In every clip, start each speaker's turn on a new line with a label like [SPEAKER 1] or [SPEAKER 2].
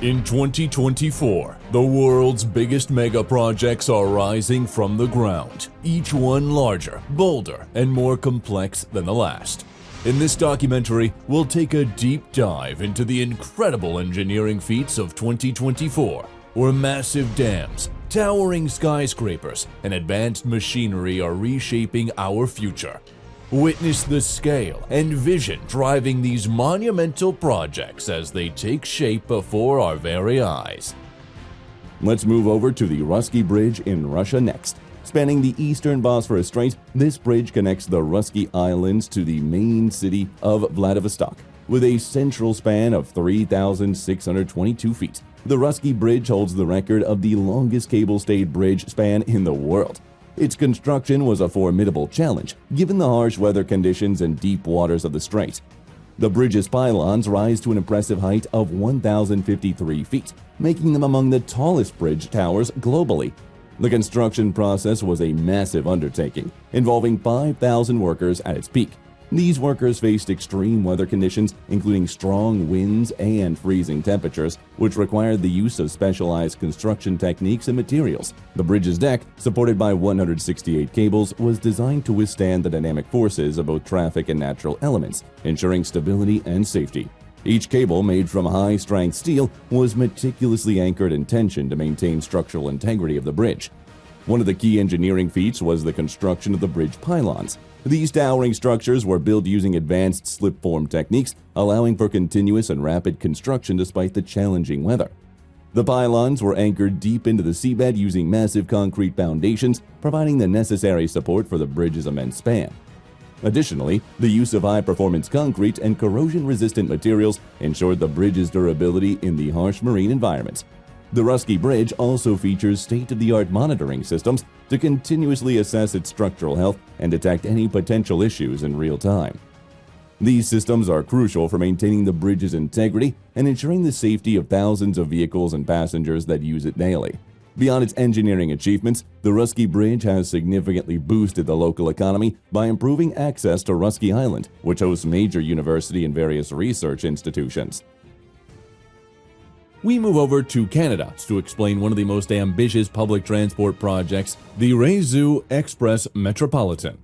[SPEAKER 1] In 2024, the world's biggest mega projects are rising from the ground, each one larger, bolder, and more complex than the last. In this documentary, we'll take a deep dive into the incredible engineering feats of 2024, where massive dams, towering skyscrapers, and advanced machinery are reshaping our future. Witness the scale and vision driving these monumental projects as they take shape before our very eyes.
[SPEAKER 2] Let's move over to the Russky Bridge in Russia next. Spanning the eastern Bosphorus Strait, this bridge connects the Russky Islands to the main city of Vladivostok. With a central span of 3,622 feet, the Russky Bridge holds the record of the longest cable-stayed bridge span in the world. Its construction was a formidable challenge, given the harsh weather conditions and deep waters of the strait. The bridge's pylons rise to an impressive height of 1,053 feet, making them among the tallest bridge towers globally. The construction process was a massive undertaking, involving 5,000 workers at its peak. These workers faced extreme weather conditions, including strong winds and freezing temperatures, which required the use of specialized construction techniques and materials. The bridge's deck, supported by 168 cables, was designed to withstand the dynamic forces of both traffic and natural elements, ensuring stability and safety. Each cable, made from high-strength steel, was meticulously anchored and tensioned to maintain structural integrity of the bridge. One of the key engineering feats was the construction of the bridge pylons. These towering structures were built using advanced slip-form techniques, allowing for continuous and rapid construction despite the challenging weather. The pylons were anchored deep into the seabed using massive concrete foundations, providing the necessary support for the bridge's immense span. Additionally, the use of high-performance concrete and corrosion-resistant materials ensured the bridge's durability in the harsh marine environments. The Russky Bridge also features state-of-the-art monitoring systems to continuously assess its structural health and detect any potential issues in real time. These systems are crucial for maintaining the bridge's integrity and ensuring the safety of thousands of vehicles and passengers that use it daily. Beyond its engineering achievements, the Russky Bridge has significantly boosted the local economy by improving access to Russky Island, which hosts major university and various research institutions. We move over to Canada to explain one of the most ambitious public transport projects, the Réseau Express Metropolitan.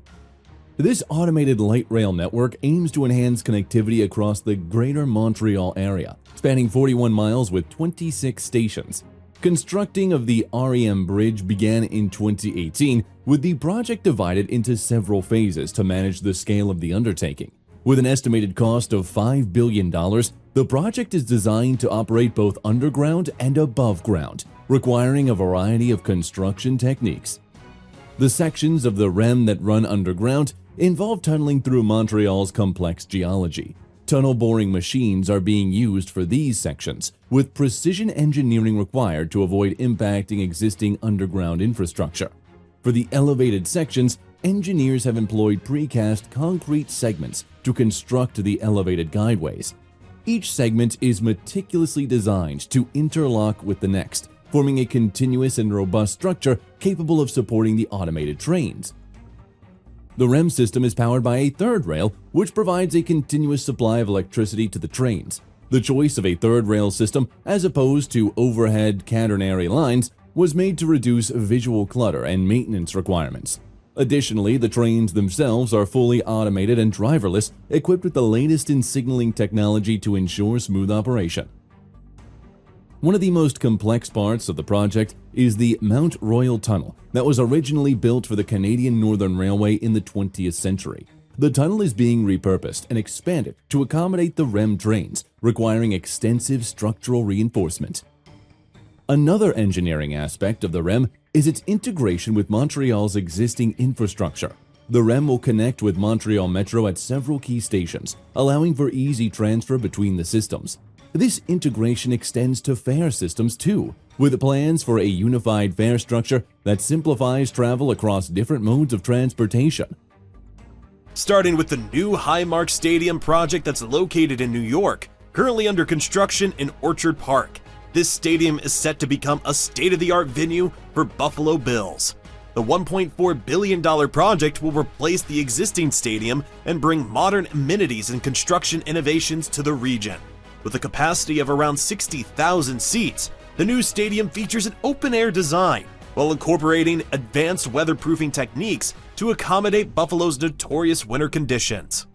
[SPEAKER 2] This automated light rail network aims to enhance connectivity across the greater Montreal area, spanning 41 miles with 26 stations. Constructing of the REM bridge began in 2018, with the project divided into several phases to manage the scale of the undertaking. With an estimated cost of $5 billion, the project is designed to operate both underground and above ground, requiring a variety of construction techniques. The sections of the REM that run underground involve tunneling through Montreal's complex geology. Tunnel boring machines are being used for these sections, with precision engineering required to avoid impacting existing underground infrastructure. For the elevated sections, engineers have employed precast concrete segments to construct the elevated guideways. Each segment is meticulously designed to interlock with the next, forming a continuous and robust structure capable of supporting the automated trains. The REM system is powered by a third rail, which provides a continuous supply of electricity to the trains. The choice of a third rail system, as opposed to overhead catenary lines, was made to reduce visual clutter and maintenance requirements. Additionally, the trains themselves are fully automated and driverless, equipped with the latest in signaling technology to ensure smooth operation. One of the most complex parts of the project is the Mount Royal Tunnel that was originally built for the Canadian Northern Railway in the 20th century. The tunnel is being repurposed and expanded to accommodate the REM trains, requiring extensive structural reinforcement. Another engineering aspect of the REM is its integration with Montreal's existing infrastructure. The REM will connect with Montreal Metro at several key stations, allowing for easy transfer between the systems. This integration extends to fare systems too, with plans for a unified fare structure that simplifies travel across different modes of transportation.
[SPEAKER 3] Starting with the new Highmark Stadium project that's located in New York, currently under construction in Orchard Park. This stadium is set to become a state-of-the-art venue for Buffalo Bills. The $1.4 billion project will replace the existing stadium and bring modern amenities and construction innovations to the region. With a capacity of around 60,000 seats, the new stadium features an open-air design while incorporating advanced weatherproofing techniques to accommodate Buffalo's notorious winter conditions.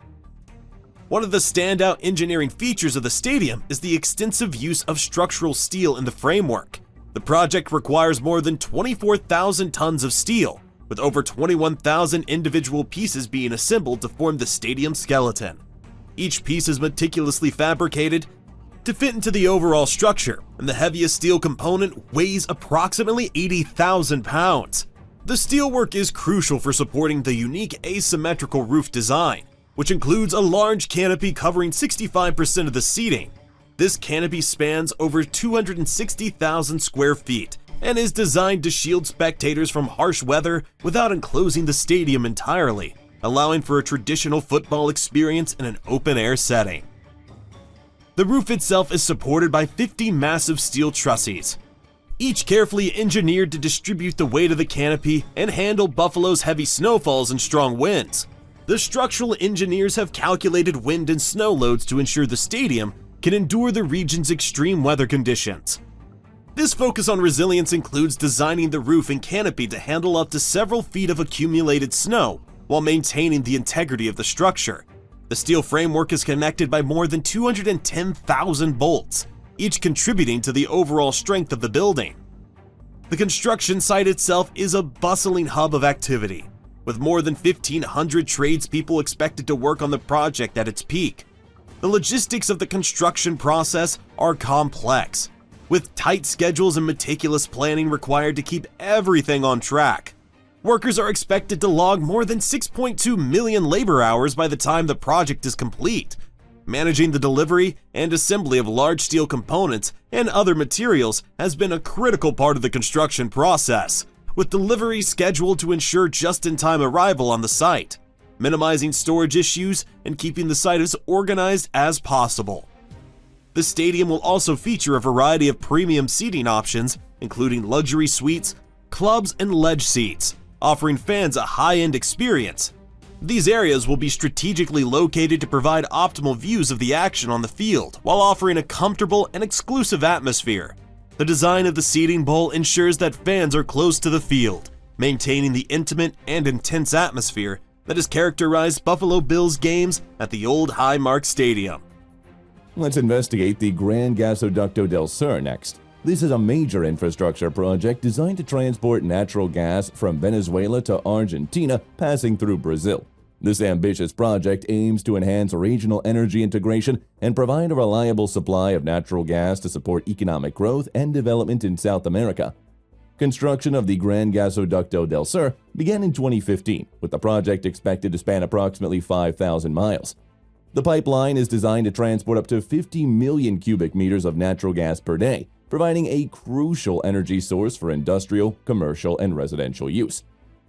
[SPEAKER 3] One of the standout engineering features of the stadium is the extensive use of structural steel in the framework. The project requires more than 24,000 tons of steel, with over 21,000 individual pieces being assembled to form the stadium skeleton. Each piece is meticulously fabricated to fit into the overall structure, and the heaviest steel component weighs approximately 80,000 pounds. The steelwork is crucial for supporting the unique asymmetrical roof design, which includes a large canopy covering 65% of the seating. This canopy spans over 260,000 square feet and is designed to shield spectators from harsh weather without enclosing the stadium entirely, allowing for a traditional football experience in an open-air setting. The roof itself is supported by 50 massive steel trusses, each carefully engineered to distribute the weight of the canopy and handle Buffalo's heavy snowfalls and strong winds. The structural engineers have calculated wind and snow loads to ensure the stadium can endure the region's extreme weather conditions. This focus on resilience includes designing the roof and canopy to handle up to several feet of accumulated snow while maintaining the integrity of the structure. The steel framework is connected by more than 210,000 bolts, each contributing to the overall strength of the building. The construction site itself is a bustling hub of activity, with more than 1,500 tradespeople expected to work on the project at its peak. The logistics of the construction process are complex, with tight schedules and meticulous planning required to keep everything on track. Workers are expected to log more than 6.2 million labor hours by the time the project is complete. Managing the delivery and assembly of large steel components and other materials has been a critical part of the construction process, with delivery scheduled to ensure just-in-time arrival on the site, minimizing storage issues and keeping the site as organized as possible. The stadium will also feature a variety of premium seating options, including luxury suites, clubs, and ledge seats, offering fans a high-end experience. These areas will be strategically located to provide optimal views of the action on the field while offering a comfortable and exclusive atmosphere. The design of the seating bowl ensures that fans are close to the field, maintaining the intimate and intense atmosphere that has characterized Buffalo Bills games at the old Highmark Stadium.
[SPEAKER 2] Let's investigate the Gran Gasoducto del Sur next. This is a major infrastructure project designed to transport natural gas from Venezuela to Argentina, passing through Brazil. This ambitious project aims to enhance regional energy integration and provide a reliable supply of natural gas to support economic growth and development in South America. Construction of the Gran Gasoducto del Sur began in 2015, with the project expected to span approximately 5,000 miles. The pipeline is designed to transport up to 50 million cubic meters of natural gas per day, providing a crucial energy source for industrial, commercial, and residential use.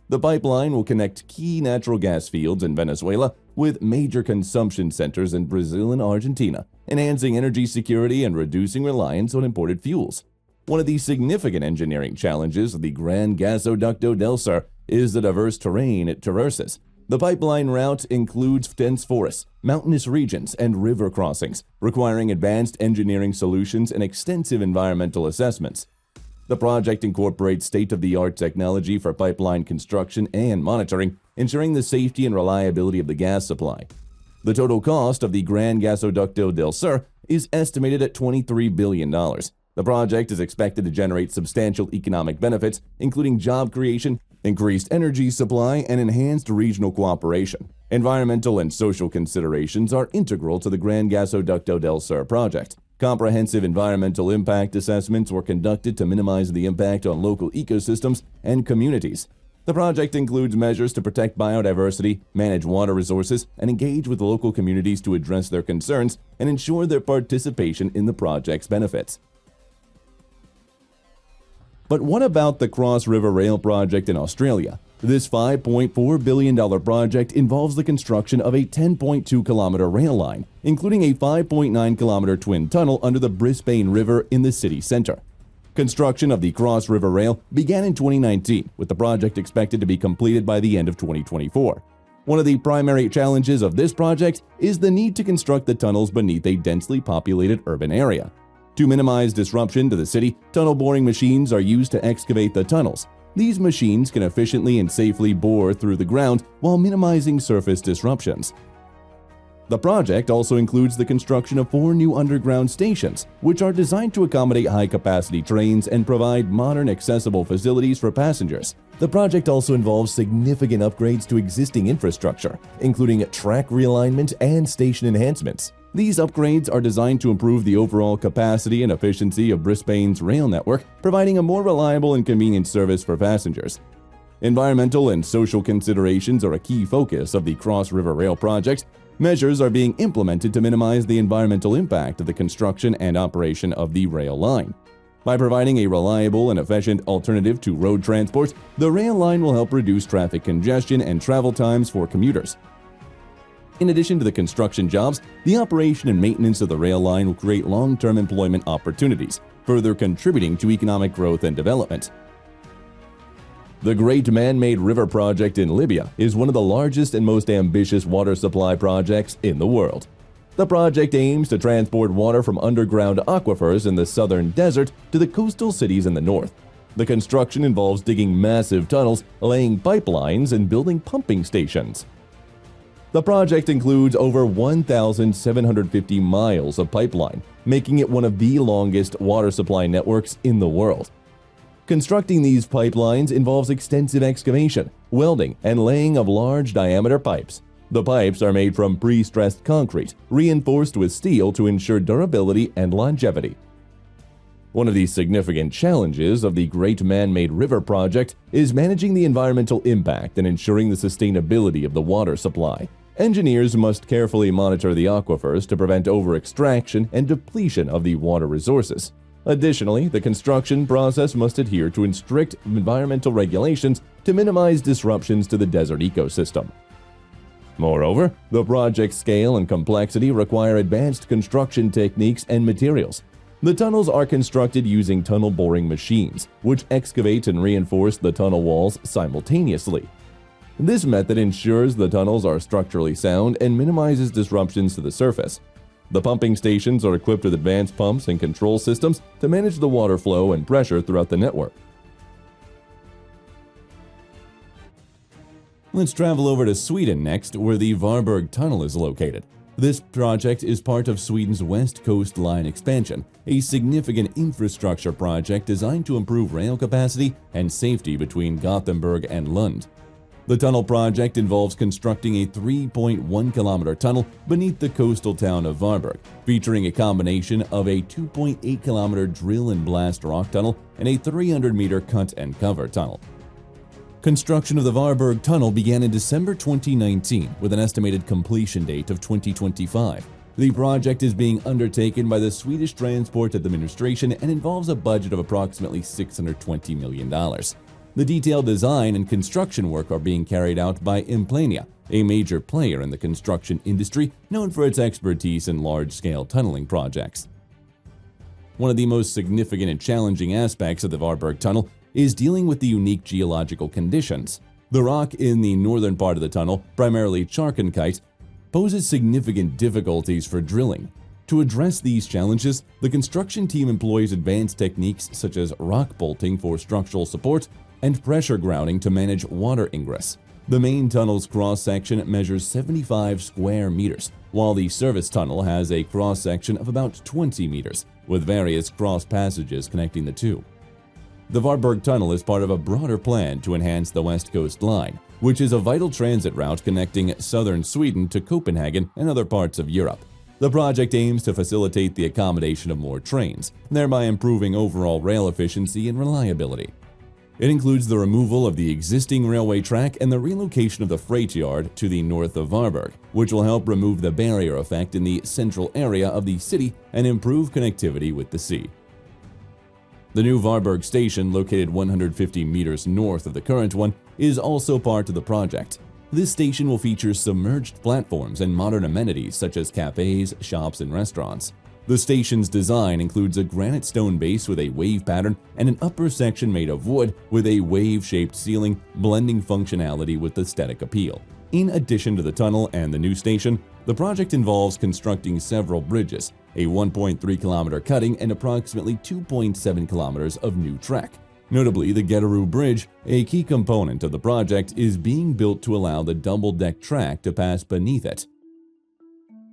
[SPEAKER 2] The pipeline will connect key natural gas fields in Venezuela with major consumption centers in Brazil and Argentina, enhancing energy security and reducing reliance on imported fuels. One of the significant engineering challenges of the Gran Gasoducto del Sur is the diverse terrain it traverses. The pipeline route includes dense forests, mountainous regions, and river crossings, requiring advanced engineering solutions and extensive environmental assessments. The project incorporates state-of-the-art technology for pipeline construction and monitoring, ensuring the safety and reliability of the gas supply. The total cost of the Gran Gasoducto del Sur is estimated at $23 billion. The project is expected to generate substantial economic benefits, including job creation, increased energy supply, and enhanced regional cooperation. Environmental and social considerations are integral to the Gran Gasoducto del Sur project. Comprehensive environmental impact assessments were conducted to minimize the impact on local ecosystems and communities. The project includes measures to protect biodiversity, manage water resources, and engage with local communities to address their concerns and ensure their participation in the project's benefits. But what about the Cross River Rail project in Australia? This $5.4 billion project involves the construction of a 10.2-kilometer rail line, including a 5.9-kilometer twin tunnel under the Brisbane River in the city center. Construction of the Cross River Rail began in 2019, with the project expected to be completed by the end of 2024. One of the primary challenges of this project is the need to construct the tunnels beneath a densely populated urban area. To minimize disruption to the city, tunnel boring machines are used to excavate the tunnels. These machines can efficiently and safely bore through the ground while minimizing surface disruptions. The project also includes the construction of 4 new underground stations, which are designed to accommodate high-capacity trains and provide modern, accessible facilities for passengers. The project also involves significant upgrades to existing infrastructure, including track realignment and station enhancements. These upgrades are designed to improve the overall capacity and efficiency of Brisbane's rail network, providing a more reliable and convenient service for passengers. Environmental and social considerations are a key focus of the Cross River Rail project. Measures are being implemented to minimize the environmental impact of the construction and operation of the rail line. By providing a reliable and efficient alternative to road transport, the rail line will help reduce traffic congestion and travel times for commuters. In addition to the construction jobs, the operation and maintenance of the rail line will create long-term employment opportunities, further contributing to economic growth and development. The Great Man-Made River Project in Libya is one of the largest and most ambitious water supply projects in the world. The project aims to transport water from underground aquifers in the southern desert to the coastal cities in the north. The construction involves digging massive tunnels, laying pipelines, and building pumping stations. The project includes over 1,750 miles of pipeline, making it one of the longest water supply networks in the world. Constructing these pipelines involves extensive excavation, welding, and laying of large diameter pipes. The pipes are made from pre-stressed concrete, reinforced with steel to ensure durability and longevity. One of the significant challenges of the Great Man-Made River Project is managing the environmental impact and ensuring the sustainability of the water supply. Engineers must carefully monitor the aquifers to prevent over-extraction and depletion of the water resources. Additionally, the construction process must adhere to strict environmental regulations to minimize disruptions to the desert ecosystem. Moreover, the project's scale and complexity require advanced construction techniques and materials. The tunnels are constructed using tunnel boring machines, which excavate and reinforce the tunnel walls simultaneously. This method ensures the tunnels are structurally sound and minimizes disruptions to the surface. The pumping stations are equipped with advanced pumps and control systems to manage the water flow and pressure throughout the network. Let's travel over to Sweden next, where the Varberg Tunnel is located. This project is part of Sweden's West Coast Line expansion, a significant infrastructure project designed to improve rail capacity and safety between Gothenburg and Lund. The tunnel project involves constructing a 3.1-kilometer tunnel beneath the coastal town of Varberg, featuring a combination of a 2.8-kilometer drill and blast rock tunnel and a 300-meter cut and cover tunnel. Construction of the Varberg Tunnel began in December 2019 with an estimated completion date of 2025. The project is being undertaken by the Swedish Transport Administration and involves a budget of approximately $620 million. The detailed design and construction work are being carried out by Implenia, a major player in the construction industry known for its expertise in large-scale tunneling projects. One of the most significant and challenging aspects of the Varberg Tunnel is dealing with the unique geological conditions. The rock in the northern part of the tunnel, primarily chalcocite, poses significant difficulties for drilling. To address these challenges, the construction team employs advanced techniques such as rock bolting for structural support and pressure grounding to manage water ingress. The main tunnel's cross-section measures 75 square meters, while the service tunnel has a cross-section of about 20 meters, with various cross passages connecting the two. The Varberg Tunnel is part of a broader plan to enhance the West Coast Line, which is a vital transit route connecting southern Sweden to Copenhagen and other parts of Europe. The project aims to facilitate the accommodation of more trains, thereby improving overall rail efficiency and reliability. It includes the removal of the existing railway track and the relocation of the freight yard to the north of Varberg, which will help remove the barrier effect in the central area of the city and improve connectivity with the sea. The new Varberg station, located 150 meters north of the current one, is also part of the project. This station will feature submerged platforms and modern amenities such as cafes, shops, and restaurants. The station's design includes a granite stone base with a wave pattern and an upper section made of wood with a wave-shaped ceiling, blending functionality with aesthetic appeal. In addition to the tunnel and the new station, the project involves constructing several bridges, a 1.3-kilometer cutting, and approximately 2.7 kilometers of new track. Notably, the Getaru Bridge, a key component of the project, is being built to allow the double-deck track to pass beneath it.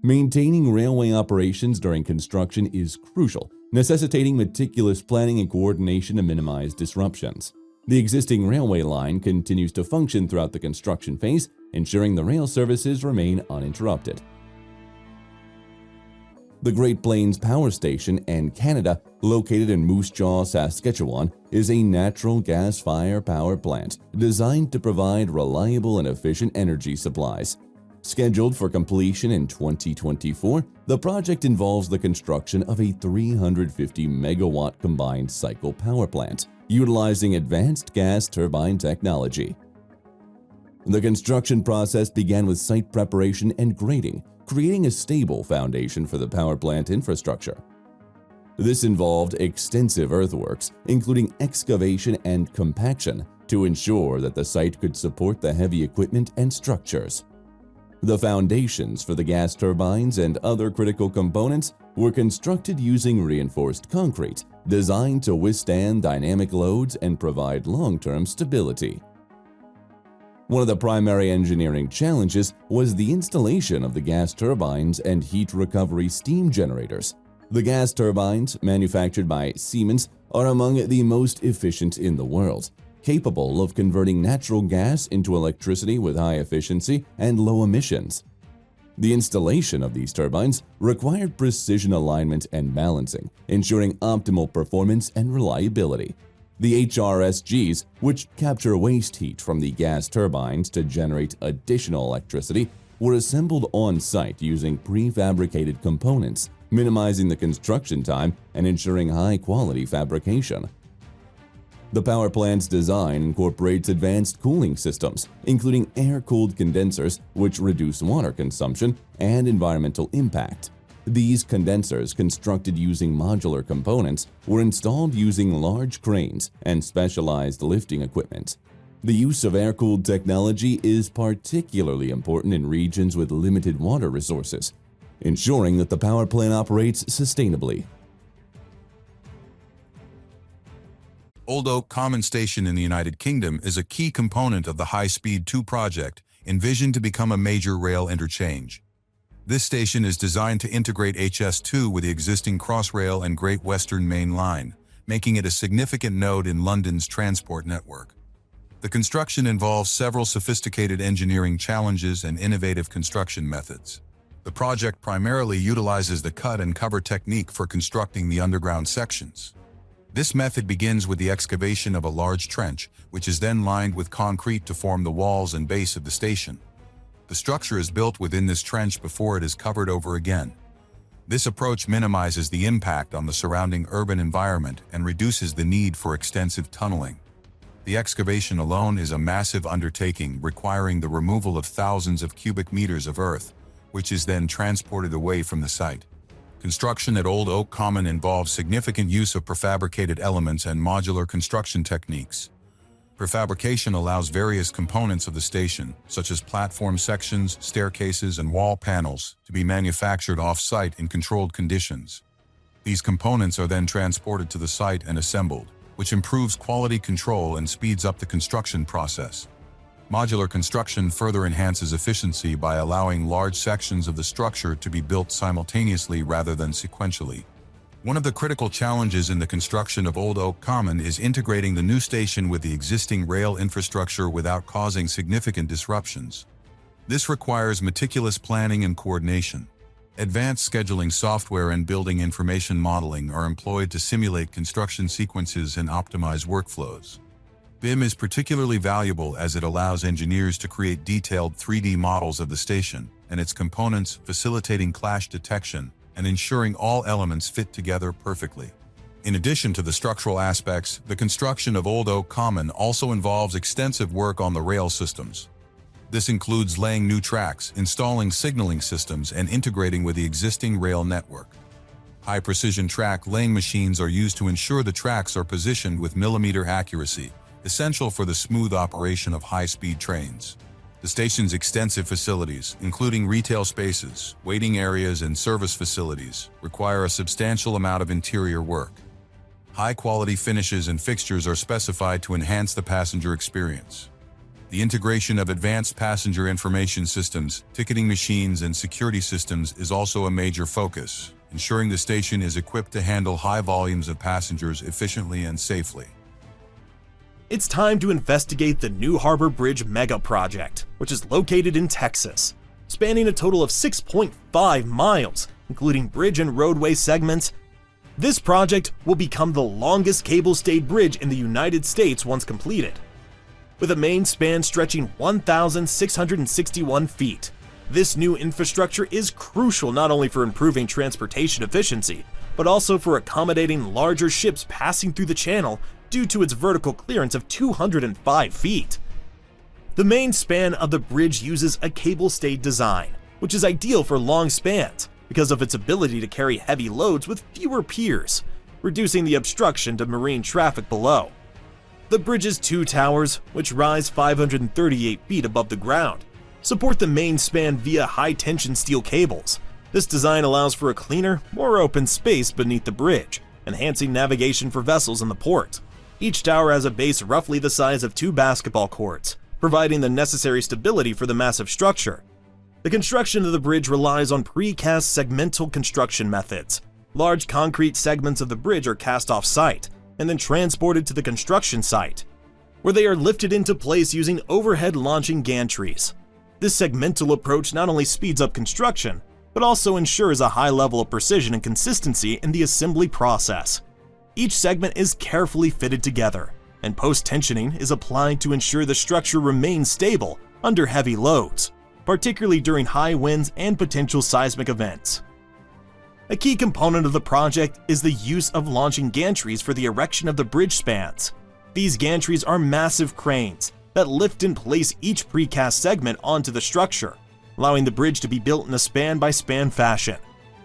[SPEAKER 2] Maintaining railway operations during construction is crucial, necessitating meticulous planning and coordination to minimize disruptions. The existing railway line continues to function throughout the construction phase, ensuring the rail services remain uninterrupted. The Great Plains Power Station in Canada, located in Moose Jaw, Saskatchewan, is a natural gas-fired power plant designed to provide reliable and efficient energy supplies. Scheduled for completion in 2024, the project involves the construction of a 350-megawatt combined cycle power plant, utilizing advanced gas turbine technology. The construction process began with site preparation and grading, creating a stable foundation for the power plant infrastructure. This involved extensive earthworks, including excavation and compaction, to ensure that the site could support the heavy equipment and structures. The foundations for the gas turbines and other critical components were constructed using reinforced concrete, designed to withstand dynamic loads and provide long-term stability. One of the primary engineering challenges was the installation of the gas turbines and heat recovery steam generators. The gas turbines, manufactured by Siemens, are among the most efficient in the world, capable of converting natural gas into electricity with high efficiency and low emissions. The installation of these turbines required precision alignment and balancing, ensuring optimal performance and reliability. The HRSGs, which capture waste heat from the gas turbines to generate additional electricity, were assembled on-site using prefabricated components, minimizing the construction time and ensuring high-quality fabrication. The power plant's design incorporates advanced cooling systems, including air-cooled condensers, which reduce water consumption and environmental impact. These condensers, constructed using modular components, were installed using large cranes and specialized lifting equipment. The use of air-cooled technology is particularly important in regions with limited water resources, ensuring that the power plant operates sustainably.
[SPEAKER 4] Old Oak Common Station in the United Kingdom is a key component of the High Speed 2 project, envisioned to become a major rail interchange. This station is designed to integrate HS2 with the existing Crossrail and Great Western Main Line, making it a significant node in London's transport network. The construction involves several sophisticated engineering challenges and innovative construction methods. The project primarily utilizes the cut and cover technique for constructing the underground sections. This method begins with the excavation of a large trench, which is then lined with concrete to form the walls and base of the station. The structure is built within this trench before it is covered over again. This approach minimizes the impact on the surrounding urban environment and reduces the need for extensive tunneling. The excavation alone is a massive undertaking requiring the removal of thousands of cubic meters of earth, which is then transported away from the site. Construction at Old Oak Common involves significant use of prefabricated elements and modular construction techniques. Prefabrication allows various components of the station, such as platform sections, staircases, and wall panels, to be manufactured off-site in controlled conditions. These components are then transported to the site and assembled, which improves quality control and speeds up the construction process. Modular construction further enhances efficiency by allowing large sections of the structure to be built simultaneously rather than sequentially. One of the critical challenges in the construction of Old Oak Common is integrating the new station with the existing rail infrastructure without causing significant disruptions. This requires meticulous planning and coordination. Advanced scheduling software and building information modeling are employed to simulate construction sequences and optimize workflows. BIM is particularly valuable as it allows engineers to create detailed 3D models of the station and its components, facilitating clash detection and ensuring all elements fit together perfectly. In addition to the structural aspects, the construction of Old Oak Common also involves extensive work on the rail systems. This includes laying new tracks, installing signaling systems, and integrating with the existing rail network. High-precision track laying machines are used to ensure the tracks are positioned with millimeter accuracy, essential for the smooth operation of high-speed trains. The station's extensive facilities, including retail spaces, waiting areas, and service facilities, require a substantial amount of interior work. High-quality finishes and fixtures are specified to enhance the passenger experience. The integration of advanced passenger information systems, ticketing machines, and security systems is also a major focus, ensuring the station is equipped to handle high volumes of passengers efficiently and safely.
[SPEAKER 3] It's time to investigate the New Harbor Bridge Megaproject, which is located in Texas. Spanning a total of 6.5 miles, including bridge and roadway segments, this project will become the longest cable-stayed bridge in the United States once completed. With a main span stretching 1,661 feet, this new infrastructure is crucial not only for improving transportation efficiency, but also for accommodating larger ships passing through the channel due to its vertical clearance of 205 feet. The main span of the bridge uses a cable-stayed design, which is ideal for long spans because of its ability to carry heavy loads with fewer piers, reducing the obstruction to marine traffic below. The bridge's two towers, which rise 538 feet above the ground, support the main span via high-tension steel cables. This design allows for a cleaner, more open space beneath the bridge, enhancing navigation for vessels in the port. Each tower has a base roughly the size of 2 basketball courts, providing the necessary stability for the massive structure. The construction of the bridge relies on precast segmental construction methods. Large concrete segments of the bridge are cast off-site and then transported to the construction site, where they are lifted into place using overhead launching gantries. This segmental approach not only speeds up construction, but also ensures a high level of precision and consistency in the assembly process. Each segment is carefully fitted together, and post-tensioning is applied to ensure the structure remains stable under heavy loads, particularly during high winds and potential seismic events. A key component of the project is the use of launching gantries for the erection of the bridge spans. These gantries are massive cranes that lift and place each precast segment onto the structure, allowing the bridge to be built in a span-by-span fashion.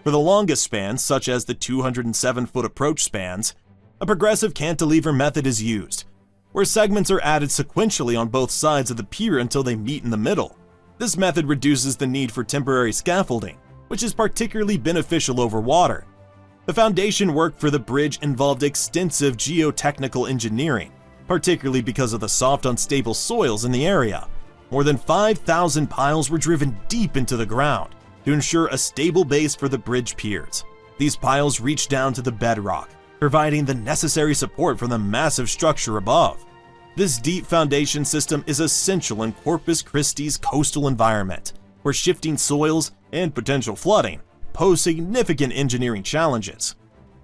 [SPEAKER 3] For the longest spans, such as the 207-foot approach spans, a progressive cantilever method is used, where segments are added sequentially on both sides of the pier until they meet in the middle. This method reduces the need for temporary scaffolding, which is particularly beneficial over water. The foundation work for the bridge involved extensive geotechnical engineering, particularly because of the soft, unstable soils in the area. More than 5,000 piles were driven deep into the ground to ensure a stable base for the bridge piers. These piles reach down to the bedrock, providing the necessary support for the massive structure above. This deep foundation system is essential in Corpus Christi's coastal environment, where shifting soils and potential flooding pose significant engineering challenges.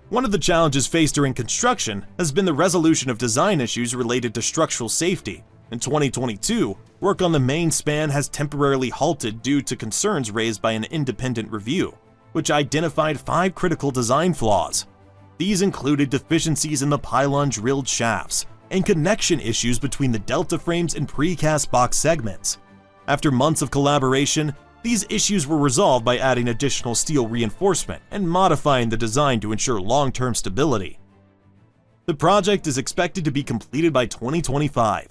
[SPEAKER 3] One of the challenges faced during construction has been the resolution of design issues related to structural safety. In 2022, work on the main span has temporarily halted due to concerns raised by an independent review, which identified 5 critical design flaws. These included deficiencies in the pylon drilled shafts and connection issues between the delta frames and precast box segments. After months of collaboration, these issues were resolved by adding additional steel reinforcement and modifying the design to ensure long-term stability. The project is expected to be completed by 2025,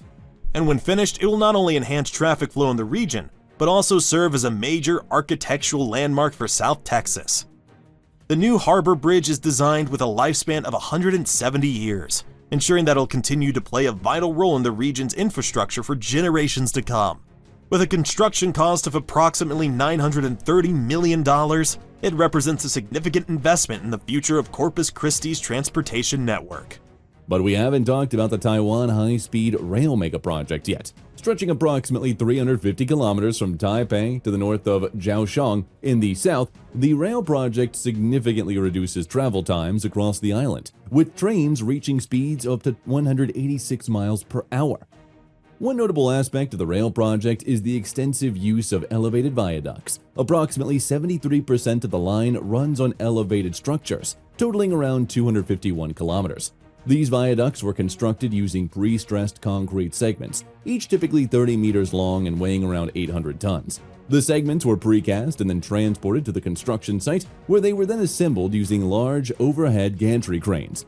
[SPEAKER 3] and when finished, it will not only enhance traffic flow in the region, but also serve as a major architectural landmark for South Texas. The new harbor bridge is designed with a lifespan of 170 years, ensuring that it'll continue to play a vital role in the region's infrastructure for generations to come. With a construction cost of approximately $930 million, it represents a significant investment in the future of Corpus Christi's transportation network.
[SPEAKER 2] But we haven't talked about the Taiwan high-speed rail megaproject yet. Stretching approximately 350 kilometers from Taipei to the north of Jiaoshan in the south, the rail project significantly reduces travel times across the island, with trains reaching speeds of up to 186 miles per hour. One notable aspect of the rail project is the extensive use of elevated viaducts. Approximately 73% of the line runs on elevated structures, totaling around 251 kilometers. These viaducts were constructed using pre-stressed concrete segments, each typically 30 meters long and weighing around 800 tons. The segments were precast and then transported to the construction site, where they were then assembled using large overhead gantry cranes.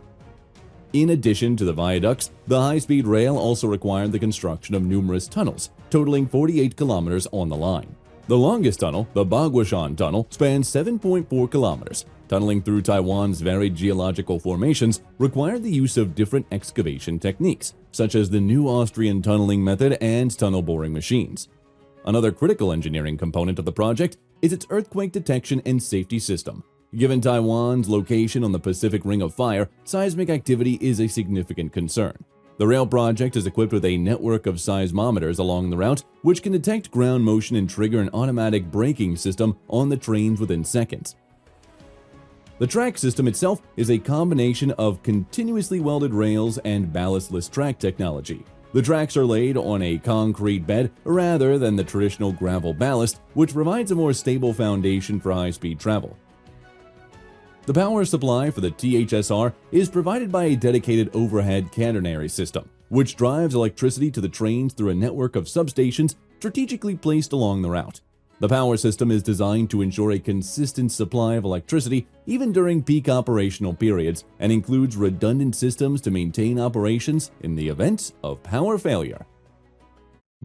[SPEAKER 2] In addition to the viaducts, the high-speed rail also required the construction of numerous tunnels, totaling 48 kilometers on the line. The longest tunnel, the Baguashan Tunnel, spans 7.4 kilometers. Tunneling through Taiwan's varied geological formations required the use of different excavation techniques, such as the new Austrian tunneling method and tunnel boring machines. Another critical engineering component of the project is its earthquake detection and safety system. Given Taiwan's location on the Pacific Ring of Fire, seismic activity is a significant concern. The rail project is equipped with a network of seismometers along the route, which can detect ground motion and trigger an automatic braking system on the trains within seconds. The track system itself is a combination of continuously welded rails and ballastless track technology. The tracks are laid on a concrete bed rather than the traditional gravel ballast, which provides a more stable foundation for high-speed travel. The power supply for the THSR is provided by a dedicated overhead catenary system, which drives electricity to the trains through a network of substations strategically placed along the route. The power system is designed to ensure a consistent supply of electricity even during peak operational periods and includes redundant systems to maintain operations in the event of power failure.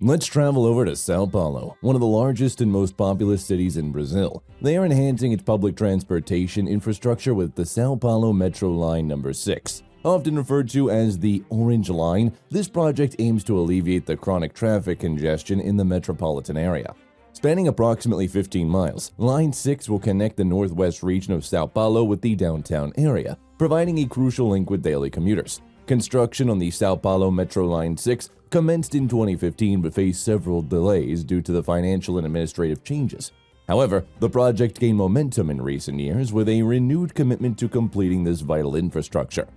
[SPEAKER 1] Let's travel over to São Paulo, one of the largest and most populous cities in Brazil. They are enhancing its public transportation infrastructure with the São Paulo Metro Line number 6. Often referred to as the Orange Line, this project aims to alleviate the chronic traffic congestion in the metropolitan area. Spanning approximately 15 miles, Line 6 will connect the northwest region of São Paulo with the downtown area, providing a crucial link with daily commuters. Construction on the São Paulo Metro Line 6 commenced in 2015 but faced several delays due to the financial and administrative changes. However, the project gained momentum in recent years with a renewed commitment to completing this vital infrastructure.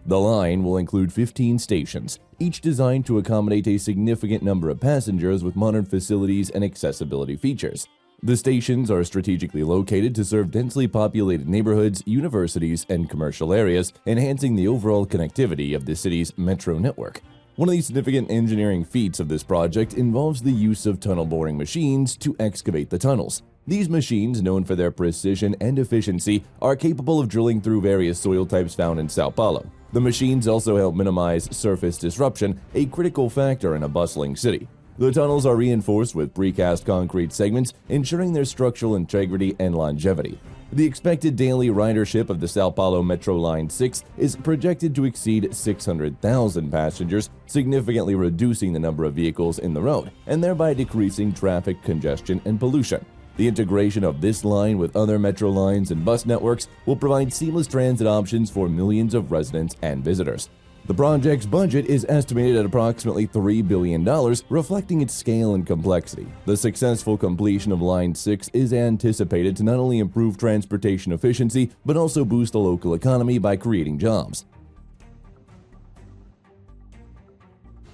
[SPEAKER 1] The line will include 15 stations, each designed to accommodate a significant number of passengers with modern facilities and accessibility features. The stations are strategically located to serve densely populated neighborhoods, universities, and commercial areas, enhancing the overall connectivity of the city's metro network. One of the significant engineering feats of this project involves the use of tunnel boring machines to excavate the tunnels. These machines, known for their precision and efficiency, are capable of drilling through various soil types found in São Paulo. The machines also help minimize surface disruption, a critical factor in a bustling city. The tunnels are reinforced with precast concrete segments, ensuring their structural integrity and longevity. The expected daily ridership of the São Paulo Metro Line 6 is projected to exceed 600,000 passengers, significantly reducing the number of vehicles in the road and thereby decreasing traffic congestion and pollution. The integration of this line with other metro lines and bus networks will provide seamless transit options for millions of residents and visitors. The project's budget is estimated at approximately $3 billion, reflecting its scale and complexity. The successful completion of Line 6 is anticipated to not only improve transportation efficiency, but also boost the local economy by creating jobs.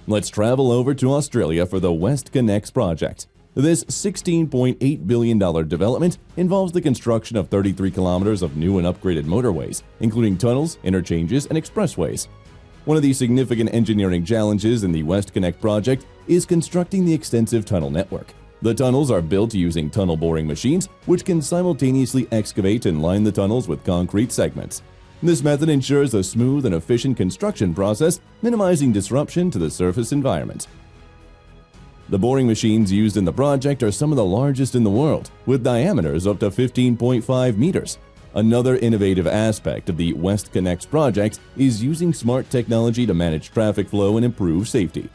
[SPEAKER 1] Let's travel over to Australia for the West Connects project. This $16.8 billion development involves the construction of 33 kilometers of new and upgraded motorways, including tunnels, interchanges, and expressways. One of the significant engineering challenges in the West Connect project is constructing the extensive tunnel network. The tunnels are built using tunnel boring machines, which can simultaneously excavate and line the tunnels with concrete segments. This method ensures a smooth and efficient construction process, minimizing disruption to the surface environment. The boring machines used in the project are some of the largest in the world, with diameters up to 15.5 meters. Another innovative aspect of the West Connects project is using smart technology to manage traffic flow and improve safety.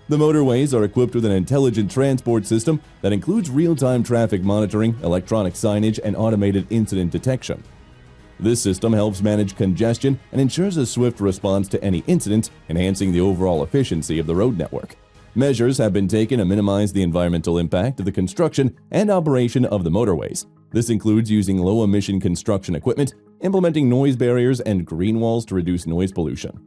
[SPEAKER 1] The motorways are equipped with an intelligent transport system that includes real-time traffic monitoring, electronic signage, and automated incident detection. This system helps manage congestion and ensures a swift response to any incident, enhancing the overall efficiency of the road network. Measures have been taken to minimize the environmental impact of the construction and operation of the motorways. This includes using low-emission construction equipment, implementing noise barriers, and green walls to reduce noise pollution.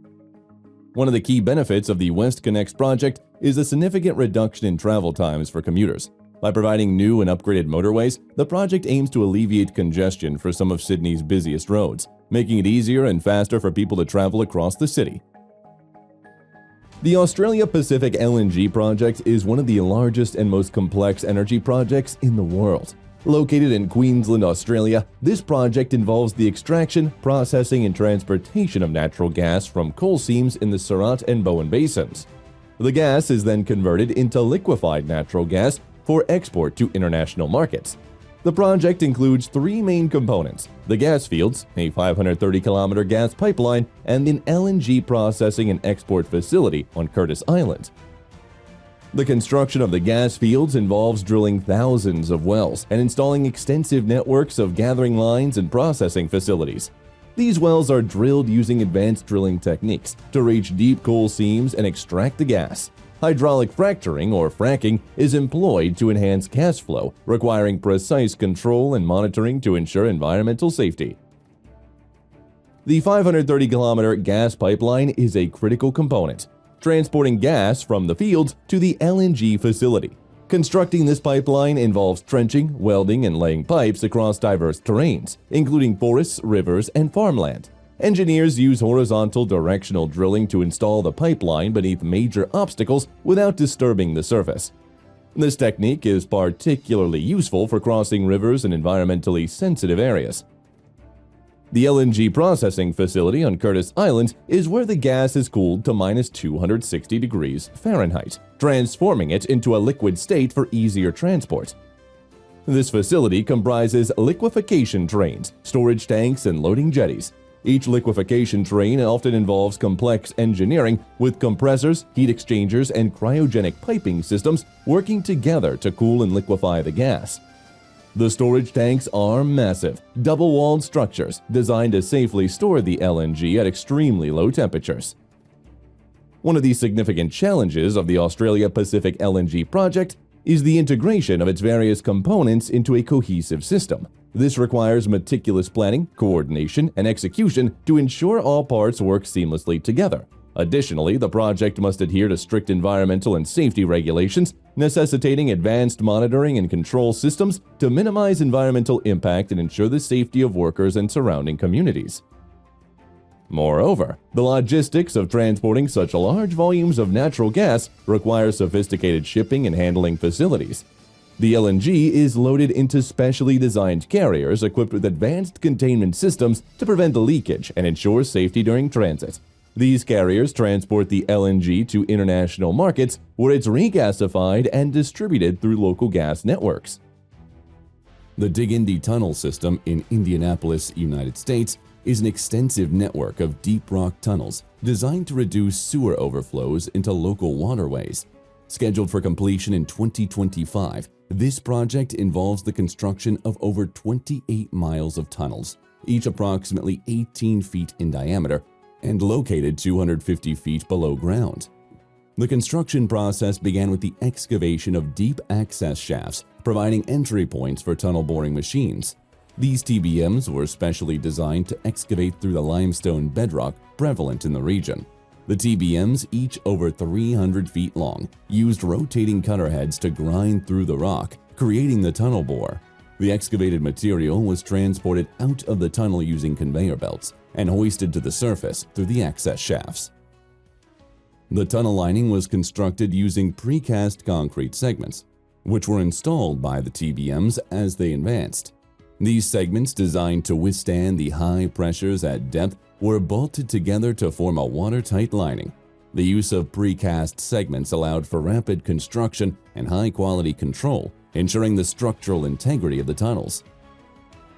[SPEAKER 1] One of the key benefits of the West Connects project is a significant reduction in travel times for commuters. By providing new and upgraded motorways, the project aims to alleviate congestion for some of Sydney's busiest roads, making it easier and faster for people to travel across the city. The Australia Pacific LNG project is one of the largest and most complex energy projects in the world.
[SPEAKER 2] Located in Queensland, Australia, this project involves the extraction, processing, and transportation of natural gas from coal seams in the Surat and Bowen basins. The gas is then converted into liquefied natural gas for export to international markets. The project includes three main components: the gas fields, a 530-kilometer gas pipeline, and an LNG processing and export facility on Curtis Island. The construction of the gas fields involves drilling thousands of wells and installing extensive networks of gathering lines and processing facilities. These wells are drilled using advanced drilling techniques to reach deep coal seams and extract the gas. Hydraulic fracturing, or fracking, is employed to enhance gas flow, requiring precise control and monitoring to ensure environmental safety. The 530-kilometer gas pipeline is a critical component, transporting gas from the fields to the LNG facility. Constructing this pipeline involves trenching, welding, and laying pipes across diverse terrains, including forests, rivers, and farmland. Engineers use horizontal directional drilling to install the pipeline beneath major obstacles without disturbing the surface. This technique is particularly useful for crossing rivers and environmentally sensitive areas. The LNG processing facility on Curtis Island is where the gas is cooled to minus 260 degrees Fahrenheit, transforming it into a liquid state for easier transport. This facility comprises liquefaction trains, storage tanks, and loading jetties. Each liquefaction train often involves complex engineering with compressors, heat exchangers, and cryogenic piping systems working together to cool and liquefy the gas. The storage tanks are massive, double-walled structures designed to safely store the LNG at extremely low temperatures. One of the significant challenges of the Australia-Pacific LNG project is the integration of its various components into a cohesive system. This requires meticulous planning, coordination, and execution to ensure all parts work seamlessly together. Additionally, the project must adhere to strict environmental and safety regulations, necessitating advanced monitoring and control systems to minimize environmental impact and ensure the safety of workers and surrounding communities. Moreover, the logistics of transporting such large volumes of natural gas require sophisticated shipping and handling facilities. The LNG is loaded into specially designed carriers equipped with advanced containment systems to prevent leakage and ensure safety during transit. These carriers transport the LNG to international markets where it's regasified and distributed through local gas networks. The Dig-Indi tunnel system in Indianapolis, United States, is an extensive network of deep rock tunnels designed to reduce sewer overflows into local waterways. Scheduled for completion in 2025, this project involves the construction of over 28 miles of tunnels, each approximately 18 feet in diameter and located 250 feet below ground. The construction process began with the excavation of deep access shafts, providing entry points for tunnel boring machines. These TBMs were specially designed to excavate through the limestone bedrock prevalent in the region. The TBMs, each over 300 feet long, used rotating cutter heads to grind through the rock, creating the tunnel bore. The excavated material was transported out of the tunnel using conveyor belts and hoisted to the surface through the access shafts. The tunnel lining was constructed using precast concrete segments, which were installed by the TBMs as they advanced. These segments, designed to withstand the high pressures at depth, were bolted together to form a watertight lining. The use of precast segments allowed for rapid construction and high-quality control, ensuring the structural integrity of the tunnels.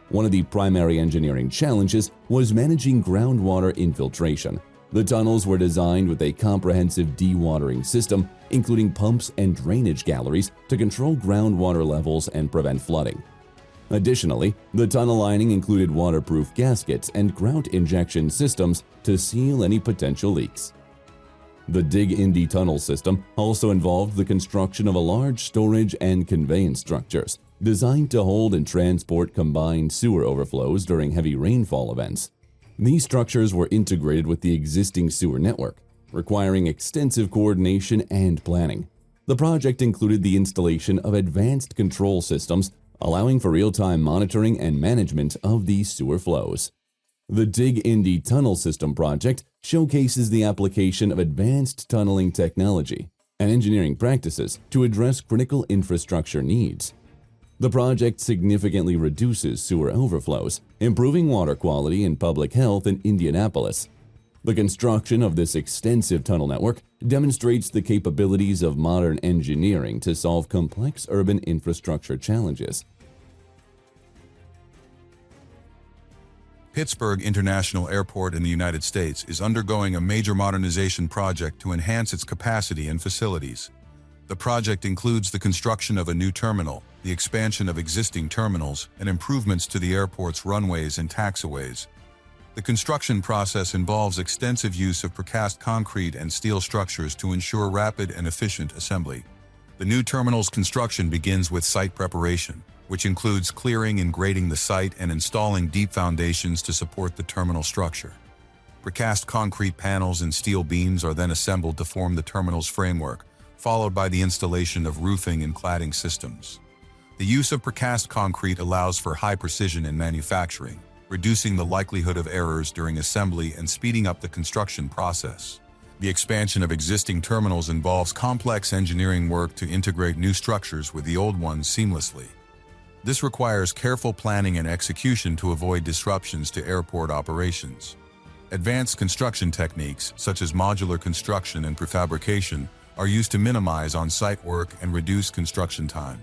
[SPEAKER 2] One of the primary engineering challenges was managing groundwater infiltration. The tunnels were designed with a comprehensive dewatering system, including pumps and drainage galleries to control groundwater levels and prevent flooding. Additionally, the tunnel lining included waterproof gaskets and grout injection systems to seal any potential leaks. The Dig-Indi tunnel system also involved the construction of a large storage and conveyance structures designed to hold and transport combined sewer overflows during heavy rainfall events. These structures were integrated with the existing sewer network, requiring extensive coordination and planning. The project included the installation of advanced control systems, allowing for real-time monitoring and management of these sewer flows. The Dig-Indi Tunnel System project showcases the application of advanced tunneling technology and engineering practices to address critical infrastructure needs. The project significantly reduces sewer overflows, improving water quality and public health in Indianapolis. The construction of this extensive tunnel network demonstrates the capabilities of modern engineering to solve complex urban infrastructure challenges.
[SPEAKER 4] Pittsburgh International Airport in the United States is undergoing a major modernization project to enhance its capacity and facilities. The project includes the construction of a new terminal, the expansion of existing terminals, and improvements to the airport's runways and taxiways. The construction process involves extensive use of precast concrete and steel structures to ensure rapid and efficient assembly. The new terminal's construction begins with site preparation, which includes clearing and grading the site and installing deep foundations to support the terminal structure. Precast concrete panels and steel beams are then assembled to form the terminal's framework, followed by the installation of roofing and cladding systems. The use of precast concrete allows for high precision in manufacturing, reducing the likelihood of errors during assembly and speeding up the construction process. The expansion of existing terminals involves complex engineering work to integrate new structures with the old ones seamlessly. This requires careful planning and execution to avoid disruptions to airport operations. Advanced construction techniques, such as modular construction and prefabrication, are used to minimize on-site work and reduce construction time.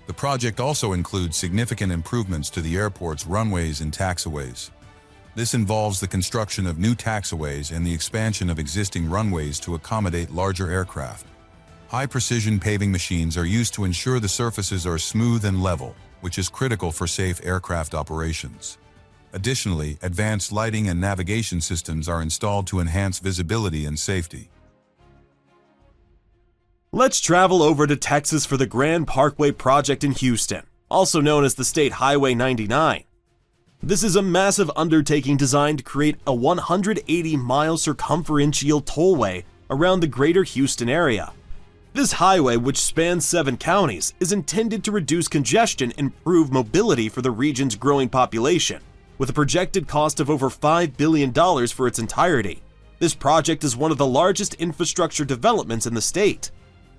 [SPEAKER 4] The project also includes significant improvements to the airport's runways and taxiways. This involves the construction of new taxiways and the expansion of existing runways to accommodate larger aircraft. High-precision paving machines are used to ensure the surfaces are smooth and level, which is critical for safe aircraft operations. Additionally, advanced lighting and navigation systems are installed to enhance visibility and safety.
[SPEAKER 3] Let's travel over to Texas for the Grand Parkway project in Houston, also known as the State Highway 99. This is a massive undertaking designed to create a 180-mile circumferential tollway around the greater Houston area. This highway, which spans 7 counties, is intended to reduce congestion and improve mobility for the region's growing population, with a projected cost of over $5 billion for its entirety. This project is one of the largest infrastructure developments in the state.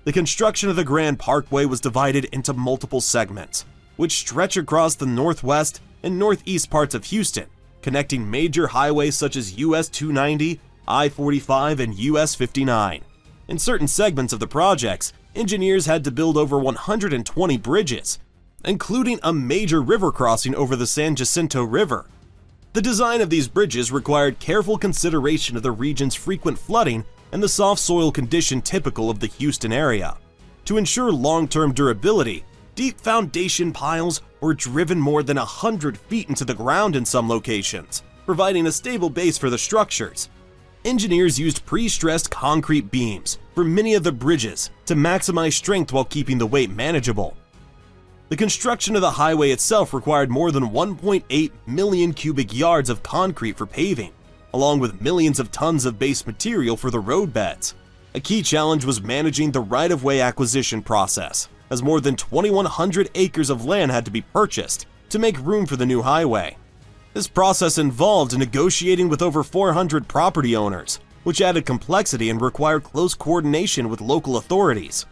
[SPEAKER 3] The construction of the Grand Parkway was divided into multiple segments, which stretch across the northwest and northeast parts of Houston, connecting major highways such as US 290, I-45, and US 59. In certain segments of the projects, engineers had to build over 120 bridges, including a major river crossing over the San Jacinto River. The design of these bridges required careful consideration of the region's frequent flooding and the soft soil condition typical of the Houston area. To ensure long-term durability, deep foundation piles were driven more than 100 feet into the ground in some locations, providing a stable base for the structures. Engineers used pre-stressed concrete beams for many of the bridges to maximize strength while keeping the weight manageable. The construction of the highway itself required more than 1.8 million cubic yards of concrete for paving, along with millions of tons of base material for the roadbeds. A key challenge was managing the right-of-way acquisition process, as more than 2,100 acres of land had to be purchased to make room for the new highway. This process involved negotiating with over 400 property owners, which added complexity and required close coordination with local authorities.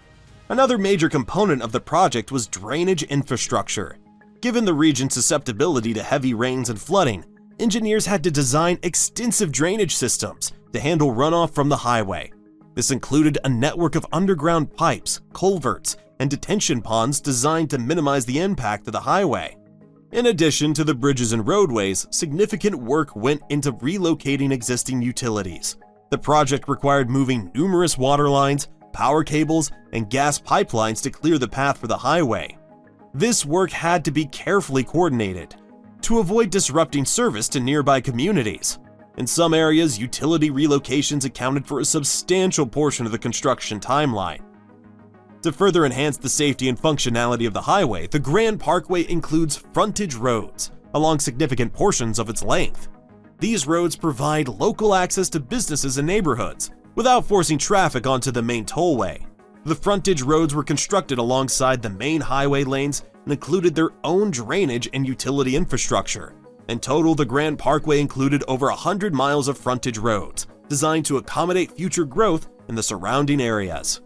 [SPEAKER 3] Another major component of the project was drainage infrastructure. Given the region's susceptibility to heavy rains and flooding, engineers had to design extensive drainage systems to handle runoff from the highway. This included a network of underground pipes, culverts, and detention ponds designed to minimize the impact of the highway. In addition to the bridges and roadways, significant work went into relocating existing utilities. The project required moving numerous water lines, power cables, and gas pipelines to clear the path for the highway. This work had to be carefully coordinated to avoid disrupting service to nearby communities. In some areas, utility relocations accounted for a substantial portion of the construction timeline. To further enhance the safety and functionality of the highway, the Grand Parkway includes frontage roads along significant portions of its length. These roads provide local access to businesses and neighborhoods without forcing traffic onto the main tollway. The frontage roads were constructed alongside the main highway lanes and included their own drainage and utility infrastructure. In total, the Grand Parkway included over 100 miles of frontage roads, designed to accommodate future growth in the surrounding areas.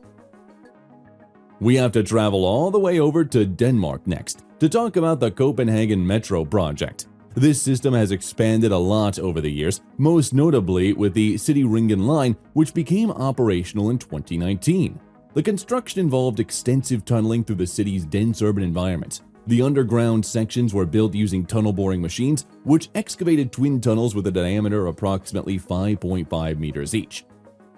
[SPEAKER 2] We have to travel all the way over to Denmark next to talk about the Copenhagen Metro project. This system has expanded a lot over the years, most notably with the City Ringen line, which became operational in 2019. The construction involved extensive tunneling through the city's dense urban environment. The underground sections were built using tunnel boring machines, which excavated twin tunnels with a diameter of approximately 5.5 meters each.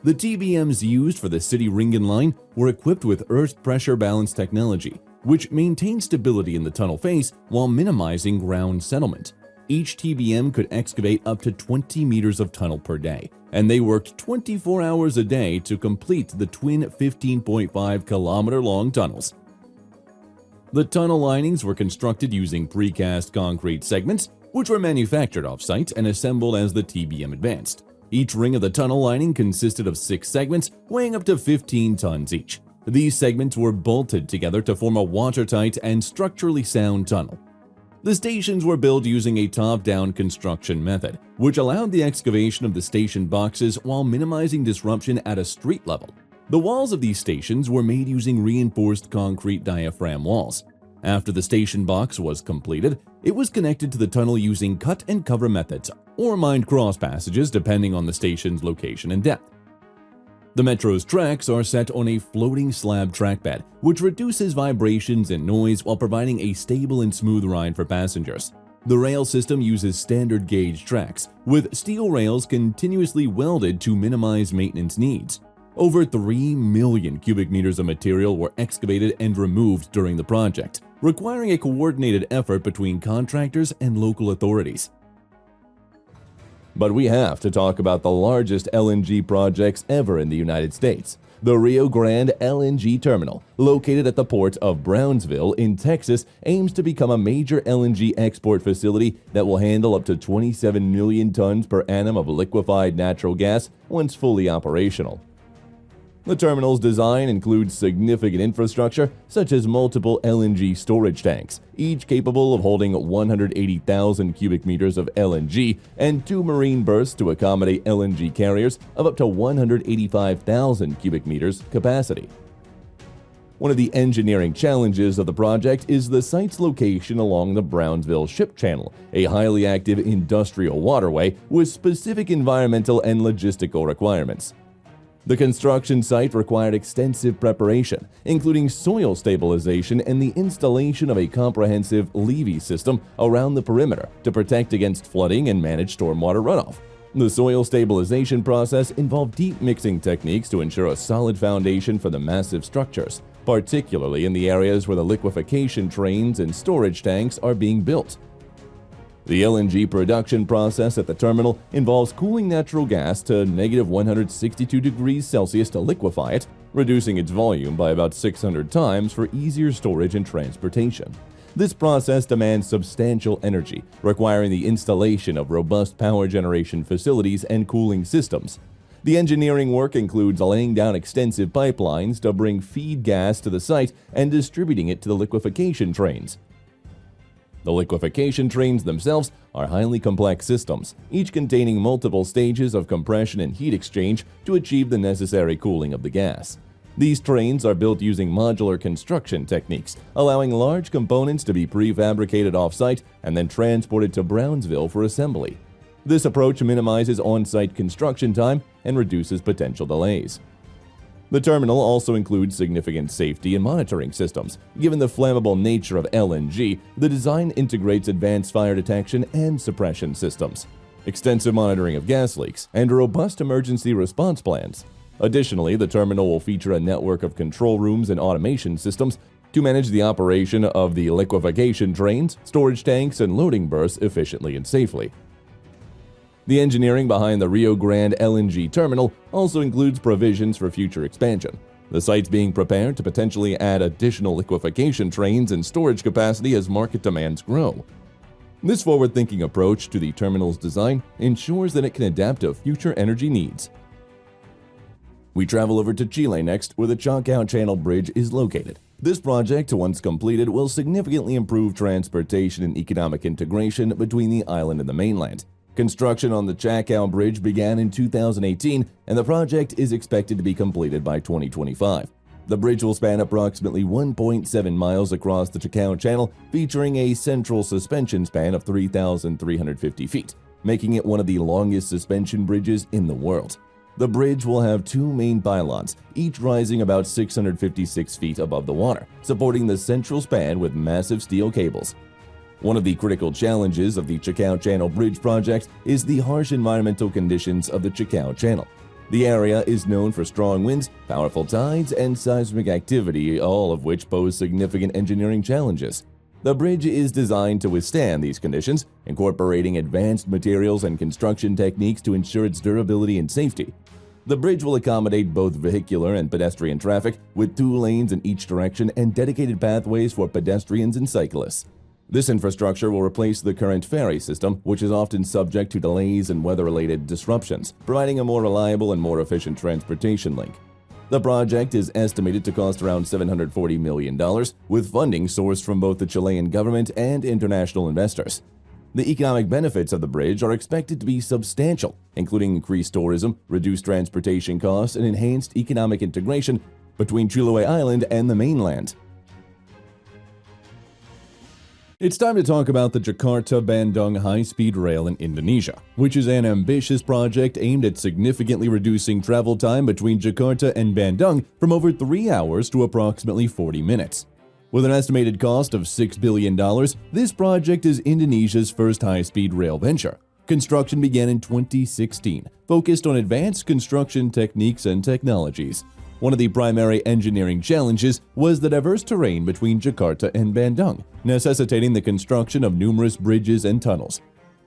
[SPEAKER 2] The TBMs used for the City Ringen line were equipped with earth pressure balance technology, which maintained stability in the tunnel face while minimizing ground settlement. Each TBM could excavate up to 20 meters of tunnel per day, and they worked 24 hours a day to complete the twin 15.5-kilometer-long tunnels. The tunnel linings were constructed using precast concrete segments, which were manufactured off-site and assembled as the TBM advanced. Each ring of the tunnel lining consisted of 6 segments weighing up to 15 tons each. These segments were bolted together to form a watertight and structurally sound tunnel. The stations were built using a top-down construction method, which allowed the excavation of the station boxes while minimizing disruption at a street level. The walls of these stations were made using reinforced concrete diaphragm walls. After the station box was completed, it was connected to the tunnel using cut-and-cover methods or mined cross passages depending on the station's location and depth. The Metro's tracks are set on a floating slab trackbed, which reduces vibrations and noise while providing a stable and smooth ride for passengers. The rail system uses standard gauge tracks, with steel rails continuously welded to minimize maintenance needs. Over 3 million cubic meters of material were excavated and removed during the project, requiring a coordinated effort between contractors and local authorities. But we have to talk about the largest LNG projects ever in the United States. The Rio Grande LNG terminal, located at the port of Brownsville in Texas, aims to become a major LNG export facility that will handle up to 27 million tons per annum of liquefied natural gas once fully operational. The terminal's design includes significant infrastructure, such as multiple LNG storage tanks, each capable of holding 180,000 cubic meters of LNG, and 2 marine berths to accommodate LNG carriers of up to 185,000 cubic meters capacity. One of the engineering challenges of the project is the site's location along the Brownsville Ship Channel, a highly active industrial waterway with specific environmental and logistical requirements. The construction site required extensive preparation, including soil stabilization and the installation of a comprehensive levee system around the perimeter to protect against flooding and manage stormwater runoff. The soil stabilization process involved deep mixing techniques to ensure a solid foundation for the massive structures, particularly in the areas where the liquefaction trains and storage tanks are being built. The LNG production process at the terminal involves cooling natural gas to -162 degrees Celsius to liquefy it, reducing its volume by about 600 times for easier storage and transportation. This process demands substantial energy, requiring the installation of robust power generation facilities and cooling systems. The engineering work includes laying down extensive pipelines to bring feed gas to the site and distributing it to the liquefaction trains. The liquefaction trains themselves are highly complex systems, each containing multiple stages of compression and heat exchange to achieve the necessary cooling of the gas. These trains are built using modular construction techniques, allowing large components to be prefabricated off-site and then transported to Brownsville for assembly. This approach minimizes on-site construction time and reduces potential delays. The terminal also includes significant safety and monitoring systems. Given the flammable nature of LNG, the design integrates advanced fire detection and suppression systems, extensive monitoring of gas leaks, and robust emergency response plans. Additionally, the terminal will feature a network of control rooms and automation systems to manage the operation of the liquefaction trains, storage tanks, and loading berths efficiently and safely. The engineering behind the Rio Grande LNG terminal also includes provisions for future expansion. The site's being prepared to potentially add additional liquefaction trains and storage capacity as market demands grow. This forward-thinking approach to the terminal's design ensures that it can adapt to future energy needs. We travel over to Chile next, where the Chacao Channel Bridge is located. This project, once completed, will significantly improve transportation and economic integration between the island and the mainland. Construction on the Chacao Bridge began in 2018, and the project is expected to be completed by 2025. The bridge will span approximately 1.7 miles across the Chacao Channel, featuring a central suspension span of 3,350 feet, making it one of the longest suspension bridges in the world. The bridge will have two main pylons, each rising about 656 feet above the water, supporting the central span with massive steel cables. One of the critical challenges of the Chacao Channel Bridge project is the harsh environmental conditions of the Chacao Channel. The area is known for strong winds, powerful tides, and seismic activity, all of which pose significant engineering challenges. The bridge is designed to withstand these conditions, incorporating advanced materials and construction techniques to ensure its durability and safety. The bridge will accommodate both vehicular and pedestrian traffic, with 2 lanes in each direction and dedicated pathways for pedestrians and cyclists. This infrastructure will replace the current ferry system, which is often subject to delays and weather-related disruptions, providing a more reliable and more efficient transportation link. The project is estimated to cost around $740 million, with funding sourced from both the Chilean government and international investors. The economic benefits of the bridge are expected to be substantial, including increased tourism, reduced transportation costs, and enhanced economic integration between Chiloé Island and the mainland. It's time to talk about the Jakarta-Bandung high-speed rail in Indonesia, which is an ambitious project aimed at significantly reducing travel time between Jakarta and Bandung from over 3 hours to approximately 40 minutes. With an estimated cost of $6 billion, this project is Indonesia's first high-speed rail venture. Construction began in 2016, focused on advanced construction techniques and technologies. One of the primary engineering challenges was the diverse terrain between Jakarta and Bandung, necessitating the construction of numerous bridges and tunnels.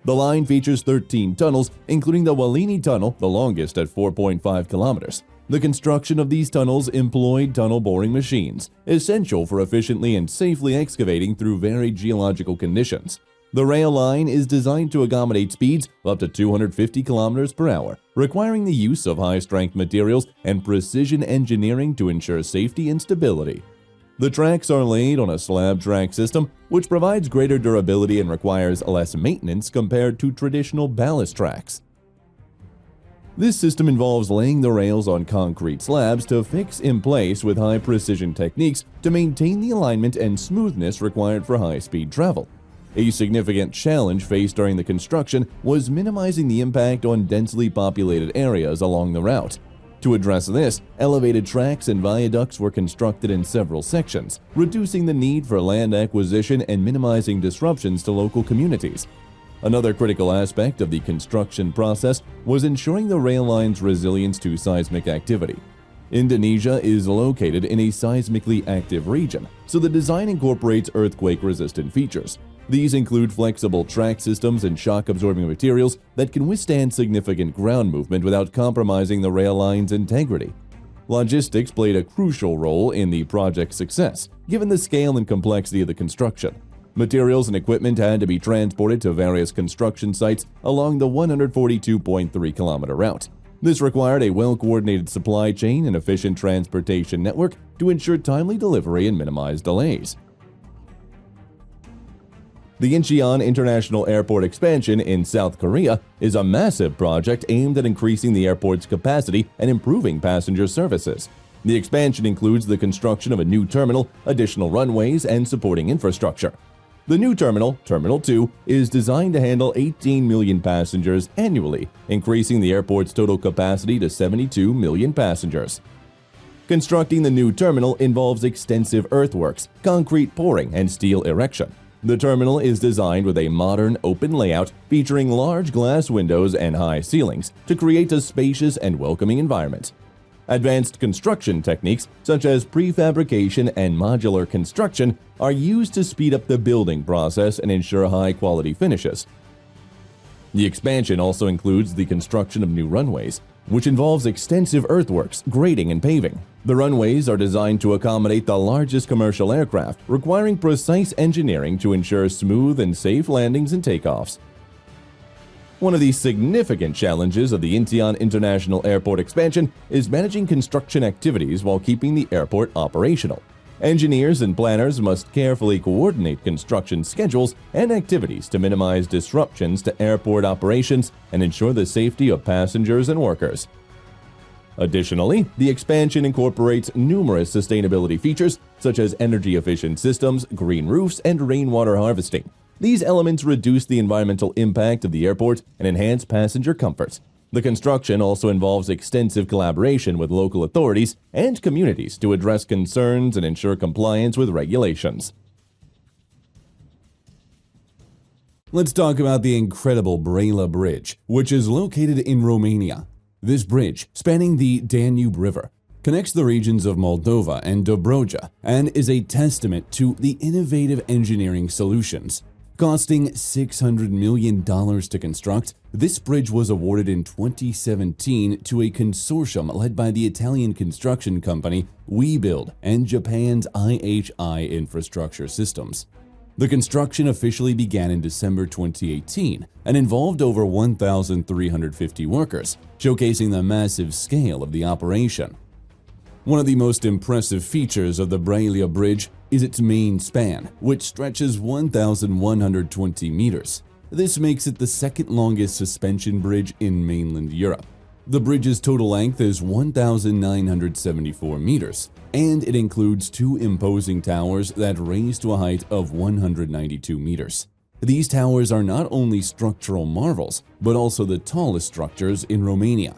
[SPEAKER 2] The line features 13 tunnels, including the Walini Tunnel, the longest at 4.5 kilometers. The construction of these tunnels employed tunnel boring machines, essential for efficiently and safely excavating through varied geological conditions. The rail line is designed to accommodate speeds of up to 250 kilometers per hour, requiring the use of high-strength materials and precision engineering to ensure safety and stability. The tracks are laid on a slab track system, which provides greater durability and requires less maintenance compared to traditional ballast tracks. This system involves laying the rails on concrete slabs to fix in place with high-precision techniques to maintain the alignment and smoothness required for high-speed travel. A significant challenge faced during the construction was minimizing the impact on densely populated areas along the route. To address this, elevated tracks and viaducts were constructed in several sections, reducing the need for land acquisition and minimizing disruptions to local communities. Another critical aspect of the construction process was ensuring the rail line's resilience to seismic activity. Indonesia is located in a seismically active region, so the design incorporates earthquake-resistant features. These include flexible track systems and shock-absorbing materials that can withstand significant ground movement without compromising the rail line's integrity. Logistics played a crucial role in the project's success, given the scale and complexity of the construction. Materials and equipment had to be transported to various construction sites along the 142.3-kilometer route. This required a well-coordinated supply chain and efficient transportation network to ensure timely delivery and minimize delays. The Incheon International Airport expansion in South Korea is a massive project aimed at increasing the airport's capacity and improving passenger services. The expansion includes the construction of a new terminal, additional runways, and supporting infrastructure. The new terminal, Terminal 2, is designed to handle 18 million passengers annually, increasing the airport's total capacity to 72 million passengers. Constructing the new terminal involves extensive earthworks, concrete pouring, and steel erection. The terminal is designed with a modern, open layout featuring large glass windows and high ceilings to create a spacious and welcoming environment. Advanced construction techniques, such as prefabrication and modular construction, are used to speed up the building process and ensure high-quality finishes. The expansion also includes the construction of new runways, which involves extensive earthworks, grading, and paving. The runways are designed to accommodate the largest commercial aircraft, requiring precise engineering to ensure smooth and safe landings and takeoffs. One of the significant challenges of the Incheon International Airport expansion is managing construction activities while keeping the airport operational. Engineers and planners must carefully coordinate construction schedules and activities to minimize disruptions to airport operations and ensure the safety of passengers and workers. Additionally, the expansion incorporates numerous sustainability features such as energy-efficient systems, green roofs, and rainwater harvesting. These elements reduce the environmental impact of the airport and enhance passenger comfort. The construction also involves extensive collaboration with local authorities and communities to address concerns and ensure compliance with regulations. Let's talk about the incredible Brela Bridge, which is located in Romania. This bridge, spanning the Danube River, connects the regions of Moldova and Dobroja and is a testament to the innovative engineering solutions. Costing $600 million to construct, this bridge was awarded in 2017 to a consortium led by the Italian construction company WeBuild and Japan's IHI Infrastructure Systems. The construction officially began in December 2018 and involved over 1,350 workers, showcasing the massive scale of the operation. One of the most impressive features of the Brela Bridge is its main span, which stretches 1,120 meters. This makes it the second longest suspension bridge in mainland Europe. The bridge's total length is 1,974 meters, and it includes two imposing towers that raise to a height of 192 meters. These towers are not only structural marvels, but also the tallest structures in Romania.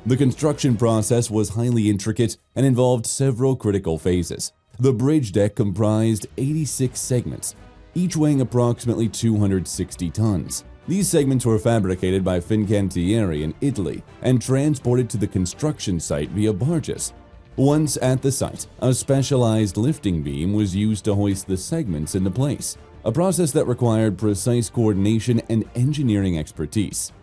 [SPEAKER 2] The construction process was highly intricate and involved several critical phases. The bridge deck comprised 86 segments, each weighing approximately 260 tons. These segments were fabricated by Fincantieri in Italy and transported to the construction site via barges. Once at the site, a specialized lifting beam was used to hoist the segments into place, a process that required precise coordination and engineering expertise.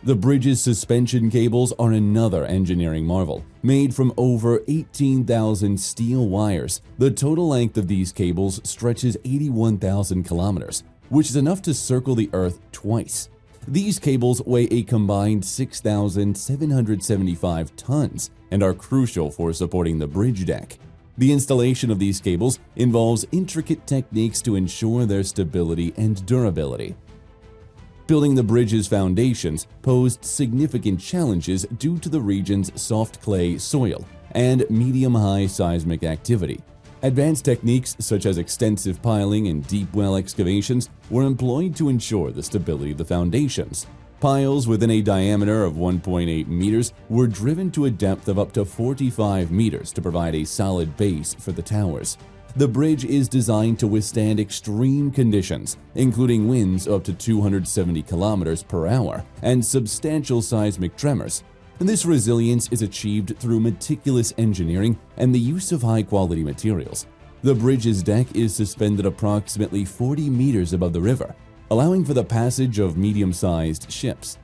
[SPEAKER 2] The bridge's suspension cables are another engineering marvel. Made from over 18,000 steel wires, the total length of these cables stretches 81,000 kilometers, which is enough to circle the Earth twice. These cables weigh a combined 6,775 tons and are crucial for supporting the bridge deck. The installation of these cables involves intricate techniques to ensure their stability and durability. Building the bridge's foundations posed significant challenges due to the region's soft clay soil and medium-high seismic activity. Advanced techniques such as extensive piling and deep well excavations were employed to ensure the stability of the foundations. Piles within a diameter of 1.8 meters were driven to a depth of up to 45 meters to provide a solid base for the towers. The bridge is designed to withstand extreme conditions, including winds up to 270 kilometers per hour and substantial seismic tremors. This resilience is achieved through meticulous engineering and the use of high-quality materials. The bridge's deck is suspended approximately 40 meters above the river, allowing for the passage of medium-sized ships.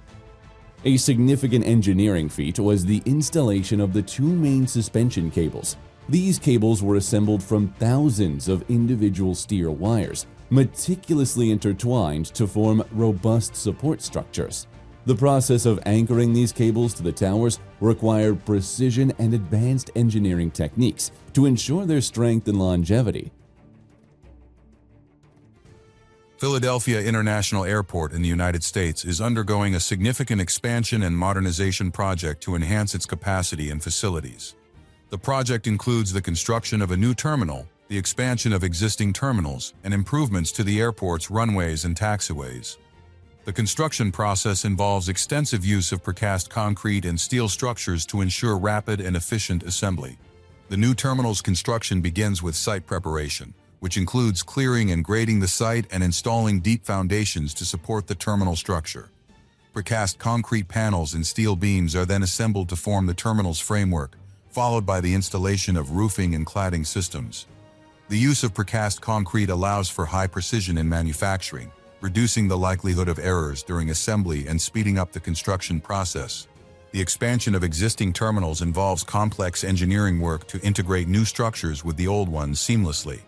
[SPEAKER 2] A significant engineering feat was the installation of the two main suspension cables. These cables were assembled from thousands of individual steel wires, meticulously intertwined to form robust support structures. The process of anchoring these cables to the towers required precision and advanced engineering techniques to ensure their strength and longevity.
[SPEAKER 4] Philadelphia International Airport in the United States is undergoing a significant expansion and modernization project to enhance its capacity and facilities. The project includes the construction of a new terminal, the expansion of existing terminals, and improvements to the airport's runways and taxiways. The construction process involves extensive use of precast concrete and steel structures to ensure rapid and efficient assembly. The new terminal's construction begins with site preparation, which includes clearing and grading the site and installing deep foundations to support the terminal structure. Precast concrete panels and steel beams are then assembled to form the terminal's framework, followed by the installation of roofing and cladding systems. The use of precast concrete allows for high precision in manufacturing, reducing the likelihood of errors during assembly and speeding up the construction process. The expansion of existing terminals involves complex engineering work to integrate new structures with the old ones seamlessly.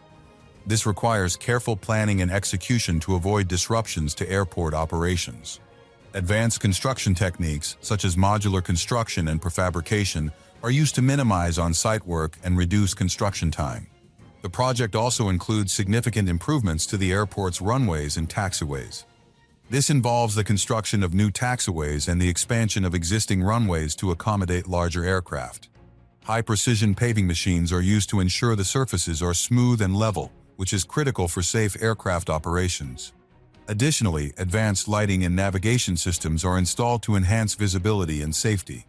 [SPEAKER 4] This requires careful planning and execution to avoid disruptions to airport operations. Advanced construction techniques, such as modular construction and prefabrication, are used to minimize on-site work and reduce construction time. The project also includes significant improvements to the airport's runways and taxiways. This involves the construction of new taxiways and the expansion of existing runways to accommodate larger aircraft. High-precision paving machines are used to ensure the surfaces are smooth and level, which is critical for safe aircraft operations. Additionally, advanced lighting and navigation systems are installed to enhance visibility and safety.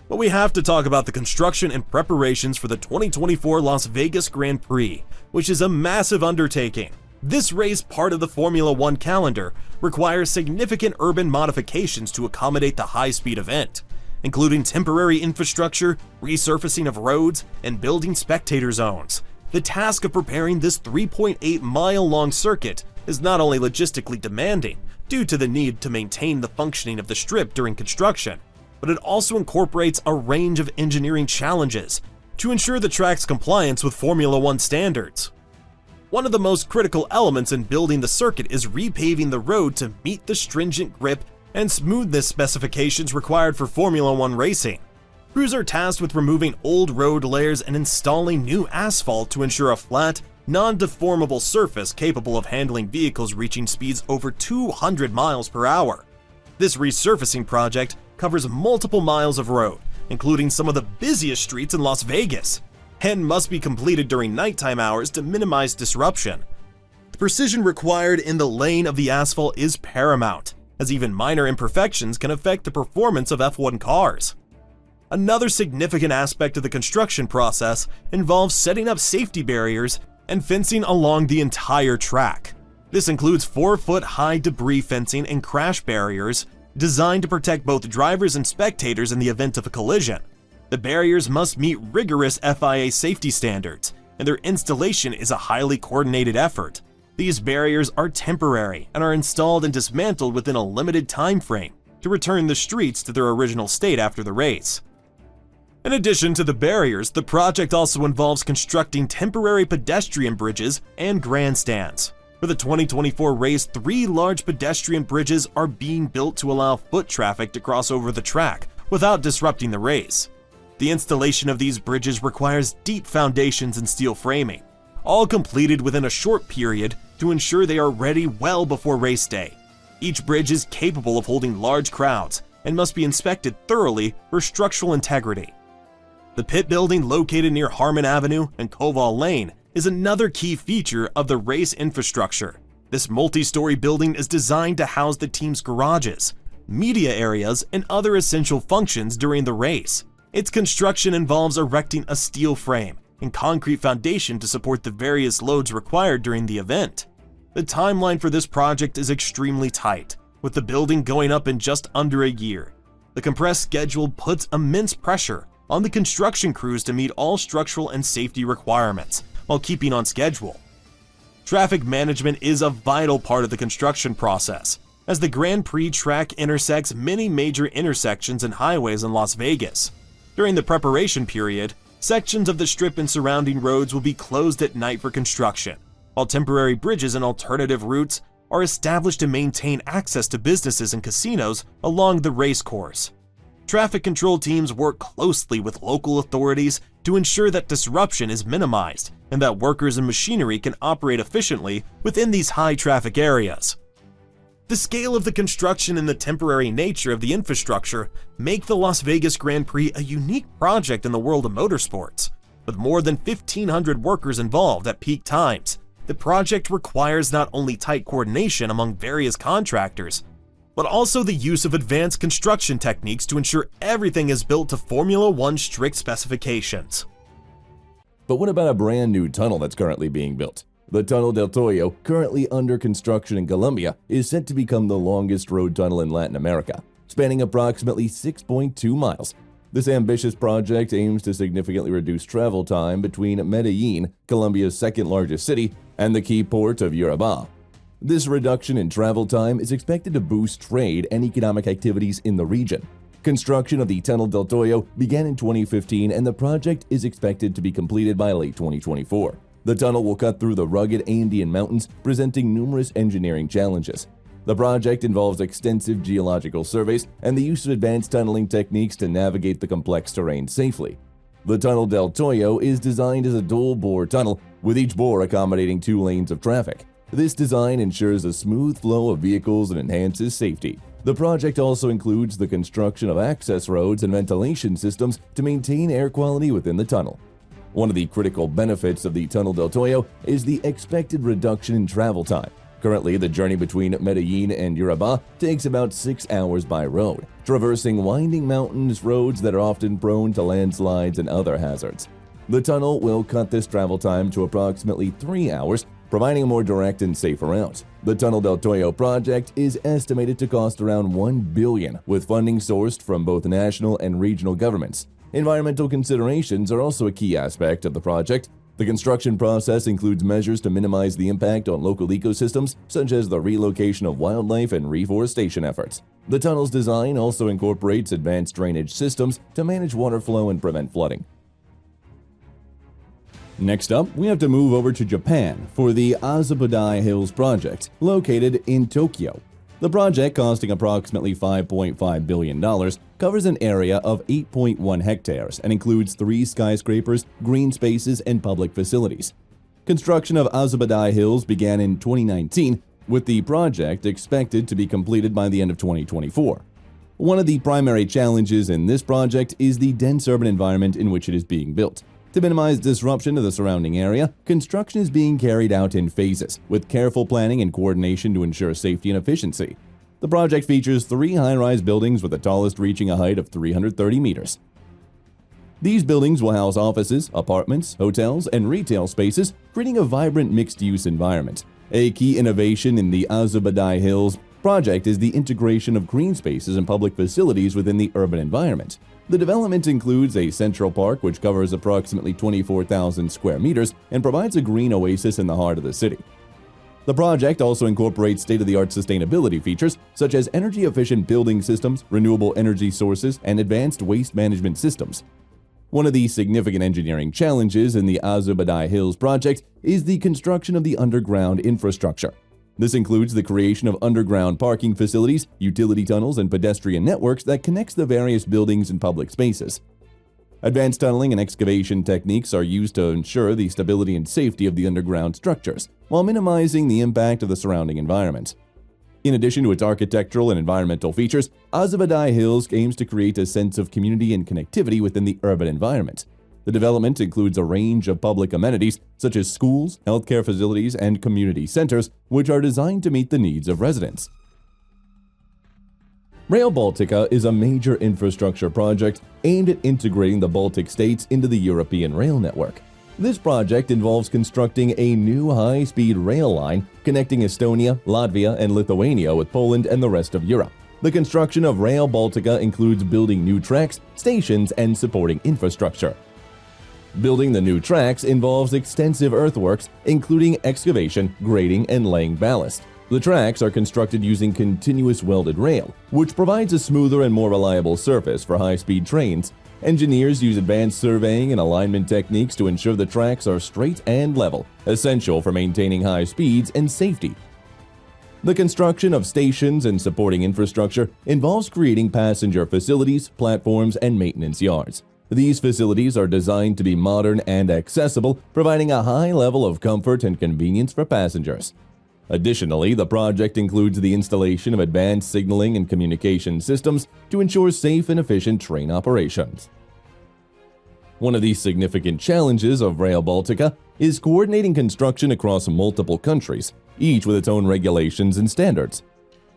[SPEAKER 3] But we have to talk about the construction and preparations for the 2024 Las Vegas Grand Prix, which is a massive undertaking. This race, part of the Formula One calendar, requires significant urban modifications to accommodate the high-speed event, including temporary infrastructure, resurfacing of roads, and building spectator zones. The task of preparing this 3.8-mile-long circuit is not only logistically demanding, due to the need to maintain the functioning of the strip during construction, but it also incorporates a range of engineering challenges to ensure the track's compliance with Formula One standards. One of the most critical elements in building the circuit is repaving the road to meet the stringent grip and smoothness specifications required for Formula One racing. Crews are tasked with removing old road layers and installing new asphalt to ensure a flat, non-deformable surface capable of handling vehicles reaching speeds over 200 miles per hour. This resurfacing project covers multiple miles of road, including some of the busiest streets in Las Vegas, and must be completed during nighttime hours to minimize disruption. The precision required in the laying of the asphalt is paramount, as even minor imperfections can affect the performance of F1 cars. Another significant aspect of the construction process involves setting up safety barriers and fencing along the entire track. This includes 4-foot-high debris fencing and crash barriers designed to protect both drivers and spectators in the event of a collision. The barriers must meet rigorous FIA safety standards, and their installation is a highly coordinated effort. These barriers are temporary and are installed and dismantled within a limited time frame to return the streets to their original state after the race. In addition to the barriers, the project also involves constructing temporary pedestrian bridges and grandstands. For the 2024 race, 3 large pedestrian bridges are being built to allow foot traffic to cross over the track without disrupting the race. The installation of these bridges requires deep foundations and steel framing, all completed within a short period to ensure they are ready well before race day. Each bridge is capable of holding large crowds and must be inspected thoroughly for structural integrity. The pit building located near Harmon Avenue and Koval Lane is another key feature of the race infrastructure. This multi-story building is designed to house the team's garages, media areas, and other essential functions during the race. Its construction involves erecting a steel frame and concrete foundation to support the various loads required during the event. The timeline for this project is extremely tight, with the building going up in just under a year. The compressed schedule puts immense pressure on the construction crews to meet all structural and safety requirements while keeping on schedule. Traffic management is a vital part of the construction process, as the Grand Prix track intersects many major intersections and highways in Las Vegas. During the preparation period, sections of the strip and surrounding roads will be closed at night for construction, while temporary bridges and alternative routes are established to maintain access to businesses and casinos along the race course. Traffic control teams work closely with local authorities to ensure that disruption is minimized and that workers and machinery can operate efficiently within these high-traffic areas. The scale of the construction and the temporary nature of the infrastructure make the Las Vegas Grand Prix a unique project in the world of motorsports. With more than 1,500 workers involved at peak times, the project requires not only tight coordination among various contractors, but also the use of advanced construction techniques to ensure everything is built to Formula One strict specifications.
[SPEAKER 2] But what about a brand new tunnel that's currently being built? The Tunnel del Toyo, currently under construction in Colombia, is set to become the longest road tunnel in Latin America, spanning approximately 6.2 miles. This ambitious project aims to significantly reduce travel time between Medellin, Colombia's second-largest city, and the key port of Urabá. This reduction in travel time is expected to boost trade and economic activities in the region. Construction of the Tunnel del Toyo began in 2015, and the project is expected to be completed by late 2024. The tunnel will cut through the rugged Andean mountains, presenting numerous engineering challenges. The project involves extensive geological surveys and the use of advanced tunneling techniques to navigate the complex terrain safely. The Tunnel del Toyo is designed as a dual-bore tunnel, with each bore accommodating 2 lanes of traffic. This design ensures a smooth flow of vehicles and enhances safety. The project also includes the construction of access roads and ventilation systems to maintain air quality within the tunnel. One of the critical benefits of the Tunnel del Toyo is the expected reduction in travel time. Currently, the journey between Medellin and Urabá takes about 6 hours by road, traversing winding mountainous roads that are often prone to landslides and other hazards. The tunnel will cut this travel time to approximately 3 hours, providing a more direct and safer route. The Tunnel del Toyo project is estimated to cost around $1 billion, with funding sourced from both national and regional governments. Environmental considerations are also a key aspect of the project. The construction process includes measures to minimize the impact on local ecosystems, such as the relocation of wildlife and reforestation efforts. The tunnel's design also incorporates advanced drainage systems to manage water flow and prevent flooding. Next up, we have to move over to Japan for the Azabudai Hills project, located in Tokyo. The project, costing approximately $5.5 billion, covers an area of 8.1 hectares and includes 3 skyscrapers, green spaces, and public facilities. Construction of Azabudai Hills began in 2019, with the project expected to be completed by the end of 2024. One of the primary challenges in this project is the dense urban environment in which it is being built. To minimize disruption to the surrounding area, construction is being carried out in phases, with careful planning and coordination to ensure safety and efficiency. The project features 3 high-rise buildings with the tallest reaching a height of 330 meters. These buildings will house offices, apartments, hotels, and retail spaces, creating a vibrant mixed-use environment. A key innovation in the Azabudai Hills project is the integration of green spaces and public facilities within the urban environment. The development includes a central park which covers approximately 24,000 square meters and provides a green oasis in the heart of the city. The project also incorporates state-of-the-art sustainability features such as energy-efficient building systems, renewable energy sources, and advanced waste management systems. One of the significant engineering challenges in the Azabudai Hills project is the construction of the underground infrastructure. This includes the creation of underground parking facilities, utility tunnels, and pedestrian networks that connects the various buildings and public spaces. Advanced tunneling and excavation techniques are used to ensure the stability and safety of the underground structures, while minimizing the impact of the surrounding environment. In addition to its architectural and environmental features, Azabudai Hills aims to create a sense of community and connectivity within the urban environment. The development includes a range of public amenities such as schools, healthcare facilities, and community centers, which are designed to meet the needs of residents. Rail Baltica is a major infrastructure project aimed at integrating the Baltic states into the European rail network. This project involves constructing a new high-speed rail line connecting Estonia, Latvia, and Lithuania with Poland and the rest of Europe. The construction of Rail Baltica includes building new tracks, stations, and supporting infrastructure. Building the new tracks involves extensive earthworks, including excavation, grading, and laying ballast. The tracks are constructed using continuous welded rail, which provides a smoother and more reliable surface for high-speed trains. Engineers use advanced surveying and alignment techniques to ensure the tracks are straight and level, essential for maintaining high speeds and safety. The construction of stations and supporting infrastructure involves creating passenger facilities, platforms, and maintenance yards. These facilities are designed to be modern and accessible, providing a high level of comfort and convenience for passengers. Additionally, the project includes the installation of advanced signaling and communication systems to ensure safe and efficient train operations. One of the significant challenges of Rail Baltica is coordinating construction across multiple countries, each with its own regulations and standards.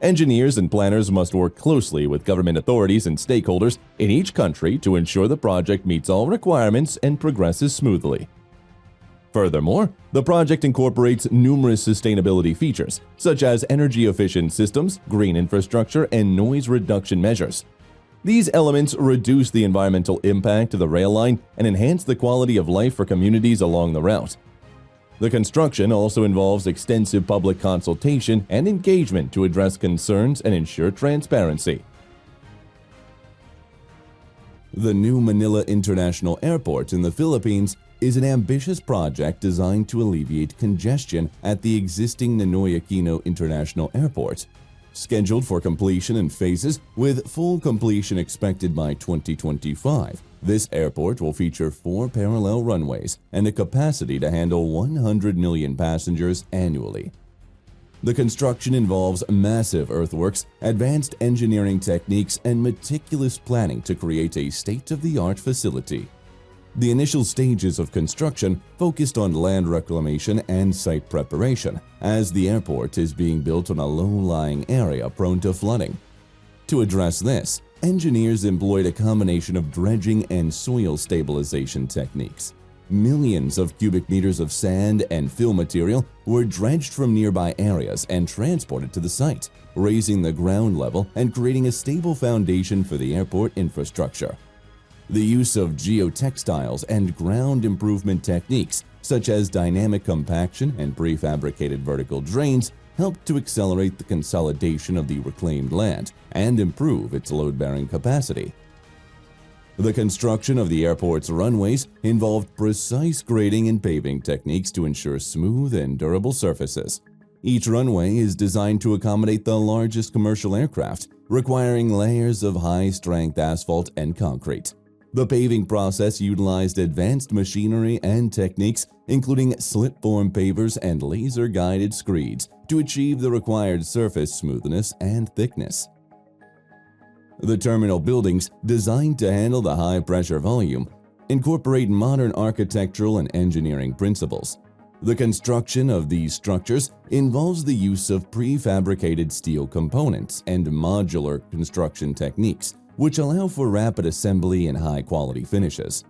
[SPEAKER 2] Engineers and planners must work closely with government authorities and stakeholders in each country to ensure the project meets all requirements and progresses smoothly. Furthermore, the project incorporates numerous sustainability features, such as energy-efficient systems, green infrastructure, and noise reduction measures. These elements reduce the environmental impact of the rail line and enhance the quality of life for communities along the route. The construction also involves extensive public consultation and engagement to address concerns and ensure transparency. The new Manila International Airport in the Philippines is an ambitious project designed to alleviate congestion at the existing Ninoy Aquino International Airport. Scheduled for completion in phases, with full completion expected by 2025, this airport will feature 4 parallel runways and a capacity to handle 100 million passengers annually. The construction involves massive earthworks, advanced engineering techniques, and meticulous planning to create a state-of-the-art facility. The initial stages of construction focused on land reclamation and site preparation, as the airport is being built on a low-lying area prone to flooding. To address this, engineers employed a combination of dredging and soil stabilization techniques. Millions of cubic meters of sand and fill material were dredged from nearby areas and transported to the site, raising the ground level and creating a stable foundation for the airport infrastructure. The use of geotextiles and ground improvement techniques, such as dynamic compaction and prefabricated vertical drains, helped to accelerate the consolidation of the reclaimed land and improve its load-bearing capacity. The construction of the airport's runways involved precise grading and paving techniques to ensure smooth and durable surfaces. Each runway is designed to accommodate the largest commercial aircraft, requiring layers of high-strength asphalt and concrete. The paving process utilized advanced machinery and techniques, including slip-form pavers and laser-guided screeds, to achieve the required surface smoothness and thickness. The terminal buildings, designed to handle the high-pressure volume, incorporate modern architectural and engineering principles. The construction of these structures involves the use of prefabricated steel components and modular construction techniques, which allow for rapid assembly and high-quality finishes.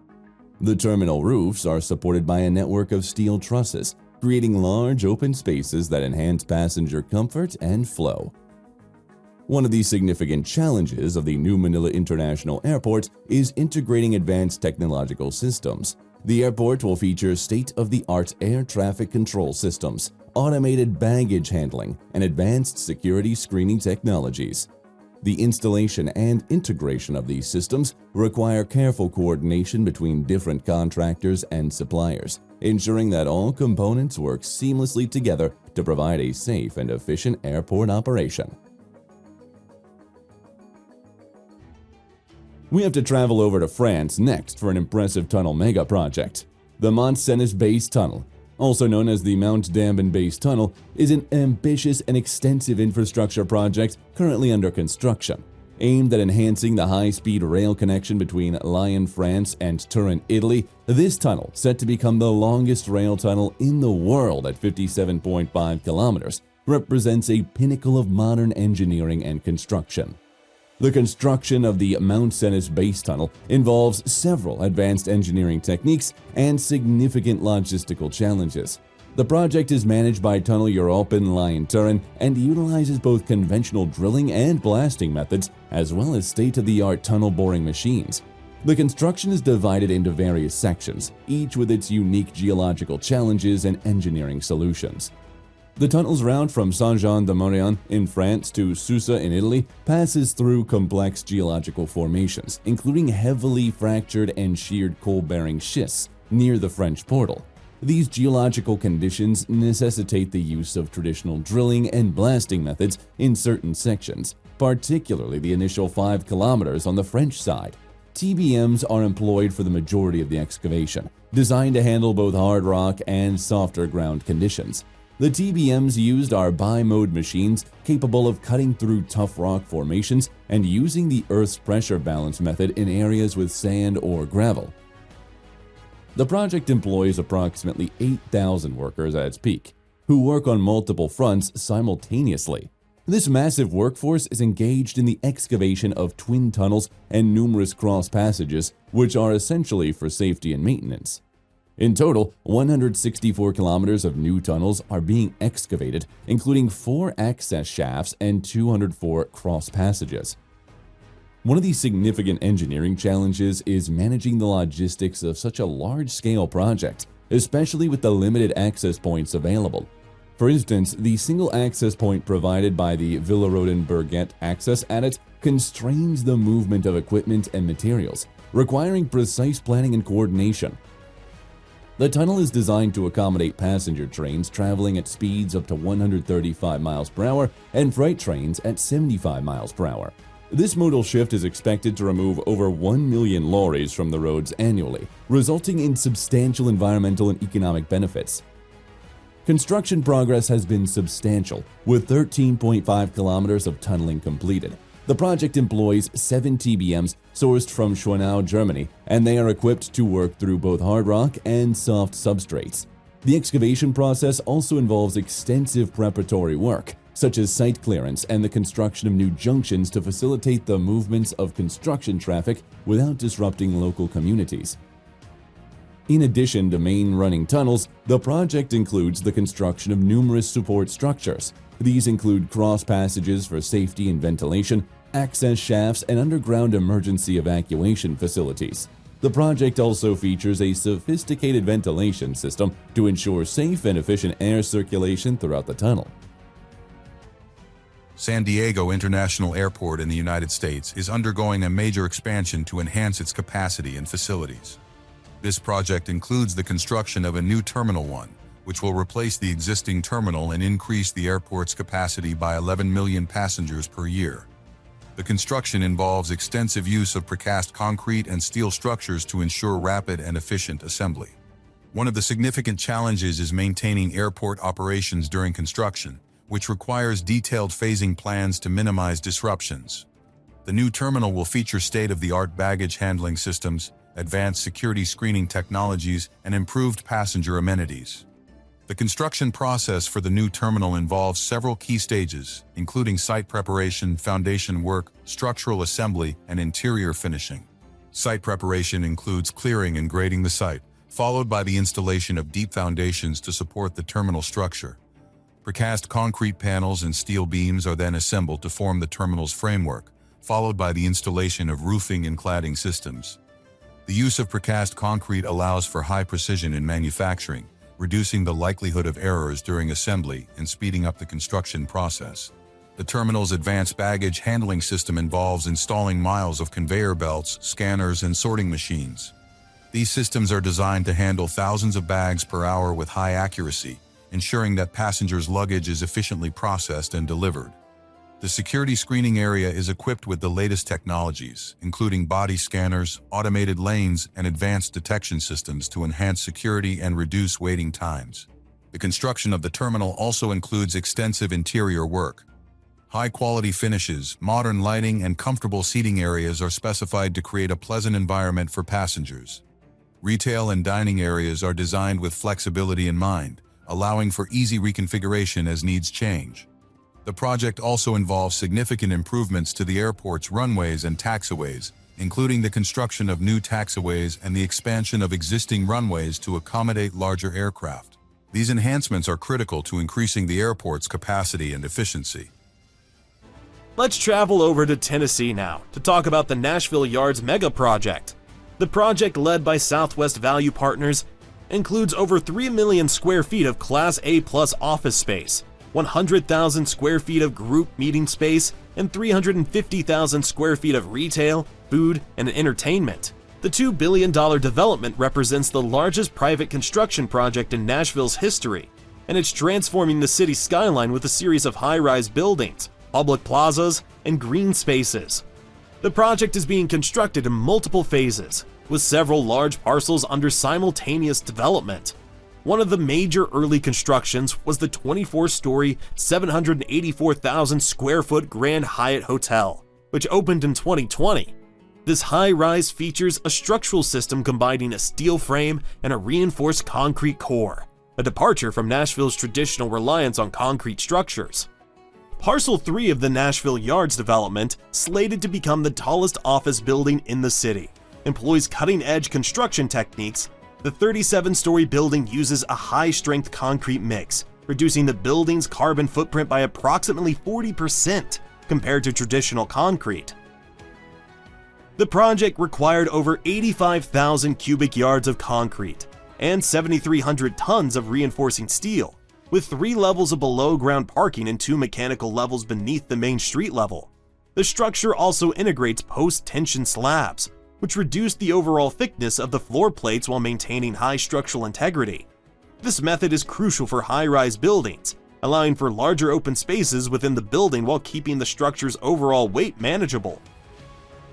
[SPEAKER 2] The terminal roofs are supported by a network of steel trusses, creating large open spaces that enhance passenger comfort and flow. One of the significant challenges of the New Manila International Airport is integrating advanced technological systems. The airport will feature state-of-the-art air traffic control systems, automated baggage handling, and advanced security screening technologies. The installation and integration of these systems require careful coordination between different contractors and suppliers, ensuring that all components work seamlessly together to provide a safe and efficient airport operation. We have to travel over to France next for an impressive tunnel mega project. The Mont Cenis Base Tunnel, also known as the Mount Dambon Base Tunnel, is an ambitious and extensive infrastructure project currently under construction. Aimed at enhancing the high-speed rail connection between Lyon, France and Turin, Italy, this tunnel, set to become the longest rail tunnel in the world at 57.5 kilometers, represents a pinnacle of modern engineering and construction. The construction of the Mount Cenis Base Tunnel involves several advanced engineering techniques and significant logistical challenges. The project is managed by Tunnel Europe in Lyon, Turin, and utilizes both conventional drilling and blasting methods, as well as state-of-the-art tunnel boring machines. The construction is divided into various sections, each with its unique geological challenges and engineering solutions. The tunnel's route from Saint-Jean-de-Maurienne in France to Susa in Italy passes through complex geological formations, including heavily fractured and sheared coal-bearing schists near the French portal. These geological conditions necessitate the use of traditional drilling and blasting methods in certain sections, particularly the initial 5 kilometers on the French side. TBMs are employed for the majority of the excavation, designed to handle both hard rock and softer ground conditions. The TBMs used are bi-mode machines capable of cutting through tough rock formations and using the Earth's pressure balance method in areas with sand or gravel. The project employs approximately 8,000 workers at its peak, who work on multiple fronts simultaneously. This massive workforce is engaged in the excavation of twin tunnels and numerous cross passages, which are essentially for safety and maintenance. In total, 164 kilometers of new tunnels are being excavated, including 4 access shafts and 204 cross passages. One of the significant engineering challenges is managing the logistics of such a large-scale project, especially with the limited access points available. For instance, the single access point provided by the Villeroden-Berget access adit constrains the movement of equipment and materials, requiring precise planning and coordination. The tunnel is designed to accommodate passenger trains traveling at speeds up to 135 miles per hour and freight trains at 75 miles per hour. This modal shift is expected to remove over 1 million lorries from the roads annually, resulting in substantial environmental and economic benefits. Construction progress has been substantial, with 13.5 kilometers of tunneling completed. The project employs 7 TBMs sourced from Schwenau, Germany, and they are equipped to work through both hard rock and soft substrates. The excavation process also involves extensive preparatory work, such as site clearance and the construction of new junctions to facilitate the movements of construction traffic without disrupting local communities. In addition to main running tunnels, the project includes the construction of numerous support structures. These include cross passages for safety and ventilation, access shafts, and underground emergency evacuation facilities. The project also features a sophisticated ventilation system to ensure safe and efficient air circulation throughout the tunnel.
[SPEAKER 4] San Diego International Airport in the United States is undergoing a major expansion to enhance its capacity and facilities. This project includes the construction of a new Terminal 1, which will replace the existing terminal and increase the airport's capacity by 11 million passengers per year. The construction involves extensive use of precast concrete and steel structures to ensure rapid and efficient assembly. One of the significant challenges is maintaining airport operations during construction, which requires detailed phasing plans to minimize disruptions. The new terminal will feature state-of-the-art baggage handling systems, advanced security screening technologies, and improved passenger amenities. The construction process for the new terminal involves several key stages, including site preparation, foundation work, structural assembly, and interior finishing. Site preparation includes clearing and grading the site, followed by the installation of deep foundations to support the terminal structure. Precast concrete panels and steel beams are then assembled to form the terminal's framework, followed by the installation of roofing and cladding systems. The use of precast concrete allows for high precision in manufacturing, reducing the likelihood of errors during assembly and speeding up the construction process. The terminal's advanced baggage handling system involves installing miles of conveyor belts, scanners, and sorting machines. These systems are designed to handle thousands of bags per hour with high accuracy, ensuring that passengers' luggage is efficiently processed and delivered. The security screening area is equipped with the latest technologies, including body scanners, automated lanes, and advanced detection systems to enhance security and reduce waiting times. The construction of the terminal also includes extensive interior work. High-quality finishes, modern lighting, and comfortable seating areas are specified to create a pleasant environment for passengers. Retail and dining areas are designed with flexibility in mind, allowing for easy reconfiguration as needs change. The project also involves significant improvements to the airport's runways and taxiways, including the construction of new taxiways and the expansion of existing runways to accommodate larger aircraft. These enhancements are critical to increasing the airport's capacity and efficiency.
[SPEAKER 3] Let's travel over to Tennessee now to talk about the Nashville Yards Megaproject. The project, led by Southwest Value Partners, includes over 3 million square feet of Class A+ office space, 100,000 square feet of group meeting space, and 350,000 square feet of retail, food, and entertainment. The $2 billion development represents the largest private construction project in Nashville's history, and it's transforming the city's skyline with a series of high-rise buildings, public plazas, and green spaces. The project is being constructed in multiple phases, with several large parcels under simultaneous development. One of the major early constructions was the 24-story, 784,000 square foot Grand Hyatt Hotel, which opened in 2020. This high-rise features a structural system combining a steel frame and a reinforced concrete core, a departure from Nashville's traditional reliance on concrete structures. Parcel 3 of the Nashville Yards development, slated to become the tallest office building in the city, employs cutting-edge construction techniques. The 37-story building uses a high-strength concrete mix, reducing the building's carbon footprint by approximately 40% compared to traditional concrete. The project required over 85,000 cubic yards of concrete and 7,300 tons of reinforcing steel, with 3 levels of below-ground parking and 2 mechanical levels beneath the main street level. The structure also integrates post-tension slabs, which reduce the overall thickness of the floor plates while maintaining high structural integrity. This method is crucial for high-rise buildings, allowing for larger open spaces within the building while keeping the structure's overall weight manageable.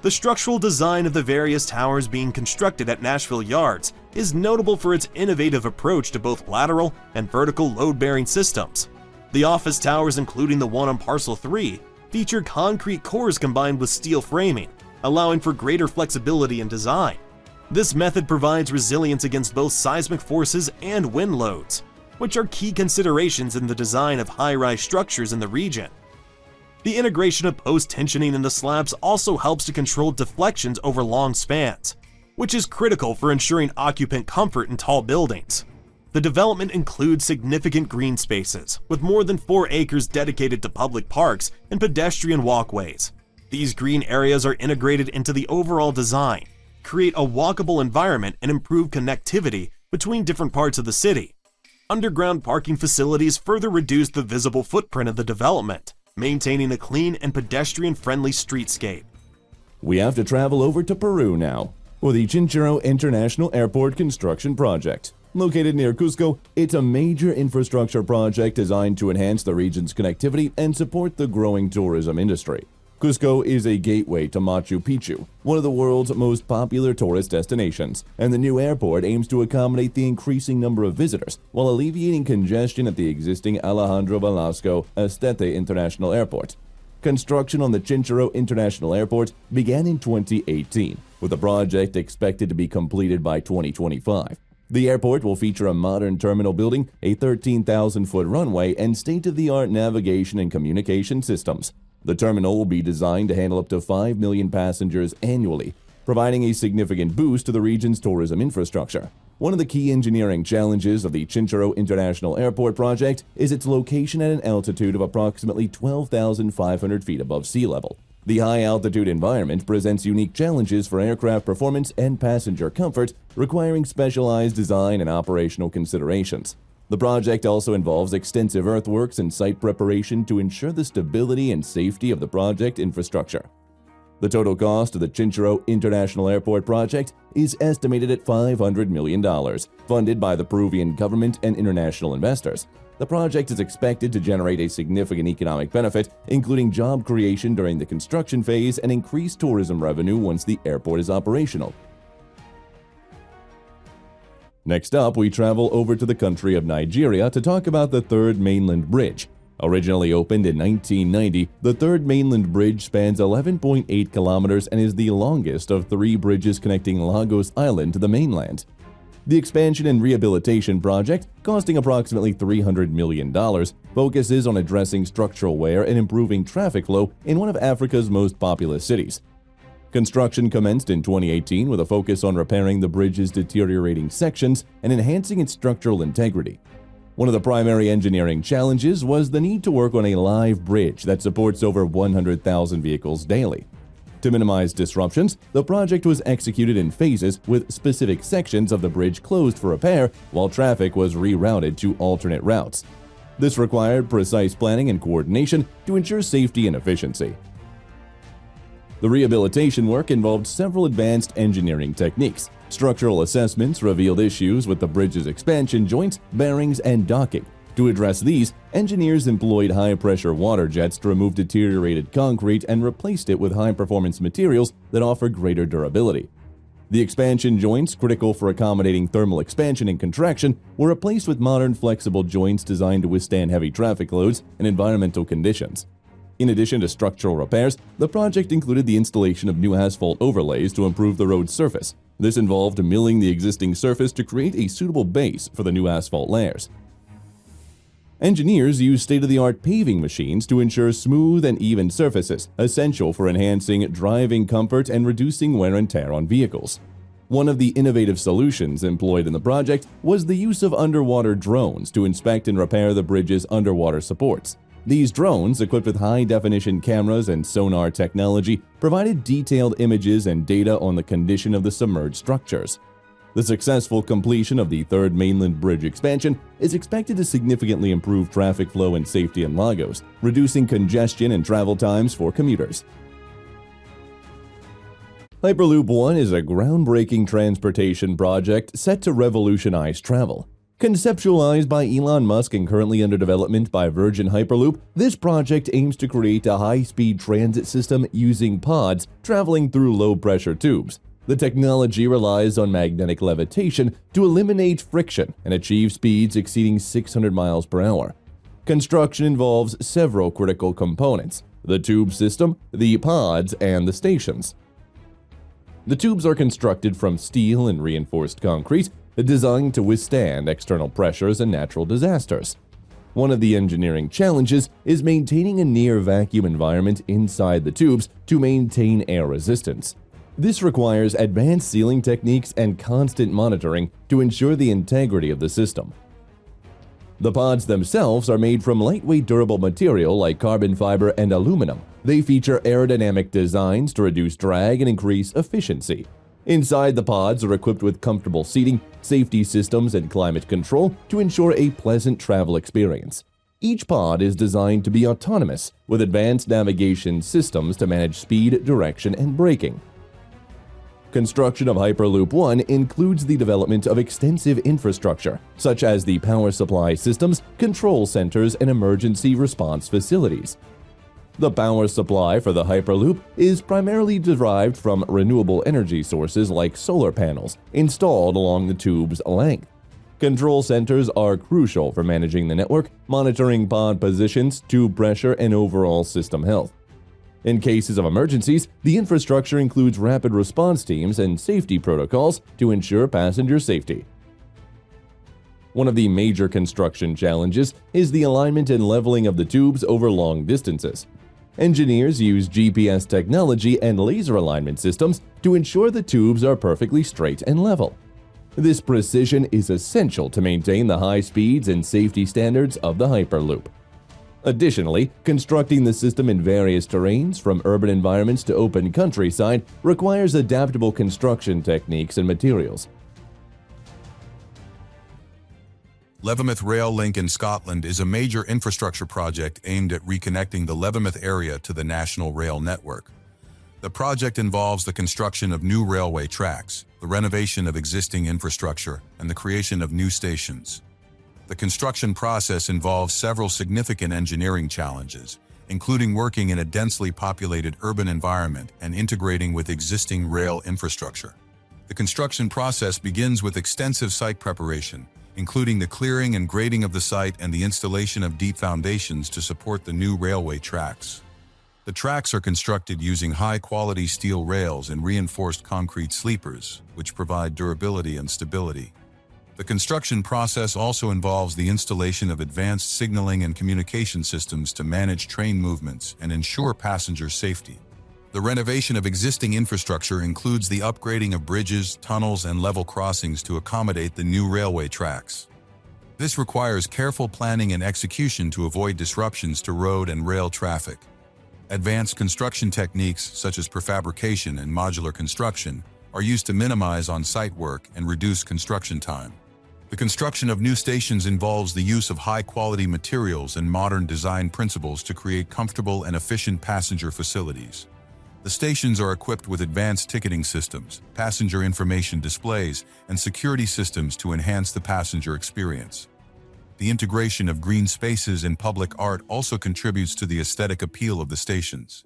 [SPEAKER 3] The structural design of the various towers being constructed at Nashville Yards is notable for its innovative approach to both lateral and vertical load-bearing systems. The office towers, including the one on Parcel 3, feature concrete cores combined with steel framing, allowing for greater flexibility in design. This method provides resilience against both seismic forces and wind loads, which are key considerations in the design of high-rise structures in the region. The integration of post-tensioning in the slabs also helps to control deflections over long spans, which is critical for ensuring occupant comfort in tall buildings. The development includes significant green spaces, with more than 4 acres dedicated to public parks and pedestrian walkways. These green areas are integrated into the overall design, create a walkable environment, and improve connectivity between different parts of the city. Underground parking facilities further reduce the visible footprint of the development, maintaining a clean and pedestrian-friendly streetscape.
[SPEAKER 2] We have to travel over to Peru now, for the Chinchero International Airport construction project. Located near Cusco, it's a major infrastructure project designed to enhance the region's connectivity and support the growing tourism industry. Cusco is a gateway to Machu Picchu, one of the world's most popular tourist destinations, and the new airport aims to accommodate the increasing number of visitors while alleviating congestion at the existing Alejandro Velasco Astete International Airport. Construction on the Chinchero International Airport began in 2018, with the project expected to be completed by 2025. The airport will feature a modern terminal building, a 13,000-foot runway, and state-of-the-art navigation and communication systems. The terminal will be designed to handle up to 5 million passengers annually, providing a significant boost to the region's tourism infrastructure. One of the key engineering challenges of the Chinchero International Airport project is its location at an altitude of approximately 12,500 feet above sea level. The high-altitude environment presents unique challenges for aircraft performance and passenger comfort, requiring specialized design and operational considerations. The project also involves extensive earthworks and site preparation to ensure the stability and safety of the project infrastructure. The total cost of the Chinchero International Airport project is estimated at $500 million, funded by the Peruvian government and international investors. The project is expected to generate a significant economic benefit, including job creation during the construction phase and increased tourism revenue once the airport is operational. Next up, we travel over to the country of Nigeria to talk about the Third Mainland Bridge. Originally opened in 1990, the Third Mainland Bridge spans 11.8 kilometers and is the longest of 3 bridges connecting Lagos Island to the mainland. The expansion and rehabilitation project, costing approximately $300 million, focuses on addressing structural wear and improving traffic flow in one of Africa's most populous cities. Construction commenced in 2018 with a focus on repairing the bridge's deteriorating sections and enhancing its structural integrity. One of the primary engineering challenges was the need to work on a live bridge that supports over 100,000 vehicles daily. To minimize disruptions, the project was executed in phases with specific sections of the bridge closed for repair while traffic was rerouted to alternate routes. This required precise planning and coordination to ensure safety and efficiency. The rehabilitation work involved several advanced engineering techniques. Structural assessments revealed issues with the bridge's expansion joints, bearings, and docking. To address these, engineers employed high-pressure water jets to remove deteriorated concrete and replaced it with high-performance materials that offer greater durability. The expansion joints, critical for accommodating thermal expansion and contraction, were replaced with modern flexible joints designed to withstand heavy traffic loads and environmental conditions. In addition to structural repairs, the project included the installation of new asphalt overlays to improve the road surface. This involved milling the existing surface to create a suitable base for the new asphalt layers. Engineers use state-of-the-art paving machines to ensure smooth and even surfaces, essential for enhancing driving comfort and reducing wear and tear on vehicles. One of the innovative solutions employed in the project was the use of underwater drones to inspect and repair the bridge's underwater supports. These drones, equipped with high-definition cameras and sonar technology, provided detailed images and data on the condition of the submerged structures. The successful completion of the Third Mainland Bridge expansion is expected to significantly improve traffic flow and safety in Lagos, reducing congestion and travel times for commuters. Hyperloop 1 is a groundbreaking transportation project set to revolutionize travel. Conceptualized by Elon Musk and currently under development by Virgin Hyperloop, this project aims to create a high-speed transit system using pods traveling through low-pressure tubes. The technology relies on magnetic levitation to eliminate friction and achieve speeds exceeding 600 miles per hour. Construction involves several critical components: the tube system, the pods, and the stations. The tubes are constructed from steel and reinforced concrete, designed to withstand external pressures and natural disasters. One of the engineering challenges is maintaining a near-vacuum environment inside the tubes to maintain air resistance. This requires advanced sealing techniques and constant monitoring to ensure the integrity of the system. The pods themselves are made from lightweight durable material like carbon fiber and aluminum. They feature aerodynamic designs to reduce drag and increase efficiency. Inside, the pods are equipped with comfortable seating, safety systems, and climate control to ensure a pleasant travel experience. Each pod is designed to be autonomous, with advanced navigation systems to manage speed, direction, and braking. Construction of Hyperloop 1 includes the development of extensive infrastructure, such as the power supply systems, control centers, and emergency response facilities. The power supply for the Hyperloop is primarily derived from renewable energy sources like solar panels installed along the tube's length. Control centers are crucial for managing the network, monitoring pod positions, tube pressure, and overall system health. In cases of emergencies, the infrastructure includes rapid response teams and safety protocols to ensure passenger safety. One of the major construction challenges is the alignment and leveling of the tubes over long distances. Engineers use GPS technology and laser alignment systems to ensure the tubes are perfectly straight and level. This precision is essential to maintain the high speeds and safety standards of the Hyperloop. Additionally, constructing the system in various terrains, from urban environments to open countryside, requires adaptable construction techniques and materials.
[SPEAKER 4] Leathermouth Rail Link in Scotland is a major infrastructure project aimed at reconnecting the Leathermouth area to the national rail network. The project involves the construction of new railway tracks, the renovation of existing infrastructure, and the creation of new stations. The construction process involves several significant engineering challenges, including working in a densely populated urban environment and integrating with existing rail infrastructure. The construction process begins with extensive site preparation, including the clearing and grading of the site and the installation of deep foundations to support the new railway tracks. The tracks are constructed using high-quality steel rails and reinforced concrete sleepers, which provide durability and stability. The construction process also involves the installation of advanced signaling and communication systems to manage train movements and ensure passenger safety. The renovation of existing infrastructure includes the upgrading of bridges, tunnels, and level crossings to accommodate the new railway tracks. This requires careful planning and execution to avoid disruptions to road and rail traffic. Advanced construction techniques such as prefabrication and modular construction are used to minimize on-site work and reduce construction time. The construction of new stations involves the use of high-quality materials and modern design principles to create comfortable and efficient passenger facilities. The stations are equipped with advanced ticketing systems, passenger information displays, and security systems to enhance the passenger experience. The integration of green spaces and public art also contributes to the aesthetic appeal of the stations.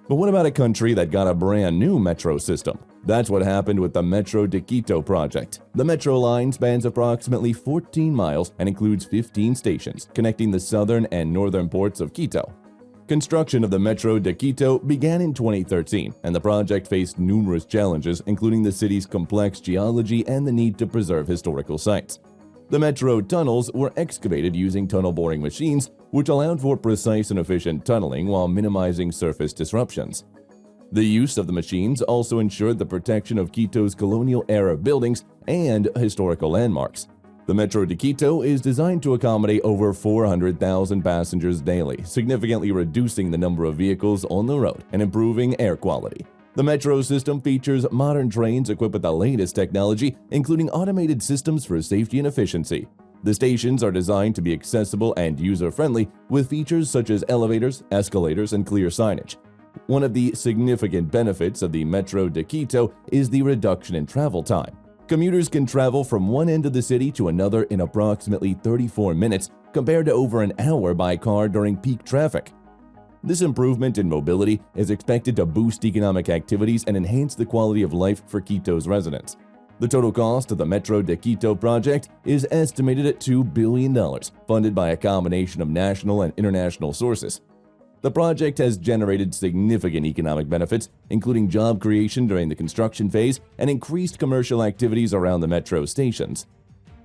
[SPEAKER 2] But what about a country that got a brand new metro system? That's what happened with the Metro de Quito project. The metro line spans approximately 14 miles and includes 15 stations, connecting the southern and northern ports of Quito. Construction of the Metro de Quito began in 2013, and the project faced numerous challenges, including the city's complex geology and the need to preserve historical sites. The metro tunnels were excavated using tunnel boring machines, which allowed for precise and efficient tunneling while minimizing surface disruptions. The use of the machines also ensured the protection of Quito's colonial-era buildings and historical landmarks. The Metro de Quito is designed to accommodate over 400,000 passengers daily, significantly reducing the number of vehicles on the road and improving air quality. The metro system features modern trains equipped with the latest technology, including automated systems for safety and efficiency. The stations are designed to be accessible and user-friendly, with features such as elevators, escalators, and clear signage. One of the significant benefits of the Metro de Quito is the reduction in travel time. Commuters can travel from one end of the city to another in approximately 34 minutes compared to over an hour by car during peak traffic. This improvement in mobility is expected to boost economic activities and enhance the quality of life for Quito's residents. The total cost of the Metro de Quito project is estimated at $2 billion, funded by a combination of national and international sources. The project has generated significant economic benefits, including job creation during the construction phase and increased commercial activities around the metro stations.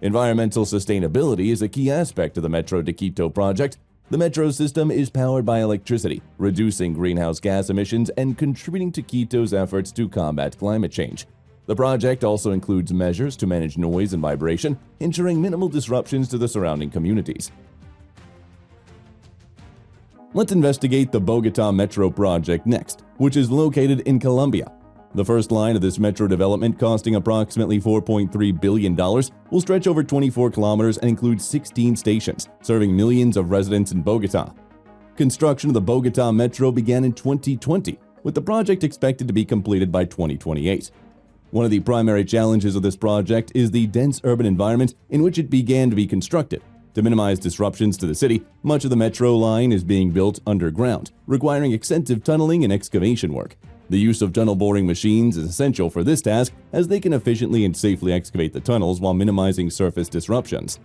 [SPEAKER 2] Environmental sustainability is a key aspect of the Metro de Quito project. The metro system is powered by electricity, reducing greenhouse gas emissions and contributing to Quito's efforts to combat climate change. The project also includes measures to manage noise and vibration, ensuring minimal disruptions to the surrounding communities. Let's investigate the Bogotá Metro project next, which is located in Colombia. The first line of this metro development, costing approximately $4.3 billion, will stretch over 24 kilometers and include 16 stations, serving millions of residents in Bogotá. Construction of the Bogotá Metro began in 2020, with the project expected to be completed by 2028. One of the primary challenges of this project is the dense urban environment in which it began to be constructed. To minimize disruptions to the city, much of the metro line is being built underground, requiring extensive tunneling and excavation work. The use of tunnel boring machines is essential for this task, as they can efficiently and safely excavate the tunnels while minimizing surface disruptions.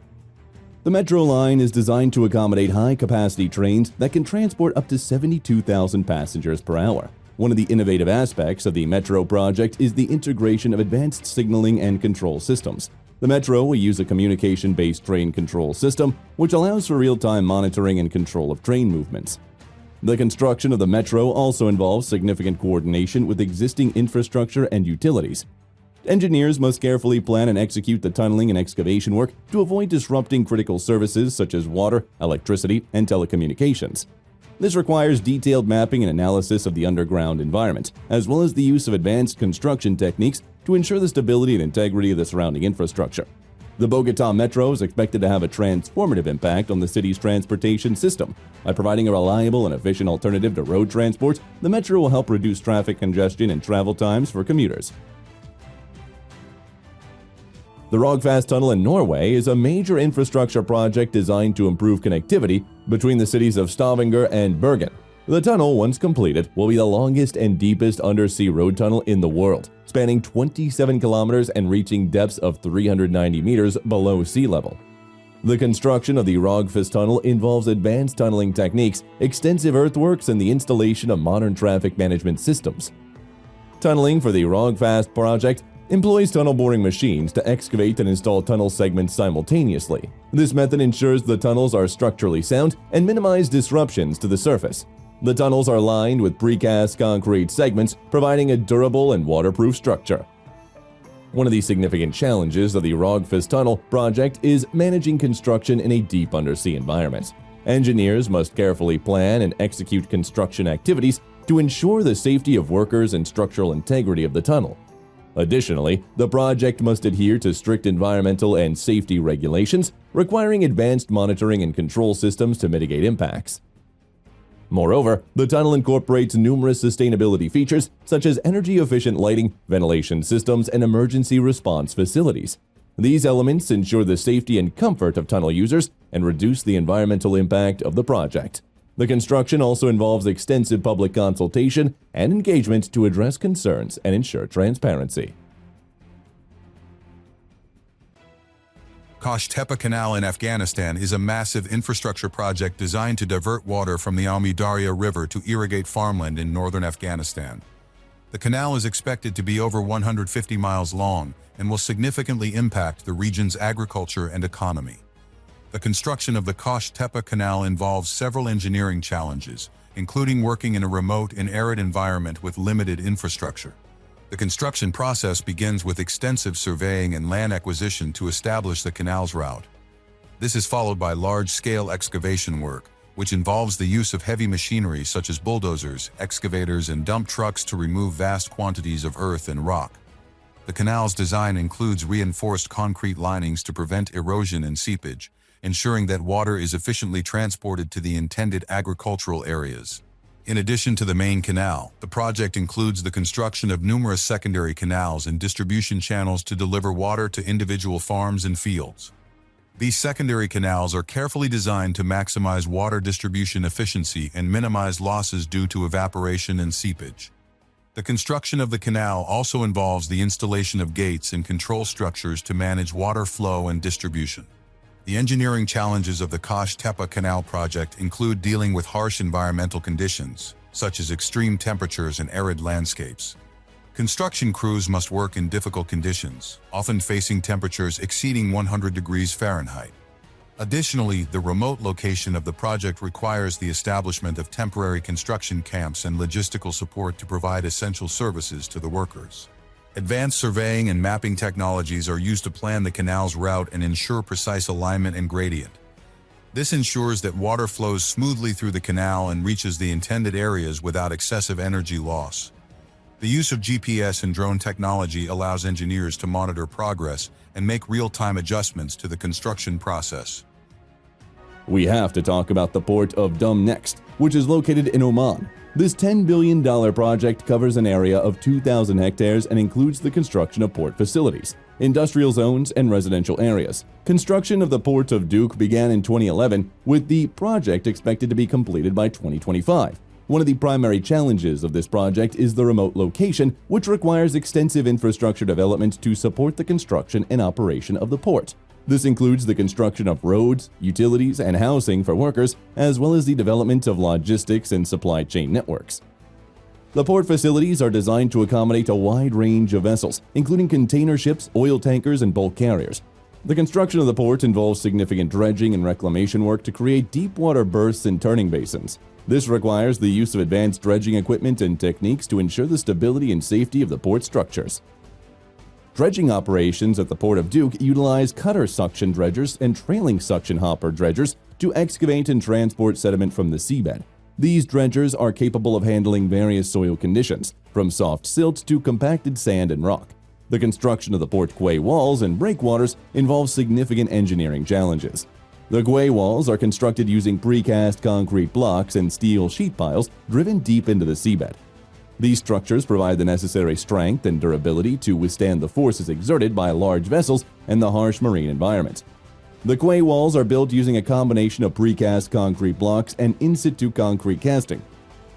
[SPEAKER 2] The metro line is designed to accommodate high-capacity trains that can transport up to 72,000 passengers per hour. One of the innovative aspects of the metro project is the integration of advanced signaling and control systems. The metro will use a communication-based train control system, which allows for real-time monitoring and control of train movements. The construction of the metro also involves significant coordination with existing infrastructure and utilities. Engineers must carefully plan and execute the tunneling and excavation work to avoid disrupting critical services such as water, electricity, and telecommunications. This requires detailed mapping and analysis of the underground environment, as well as the use of advanced construction techniques to ensure the stability and integrity of the surrounding infrastructure. The Bogotá Metro is expected to have a transformative impact on the city's transportation system. By providing a reliable and efficient alternative to road transport, the metro will help reduce traffic congestion and travel times for commuters. The Rogfast Tunnel in Norway is a major infrastructure project designed to improve connectivity between the cities of Stavanger and Bergen. The tunnel, once completed, will be the longest and deepest undersea road tunnel in the world, spanning 27 kilometers and reaching depths of 390 meters below sea level. The construction of the Rogfast Tunnel involves advanced tunneling techniques, extensive earthworks, and the installation of modern traffic management systems. Tunneling for the Rogfast project employs tunnel boring machines to excavate and install tunnel segments simultaneously. This method ensures the tunnels are structurally sound and minimize disruptions to the surface. The tunnels are lined with precast concrete segments, providing a durable and waterproof structure. One of the significant challenges of the Rogfast Tunnel project is managing construction in a deep undersea environment. Engineers must carefully plan and execute construction activities to ensure the safety of workers and structural integrity of the tunnel. Additionally, the project must adhere to strict environmental and safety regulations, requiring advanced monitoring and control systems to mitigate impacts. Moreover, the tunnel incorporates numerous sustainability features such as energy-efficient lighting, ventilation systems, and emergency response facilities. These elements ensure the safety and comfort of tunnel users and reduce the environmental impact of the project. The construction also involves extensive public consultation and engagement to address concerns and ensure transparency.
[SPEAKER 4] Kosh Tepe Canal in Afghanistan is a massive infrastructure project designed to divert water from the Amu Darya River to irrigate farmland in northern Afghanistan. The canal is expected to be over 150 miles long and will significantly impact the region's agriculture and economy. The construction of the Kosh Tepe Canal involves several engineering challenges, including working in a remote and arid environment with limited infrastructure. The construction process begins with extensive surveying and land acquisition to establish the canal's route. This is followed by large-scale excavation work, which involves the use of heavy machinery such as bulldozers, excavators, and dump trucks to remove vast quantities of earth and rock. The canal's design includes reinforced concrete linings to prevent erosion and seepage, ensuring that water is efficiently transported to the intended agricultural areas. In addition to the main canal, the project includes the construction of numerous secondary canals and distribution channels to deliver water to individual farms and fields. These secondary canals are carefully designed to maximize water distribution efficiency and minimize losses due to evaporation and seepage. The construction of the canal also involves the installation of gates and control structures to manage water flow and distribution. The engineering challenges of the Kosh-Tepe Canal project include dealing with harsh environmental conditions, such as extreme temperatures and arid landscapes. Construction crews must work in difficult conditions, often facing temperatures exceeding 100 degrees Fahrenheit. Additionally, the remote location of the project requires the establishment of temporary construction camps and logistical support to provide essential services to the workers. Advanced surveying and mapping technologies are used to plan the canal's route and ensure precise alignment and gradient. This ensures that water flows smoothly through the canal and reaches the intended areas without excessive energy loss. The use of GPS and drone technology allows engineers to monitor progress and make real-time adjustments to the construction process.
[SPEAKER 2] We have to talk about the port of Dum next, which is located in Oman. This $10 billion project covers an area of 2,000 hectares and includes the construction of port facilities, industrial zones, and residential areas. Construction of the Port of Duke began in 2011, with the project expected to be completed by 2025. One of the primary challenges of this project is the remote location, which requires extensive infrastructure development to support the construction and operation of the port. This includes the construction of roads, utilities, and housing for workers, as well as the development of logistics and supply chain networks. The port facilities are designed to accommodate a wide range of vessels, including container ships, oil tankers, and bulk carriers. The construction of the port involves significant dredging and reclamation work to create deep water berths and turning basins. This requires the use of advanced dredging equipment and techniques to ensure the stability and safety of the port structures. Dredging operations at the Port of Duke utilize cutter suction dredgers and trailing suction hopper dredgers to excavate and transport sediment from the seabed. These dredgers are capable of handling various soil conditions, from soft silt to compacted sand and rock. The construction of the port quay walls and breakwaters involves significant engineering challenges. The quay walls are constructed using precast concrete blocks and steel sheet piles driven deep into the seabed. These structures provide the necessary strength and durability to withstand the forces exerted by large vessels and the harsh marine environment. The quay walls are built using a combination of precast concrete blocks and in-situ concrete casting.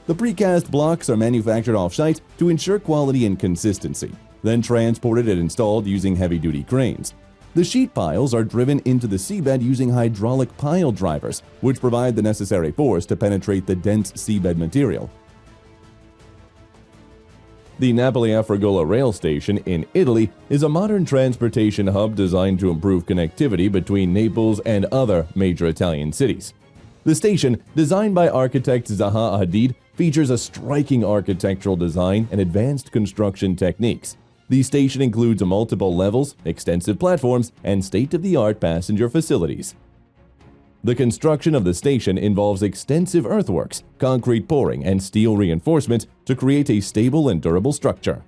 [SPEAKER 2] The precast blocks are manufactured off-site to ensure quality and consistency, then transported and installed using heavy-duty cranes. The sheet piles are driven into the seabed using hydraulic pile drivers, which provide the necessary force to penetrate the dense seabed material. The Napoli-Afragola rail station in Italy is a modern transportation hub designed to improve connectivity between Naples and other major Italian cities. The station, designed by architect Zaha Hadid, features a striking architectural design and advanced construction techniques. The station includes multiple levels, extensive platforms, and state-of-the-art passenger facilities. The construction of the station involves extensive earthworks, concrete pouring, and steel reinforcement to create a stable and durable structure.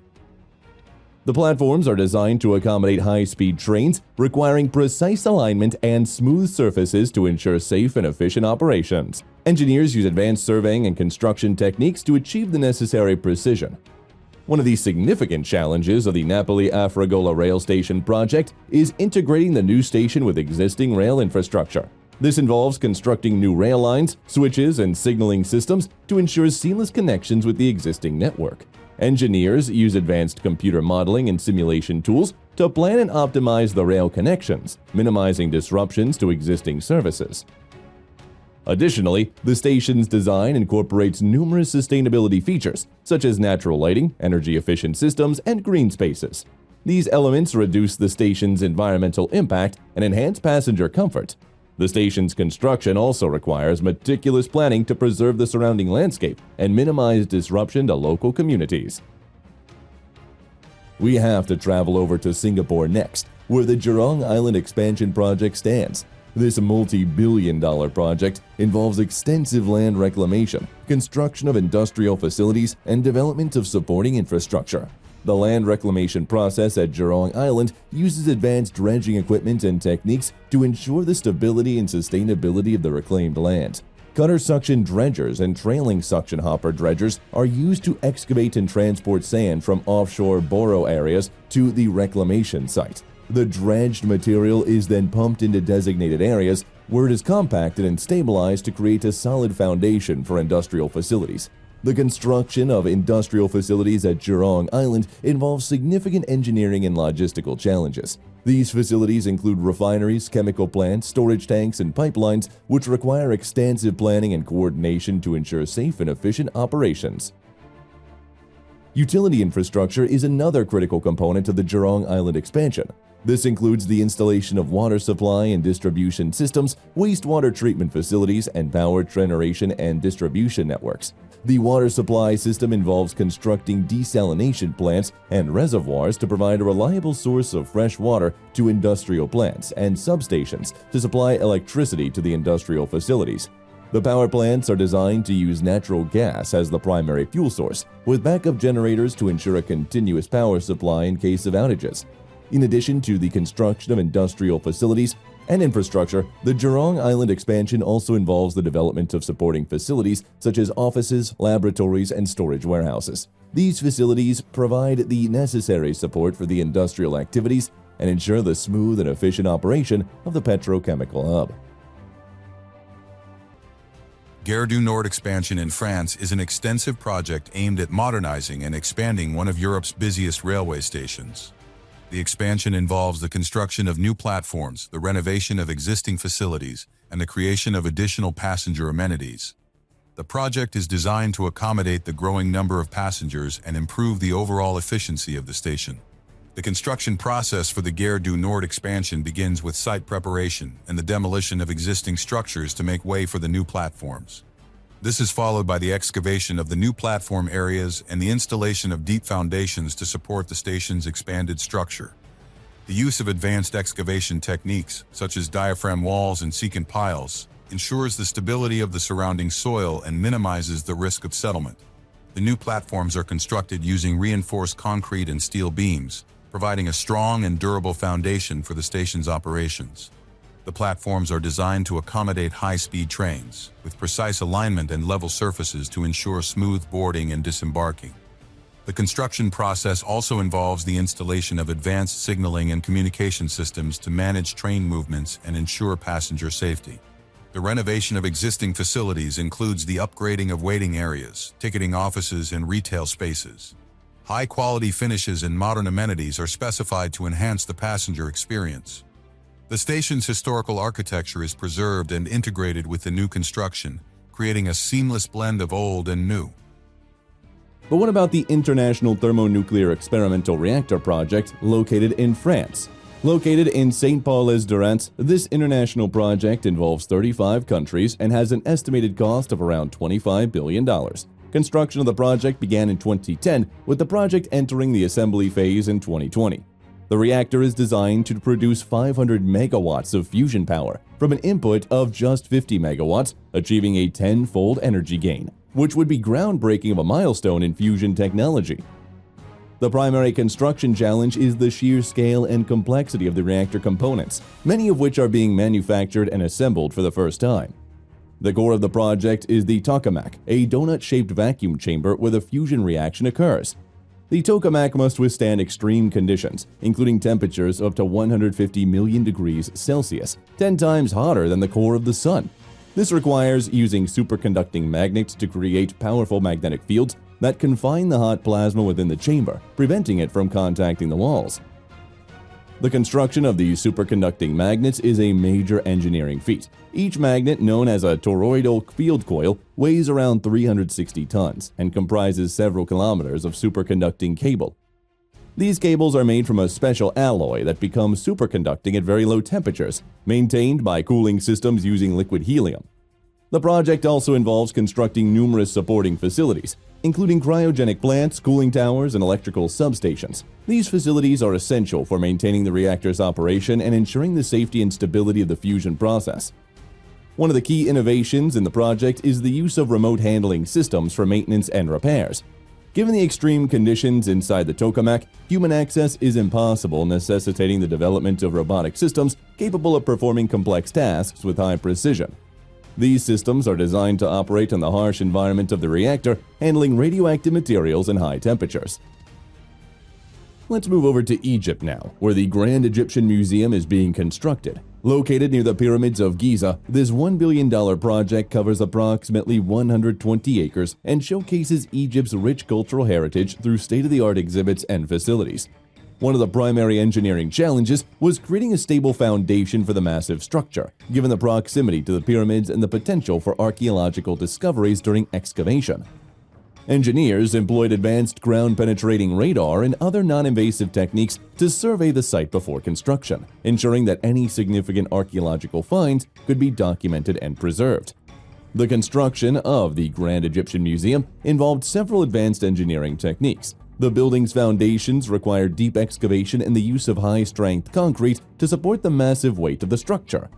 [SPEAKER 2] The platforms are designed to accommodate high-speed trains, requiring precise alignment and smooth surfaces to ensure safe and efficient operations. Engineers use advanced surveying and construction techniques to achieve the necessary precision. One of the significant challenges of the Napoli-Afragola rail station project is integrating the new station with existing rail infrastructure. This involves constructing new rail lines, switches, and signaling systems to ensure seamless connections with the existing network. Engineers use advanced computer modeling and simulation tools to plan and optimize the rail connections, minimizing disruptions to existing services. Additionally, the station's design incorporates numerous sustainability features, such as natural lighting, energy-efficient systems, and green spaces. These elements reduce the station's environmental impact and enhance passenger comfort. The station's construction also requires meticulous planning to preserve the surrounding landscape and minimize disruption to local communities. We have to travel over to Singapore next, where the Jurong Island expansion project stands. This multi-billion-dollar project involves extensive land reclamation, construction of industrial facilities, and development of supporting infrastructure. The land reclamation process at Jurong Island uses advanced dredging equipment and techniques to ensure the stability and sustainability of the reclaimed land. Cutter suction dredgers and trailing suction hopper dredgers are used to excavate and transport sand from offshore borough areas to the reclamation site. The dredged material is then pumped into designated areas where it is compacted and stabilized to create a solid foundation for industrial facilities. The construction of industrial facilities at Jurong Island involves significant engineering and logistical challenges. These facilities include refineries, chemical plants, storage tanks, and pipelines, which require extensive planning and coordination to ensure safe and efficient operations. Utility infrastructure is another critical component of the Jurong Island expansion. This includes the installation of water supply and distribution systems, wastewater treatment facilities, and power generation and distribution networks. The water supply system involves constructing desalination plants and reservoirs to provide a reliable source of fresh water to industrial plants and substations to supply electricity to the industrial facilities. The power plants are designed to use natural gas as the primary fuel source, with backup generators to ensure a continuous power supply in case of outages. In addition to the construction of industrial facilities and infrastructure, the Jurong Island expansion also involves the development of supporting facilities such as offices, laboratories, and storage warehouses. These facilities provide the necessary support for the industrial activities and ensure the smooth and efficient operation of the petrochemical hub.
[SPEAKER 4] Gare du Nord expansion in France is an extensive project aimed at modernizing and expanding one of Europe's busiest railway stations. The expansion involves the construction of new platforms, the renovation of existing facilities, and the creation of additional passenger amenities. The project is designed to accommodate the growing number of passengers and improve the overall efficiency of the station. The construction process for the Gare du Nord expansion begins with site preparation and the demolition of existing structures to make way for the new platforms. This is followed by the excavation of the new platform areas and the installation of deep foundations to support the station's expanded structure. The use of advanced excavation techniques, such as diaphragm walls and secant piles, ensures the stability of the surrounding soil and minimizes the risk of settlement. The new platforms are constructed using reinforced concrete and steel beams, providing a strong and durable foundation for the station's operations. The platforms are designed to accommodate high-speed trains, with precise alignment and level surfaces to ensure smooth boarding and disembarking. The construction process also involves the installation of advanced signaling and communication systems to manage train movements and ensure passenger safety. The renovation of existing facilities includes the upgrading of waiting areas, ticketing offices, and retail spaces. High-quality finishes and modern amenities are specified to enhance the passenger experience. The station's historical architecture is preserved and integrated with the new construction, creating a seamless blend of old and new.
[SPEAKER 2] But what about the International Thermonuclear Experimental Reactor project located in France? Located in Saint-Paul-les-Durance, this international project involves 35 countries and has an estimated cost of around $25 billion. Construction of the project began in 2010, with the project entering the assembly phase in 2020. The reactor is designed to produce 500 megawatts of fusion power from an input of just 50 megawatts, achieving a 10-fold energy gain, which would be groundbreaking of a milestone in fusion technology. The primary construction challenge is the sheer scale and complexity of the reactor components, many of which are being manufactured and assembled for the first time. The core of the project is the tokamak, a donut-shaped vacuum chamber where the fusion reaction occurs. The tokamak must withstand extreme conditions, including temperatures up to 150 million degrees Celsius, 10 times hotter than the core of the sun. This requires using superconducting magnets to create powerful magnetic fields that confine the hot plasma within the chamber, preventing it from contacting the walls. The construction of these superconducting magnets is a major engineering feat. Each magnet, known as a toroidal field coil, weighs around 360 tons and comprises several kilometers of superconducting cable. These cables are made from a special alloy that becomes superconducting at very low temperatures, maintained by cooling systems using liquid helium. The project also involves constructing numerous supporting facilities, including cryogenic plants, cooling towers, and electrical substations. These facilities are essential for maintaining the reactor's operation and ensuring the safety and stability of the fusion process. One of the key innovations in the project is the use of remote handling systems for maintenance and repairs. Given the extreme conditions inside the tokamak, human access is impossible, necessitating the development of robotic systems capable of performing complex tasks with high precision. These systems are designed to operate in the harsh environment of the reactor, handling radioactive materials and high temperatures. Let's move over to Egypt now, where the Grand Egyptian Museum is being constructed. Located near the pyramids of Giza, this $1 billion project covers approximately 120 acres and showcases Egypt's rich cultural heritage through state-of-the-art exhibits and facilities. One of the primary engineering challenges was creating a stable foundation for the massive structure, given the proximity to the pyramids and the potential for archaeological discoveries during excavation. Engineers employed advanced ground-penetrating radar and other non-invasive techniques to survey the site before construction, ensuring that any significant archaeological finds could be documented and preserved. The construction of the Grand Egyptian Museum involved several advanced engineering techniques. The building's foundations required deep excavation and the use of high-strength concrete to support the massive weight of the structure.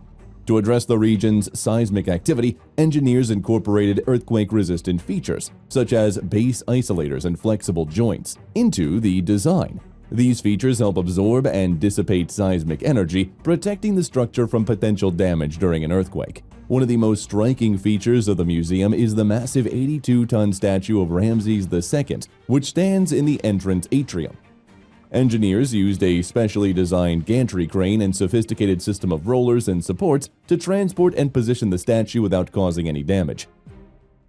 [SPEAKER 2] To address the region's seismic activity, engineers incorporated earthquake-resistant features, such as base isolators and flexible joints, into the design. These features help absorb and dissipate seismic energy, protecting the structure from potential damage during an earthquake. One of the most striking features of the museum is the massive 82-ton statue of Ramses II, which stands in the entrance atrium. Engineers used a specially designed gantry crane and sophisticated system of rollers and supports to transport and position the statue without causing any damage.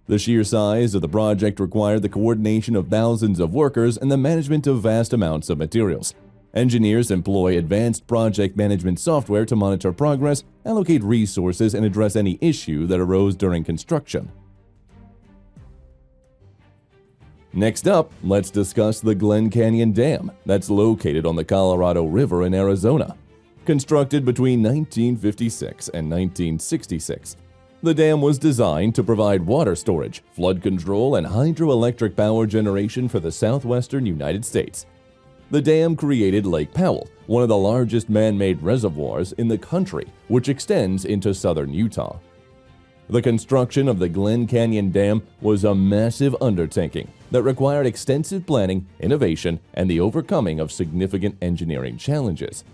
[SPEAKER 2] The sheer size of the project required the coordination of thousands of workers and the management of vast amounts of materials. Engineers employ advanced project management software to monitor progress, allocate resources, and address any issue that arose during construction. Next up, let's discuss the Glen Canyon Dam that's located on the Colorado River in Arizona. Constructed between 1956 and 1966, the dam was designed to provide water storage, flood control, and hydroelectric power generation for the southwestern United States. The dam created Lake Powell, one of the largest man-made reservoirs in the country, which extends into southern Utah. The construction of the Glen Canyon Dam was a massive undertaking that required extensive planning, innovation, and the overcoming of significant engineering challenges.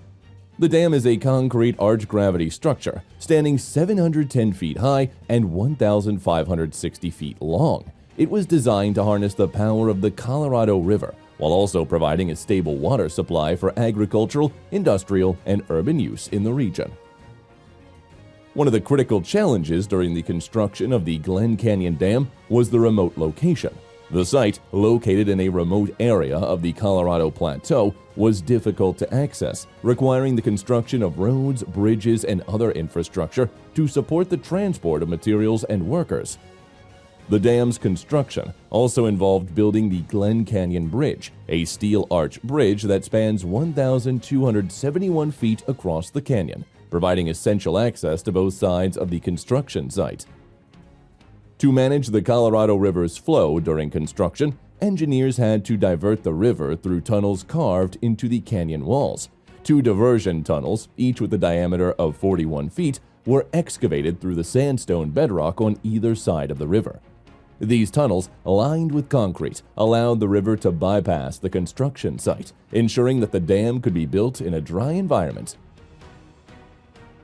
[SPEAKER 2] The dam is a concrete arch-gravity structure standing 710 feet high and 1,560 feet long. It was designed to harness the power of the Colorado River, while also providing a stable water supply for agricultural, industrial, and urban use in the region. One of the critical challenges during the construction of the Glen Canyon Dam was the remote location. The site, located in a remote area of the Colorado Plateau, was difficult to access, requiring the construction of roads, bridges, and other infrastructure to support the transport of materials and workers. The dam's construction also involved building the Glen Canyon Bridge, a steel arch bridge that spans 1,271 feet across the canyon, providing essential access to both sides of the construction site. To manage the Colorado River's flow during construction, engineers had to divert the river through tunnels carved into the canyon walls. 2 diversion tunnels, each with a diameter of 41 feet, were excavated through the sandstone bedrock on either side of the river. These tunnels, lined with concrete, allowed the river to bypass the construction site, ensuring that the dam could be built in a dry environment.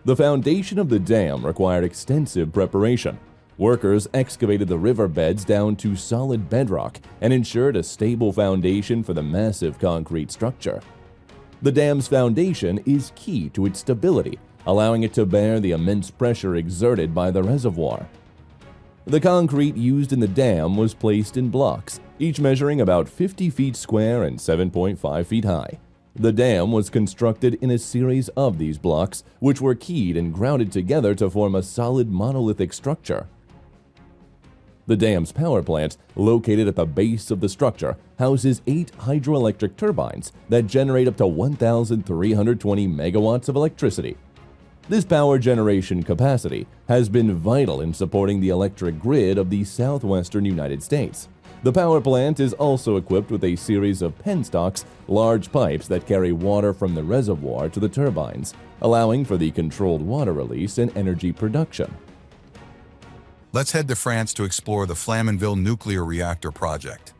[SPEAKER 2] The foundation of the dam required extensive preparation. Workers excavated the riverbeds down to solid bedrock and ensured a stable foundation for the massive concrete structure. The dam's foundation is key to its stability, allowing it to bear the immense pressure exerted by the reservoir. The concrete used in the dam was placed in blocks, each measuring about 50 feet square and 7.5 feet high. The dam was constructed in a series of these blocks, which were keyed and grounded together to form a solid monolithic structure. The dam's power plant, located at the base of the structure, houses 8 hydroelectric turbines that generate up to 1,320 megawatts of electricity. This power generation capacity has been vital in supporting the electric grid of the southwestern United States. The power plant is also equipped with a series of penstocks, large pipes that carry water from the reservoir to the turbines, allowing for the controlled water release and energy production.
[SPEAKER 4] Let's head to France to explore the Flamanville nuclear reactor project.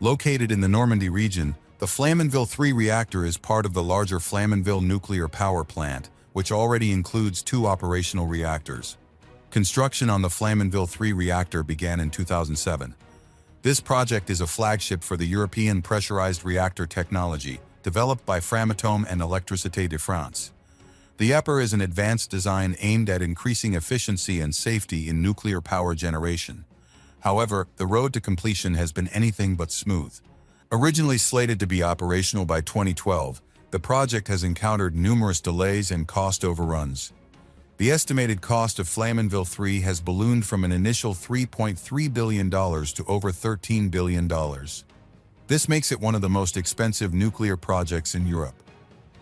[SPEAKER 4] Located in the Normandy region, the Flamanville 3 reactor is part of the larger Flamanville nuclear power plant, which already includes 2 operational reactors. Construction on the Flamanville 3 reactor began in 2007. This project is a flagship for the European pressurized reactor technology developed by Framatome and Électricité de France. The EPR is an advanced design aimed at increasing efficiency and safety in nuclear power generation. However, the road to completion has been anything but smooth. Originally slated to be operational by 2012, the project has encountered numerous delays and cost overruns. The estimated cost of Flamanville 3 has ballooned from an initial $3.3 billion to over $13 billion. This makes it one of the most expensive nuclear projects in Europe.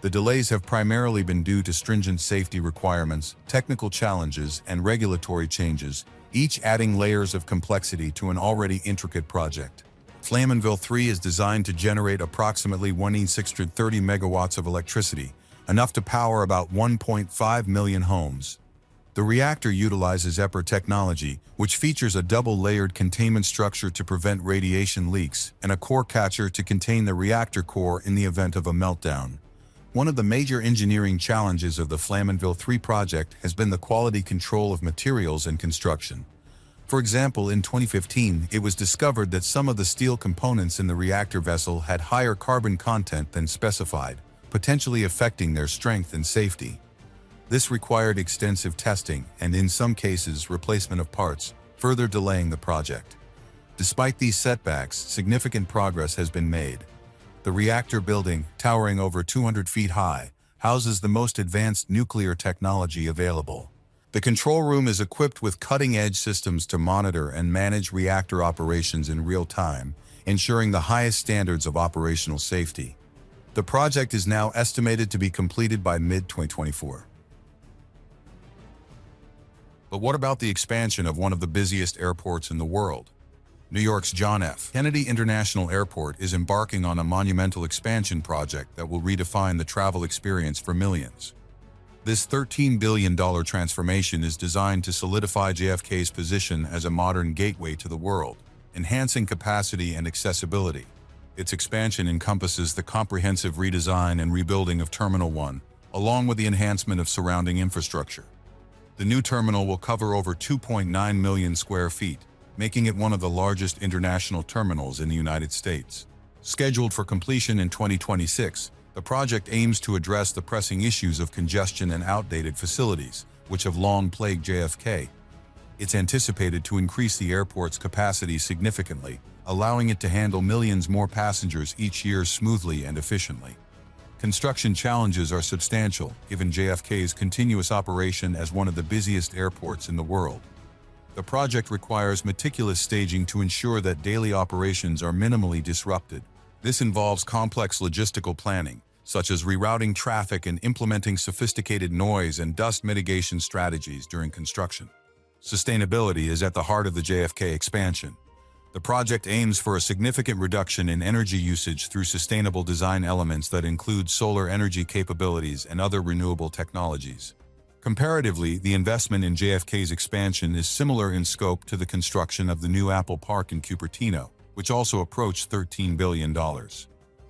[SPEAKER 4] The delays have primarily been due to stringent safety requirements, technical challenges, and regulatory changes, each adding layers of complexity to an already intricate project. Flamanville 3 is designed to generate approximately 1,630 megawatts of electricity, enough to power about 1.5 million homes. The reactor utilizes EPR technology, which features a double-layered containment structure to prevent radiation leaks and a core catcher to contain the reactor core in the event of a meltdown. One of the major engineering challenges of the Flamanville 3 project has been the quality control of materials and construction. For example, in 2015, it was discovered that some of the steel components in the reactor vessel had higher carbon content than specified, potentially affecting their strength and safety. This required extensive testing and, in some cases, replacement of parts, further delaying the project. Despite these setbacks, significant progress has been made. The reactor building, towering over 200 feet high, houses the most advanced nuclear technology available. The control room is equipped with cutting-edge systems to monitor and manage reactor operations in real time, ensuring the highest standards of operational safety. The project is now estimated to be completed by mid-2024. But what about the expansion of one of the busiest airports in the world? New York's John F. Kennedy International Airport is embarking on a monumental expansion project that will redefine the travel experience for millions. This $13 billion transformation is designed to solidify JFK's position as a modern gateway to the world, enhancing capacity and accessibility. Its expansion encompasses the comprehensive redesign and rebuilding of Terminal 1, along with the enhancement of surrounding infrastructure. The new terminal will cover over 2.9 million square feet, making it one of the largest international terminals in the United States. Scheduled for completion in 2026, the project aims to address the pressing issues of congestion and outdated facilities, which have long plagued JFK. It's anticipated to increase the airport's capacity significantly, allowing it to handle millions more passengers each year smoothly and efficiently. Construction challenges are substantial, given JFK's continuous operation as one of the busiest airports in the world. The project requires meticulous staging to ensure that daily operations are minimally disrupted. This involves complex logistical planning, such as rerouting traffic and implementing sophisticated noise and dust mitigation strategies during construction. Sustainability is at the heart of the JFK expansion. The project aims for a significant reduction in energy usage through sustainable design elements that include solar energy capabilities and other renewable technologies. Comparatively, the investment in JFK's expansion is similar in scope to the construction of the new Apple Park in Cupertino, which also approached $13 billion.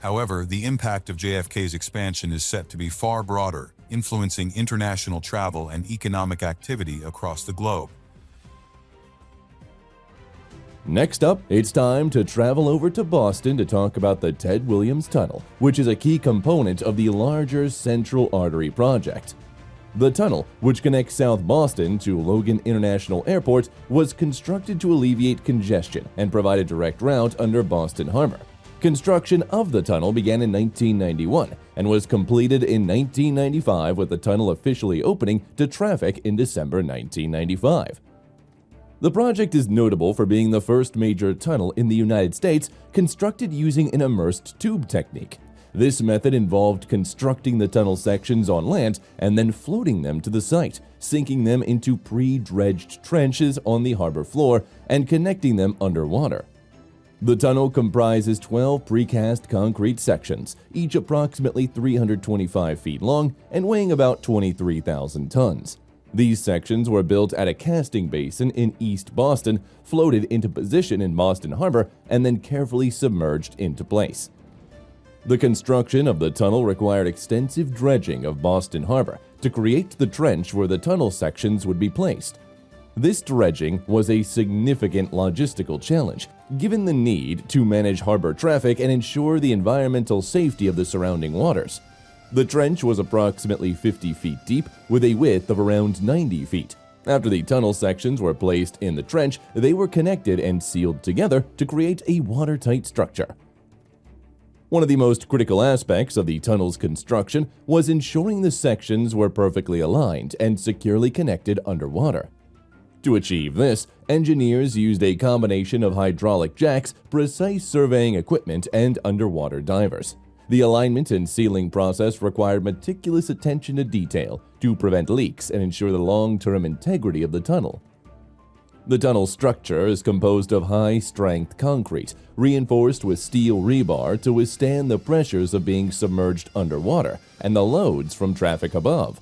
[SPEAKER 4] However, the impact of JFK's expansion is set to be far broader, influencing international travel and economic activity across the globe.
[SPEAKER 2] Next up, it's time to travel over to Boston to talk about the Ted Williams Tunnel, which is a key component of the larger Central Artery project. The tunnel, which connects South Boston to Logan International Airport, was constructed to alleviate congestion and provide a direct route under Boston Harbor. Construction of the tunnel began in 1991 and was completed in 1995, with the tunnel officially opening to traffic in December 1995. The project is notable for being the first major tunnel in the United States constructed using an immersed tube technique. This method involved constructing the tunnel sections on land and then floating them to the site, sinking them into pre-dredged trenches on the harbor floor and connecting them underwater. The tunnel comprises 12 precast concrete sections, each approximately 325 feet long and weighing about 23,000 tons. These sections were built at a casting basin in East Boston, floated into position in Boston Harbor, and then carefully submerged into place. The construction of the tunnel required extensive dredging of Boston Harbor to create the trench where the tunnel sections would be placed. This dredging was a significant logistical challenge, given the need to manage harbor traffic and ensure the environmental safety of the surrounding waters. The trench was approximately 50 feet deep, with a width of around 90 feet. After the tunnel sections were placed in the trench, they were connected and sealed together to create a watertight structure. One of the most critical aspects of the tunnel's construction was ensuring the sections were perfectly aligned and securely connected underwater. To achieve this, engineers used a combination of hydraulic jacks, precise surveying equipment, and underwater divers. The alignment and sealing process required meticulous attention to detail to prevent leaks and ensure the long-term integrity of the tunnel. The tunnel structure is composed of high-strength concrete, reinforced with steel rebar to withstand the pressures of being submerged underwater and the loads from traffic above.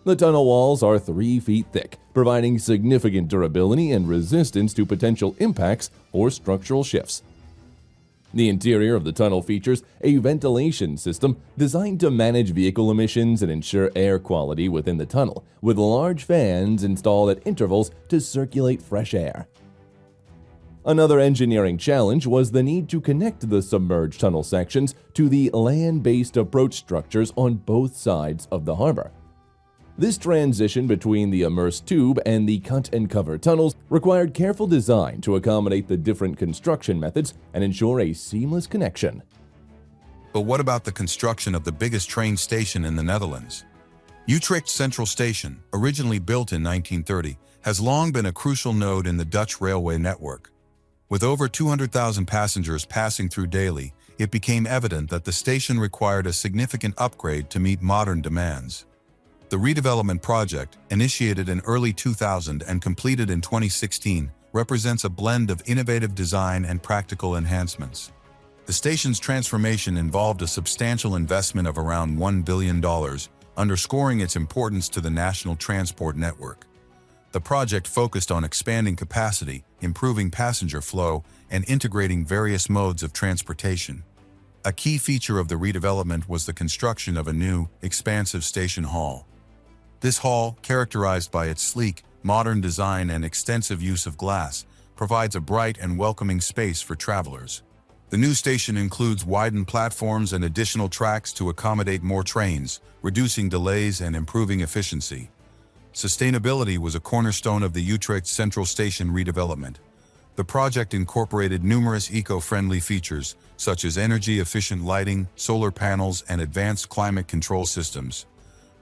[SPEAKER 2] The tunnel walls are 3 feet thick, providing significant durability and resistance to potential impacts or structural shifts. The interior of the tunnel features a ventilation system designed to manage vehicle emissions and ensure air quality within the tunnel, with large fans installed at intervals to circulate fresh air. Another engineering challenge was the need to connect the submerged tunnel sections to the land-based approach structures on both sides of the harbor. This transition between the immersed tube and the cut-and-cover tunnels required careful design to accommodate the different construction methods and ensure a seamless connection.
[SPEAKER 4] But what about the construction of the biggest train station in the Netherlands? Utrecht Central Station, originally built in 1930, has long been a crucial node in the Dutch railway network. With over 200,000 passengers passing through daily, it became evident that the station required a significant upgrade to meet modern demands. The redevelopment project, initiated in early 2000 and completed in 2016, represents a blend of innovative design and practical enhancements. The station's transformation involved a substantial investment of around $1 billion, underscoring its importance to the national transport network. The project focused on expanding capacity, improving passenger flow, and integrating various modes of transportation. A key feature of the redevelopment was the construction of a new, expansive station hall. This hall, characterized by its sleek, modern design and extensive use of glass, provides a bright and welcoming space for travelers. The new station includes widened platforms and additional tracks to accommodate more trains, reducing delays and improving efficiency. Sustainability was a cornerstone of the Utrecht Central Station redevelopment. The project incorporated numerous eco-friendly features, such as energy-efficient lighting, solar panels, and advanced climate control systems.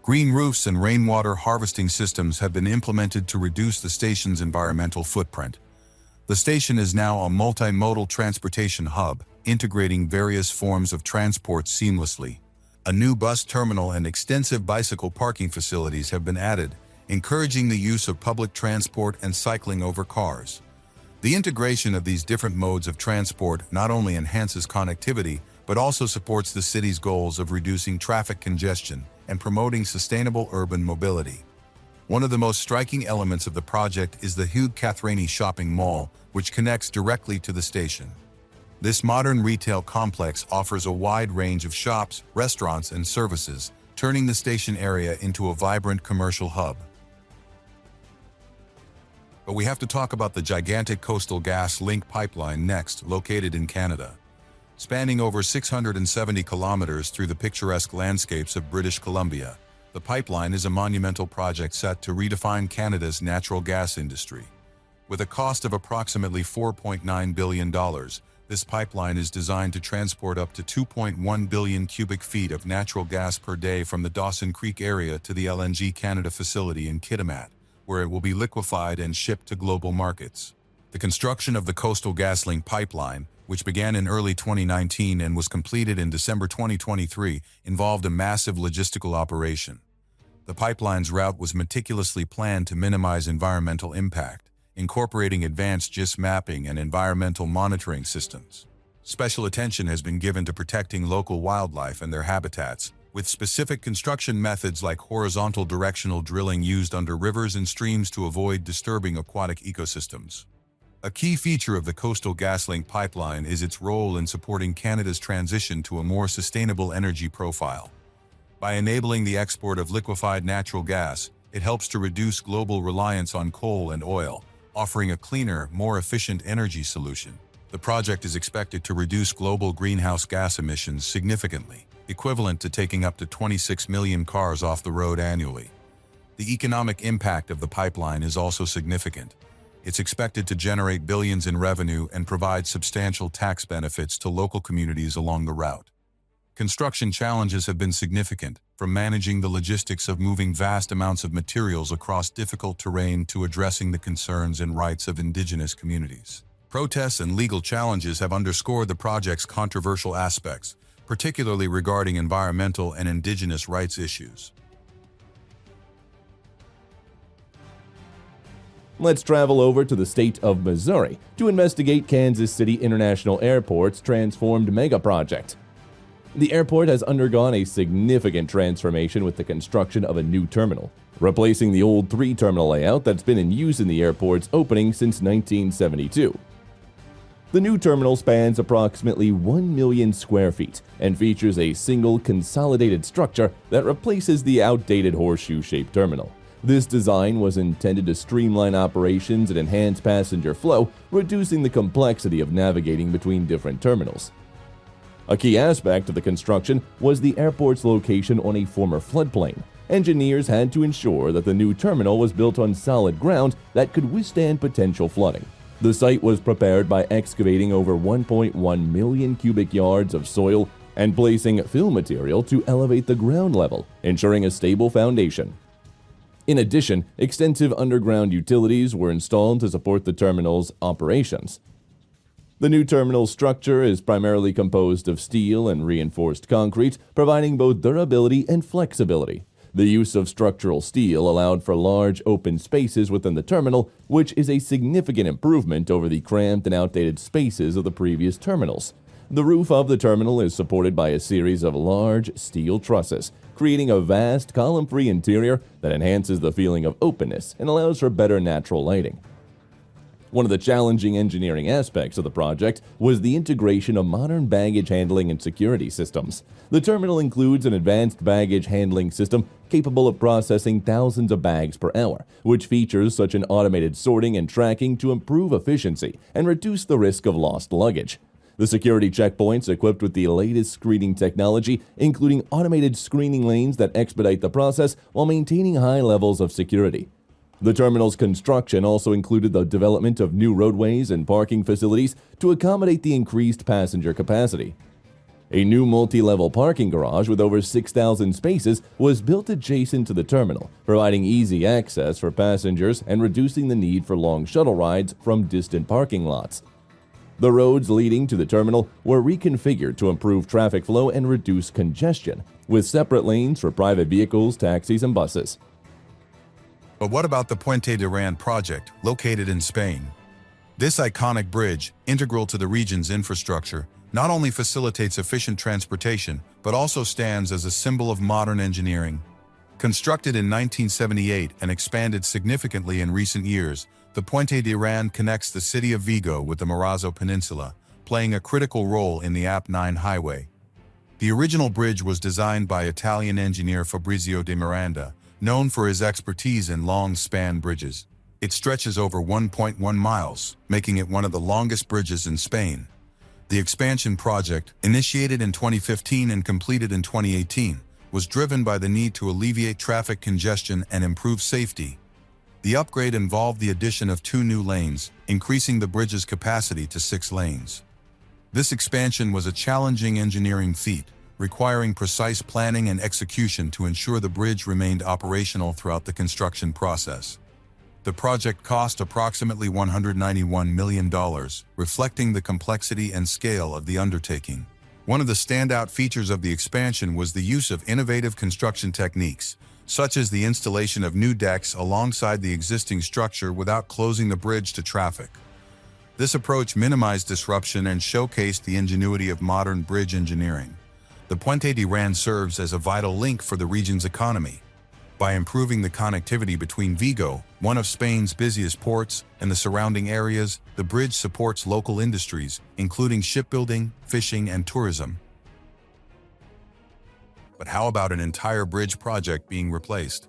[SPEAKER 4] Green roofs and rainwater harvesting systems have been implemented to reduce the station's environmental footprint. The station is now a multimodal transportation hub, integrating various forms of transport seamlessly. A new bus terminal and extensive bicycle parking facilities have been added, encouraging the use of public transport and cycling over cars. The integration of these different modes of transport not only enhances connectivity, but also supports the city's goals of reducing traffic congestion and promoting sustainable urban mobility. One of the most striking elements of the project is the Hugh Cathrani shopping mall, which connects directly to the station. This modern retail complex offers a wide range of shops, restaurants, and services, turning the station area into a vibrant commercial hub. But we have to talk about the gigantic Coastal Gas Link pipeline next, located in Canada. Spanning over 670 kilometers through the picturesque landscapes of British Columbia, the pipeline is a monumental project set to redefine Canada's natural gas industry. With a cost of approximately $4.9 billion, this pipeline is designed to transport up to 2.1 billion cubic feet of natural gas per day from the Dawson Creek area to the LNG Canada facility in Kitimat, where it will be liquefied and shipped to global markets. The construction of the Coastal GasLink pipeline, which began in early 2019 and was completed in December 2023, involved a massive logistical operation. The pipeline's route was meticulously planned to minimize environmental impact, incorporating advanced GIS mapping and environmental monitoring systems. Special attention has been given to protecting local wildlife and their habitats, with specific construction methods like horizontal directional drilling used under rivers and streams to avoid disturbing aquatic ecosystems. A key feature of the Coastal GasLink pipeline is its role in supporting Canada's transition to a more sustainable energy profile. By enabling the export of liquefied natural gas, It helps to reduce global reliance on coal and oil, offering a cleaner, more efficient energy solution. The project is expected to reduce global greenhouse gas emissions significantly, equivalent to taking up to 26 million cars off the road annually. The economic impact of the pipeline is also significant. It's expected to generate billions in revenue and provide substantial tax benefits to local communities along the route. Construction challenges have been significant, from managing the logistics of moving vast amounts of materials across difficult terrain to addressing the concerns and rights of indigenous communities. Protests and legal challenges have underscored the project's controversial aspects, particularly regarding environmental and indigenous rights issues.
[SPEAKER 2] Let's travel over to the state of Missouri to investigate Kansas City International Airport's transformed megaproject. The airport has undergone a significant transformation with the construction of a new terminal, replacing the old three-terminal layout that's been in use in the airport's opening since 1972. The new terminal spans approximately 1 million square feet and features a single consolidated structure that replaces the outdated horseshoe-shaped terminal. This design was intended to streamline operations and enhance passenger flow, reducing the complexity of navigating between different terminals. A key aspect of the construction was the airport's location on a former floodplain. Engineers had to ensure that the new terminal was built on solid ground that could withstand potential flooding. The site was prepared by excavating over 1.1 million cubic yards of soil and placing fill material to elevate the ground level, ensuring a stable foundation. In addition, extensive underground utilities were installed to support the terminal's operations. The new terminal structure is primarily composed of steel and reinforced concrete, providing both durability and flexibility. The use of structural steel allowed for large open spaces within the terminal, which is a significant improvement over the cramped and outdated spaces of the previous terminals. The roof of the terminal is supported by a series of large steel trusses, creating a vast column-free interior that enhances the feeling of openness and allows for better natural lighting. One of the challenging engineering aspects of the project was the integration of modern baggage handling and security systems. The terminal includes an advanced baggage handling system capable of processing thousands of bags per hour, which features such an automated sorting and tracking to improve efficiency and reduce the risk of lost luggage. The security checkpoints equipped with the latest screening technology, including automated screening lanes that expedite the process while maintaining high levels of security. The terminal's construction also included the development of new roadways and parking facilities to accommodate the increased passenger capacity. A new multi-level parking garage with over 6,000 spaces was built adjacent to the terminal, providing easy access for passengers and reducing the need for long shuttle rides from distant parking lots. The roads leading to the terminal were reconfigured to improve traffic flow and reduce congestion, with separate lanes for private vehicles, taxis, and buses.
[SPEAKER 4] But what about the Puente de Ran project, located in Spain? This iconic bridge, integral to the region's infrastructure, not only facilitates efficient transportation, but also stands as a symbol of modern engineering. Constructed in 1978 and expanded significantly in recent years, the Puente de Ran connects the city of Vigo with the Marazzo Peninsula, playing a critical role in the AP9 highway. The original bridge was designed by Italian engineer Fabrizio de Miranda, known for his expertise in long-span bridges. It stretches over 1.1 miles, making it one of the longest bridges in Spain. The expansion project, initiated in 2015 and completed in 2018, was driven by the need to alleviate traffic congestion and improve safety. The upgrade involved the addition of 2 new lanes, increasing the bridge's capacity to 6 lanes. This expansion was a challenging engineering feat, requiring precise planning and execution to ensure the bridge remained operational throughout the construction process. The project cost approximately $191 million, reflecting the complexity and scale of the undertaking. One of the standout features of the expansion was the use of innovative construction techniques, such as the installation of new decks alongside the existing structure without closing the bridge to traffic. This approach minimized disruption and showcased the ingenuity of modern bridge engineering. The Puente de Ran serves as a vital link for the region's economy. By improving the connectivity between Vigo, one of Spain's busiest ports, and the surrounding areas, the bridge supports local industries, including shipbuilding, fishing, and tourism. But how about an entire bridge project being replaced?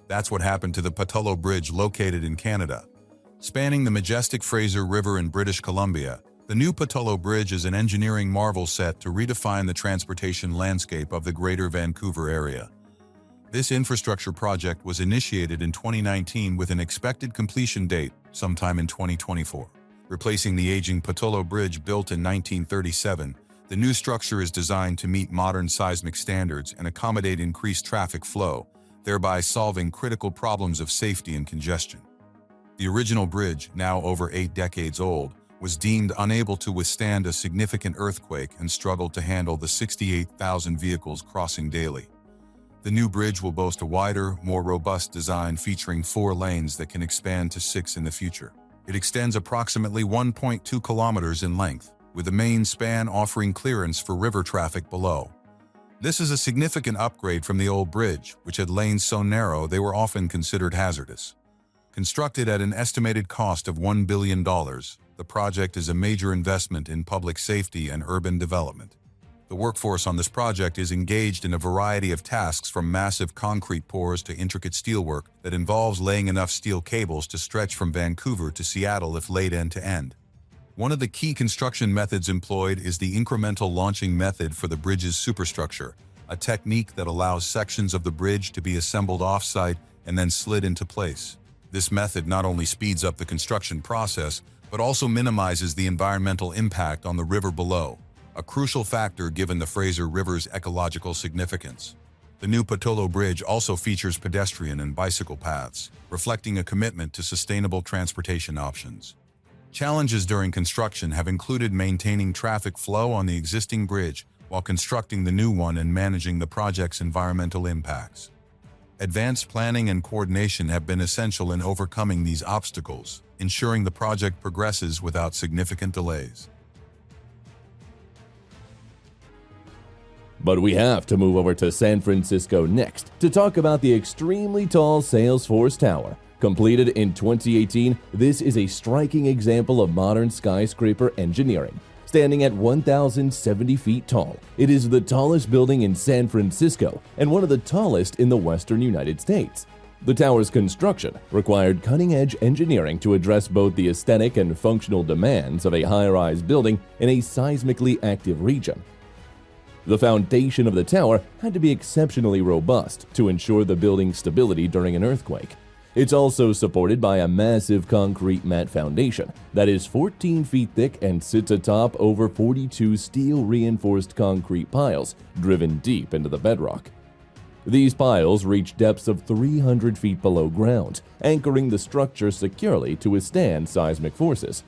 [SPEAKER 4] That's what happened to the Patullo Bridge located in Canada. Spanning the majestic Fraser River in British Columbia, the new Patullo Bridge is an engineering marvel set to redefine the transportation landscape of the Greater Vancouver area. This infrastructure project was initiated in 2019 with an expected completion date sometime in 2024. Replacing the aging Patullo Bridge built in 1937, the new structure is designed to meet modern seismic standards and accommodate increased traffic flow, thereby solving critical problems of safety and congestion. The original bridge, now over 8 decades old, was deemed unable to withstand a significant earthquake and struggled to handle the 68,000 vehicles crossing daily. The new bridge will boast a wider, more robust design featuring 4 lanes that can expand to 6 in the future. It extends approximately 1.2 kilometers in length, with the main span offering clearance for river traffic below. This is a significant upgrade from the old bridge, which had lanes so narrow they were often considered hazardous. Constructed at an estimated cost of $1 billion, the project is a major investment in public safety and urban development. The workforce on this project is engaged in a variety of tasks from massive concrete pours to intricate steelwork that involves laying enough steel cables to stretch from Vancouver to Seattle if laid end to end. One of the key construction methods employed is the incremental launching method for the bridge's superstructure, a technique that allows sections of the bridge to be assembled off-site and then slid into place. This method not only speeds up the construction process, but also minimizes the environmental impact on the river below, a crucial factor given the Fraser River's ecological significance. The new Patullo Bridge also features pedestrian and bicycle paths, reflecting a commitment to sustainable transportation options. Challenges during construction have included maintaining traffic flow on the existing bridge while constructing the new one and managing the project's environmental impacts. Advanced planning and coordination have been essential in overcoming these obstacles, ensuring the project progresses without significant delays.
[SPEAKER 2] But we have to move over to San Francisco next to talk about the extremely tall Salesforce Tower. Completed in 2018, this is a striking example of modern skyscraper engineering. Standing at 1,070 feet tall, it is the tallest building in San Francisco and one of the tallest in the western United States. The tower's construction required cutting-edge engineering to address both the aesthetic and functional demands of a high-rise building in a seismically active region. The foundation of the tower had to be exceptionally robust to ensure the building's stability during an earthquake. It's also supported by a massive concrete mat foundation that is 14 feet thick and sits atop over 42 steel-reinforced concrete piles driven deep into the bedrock. These piles reach depths of 300 feet below ground, anchoring the structure securely to withstand seismic forces.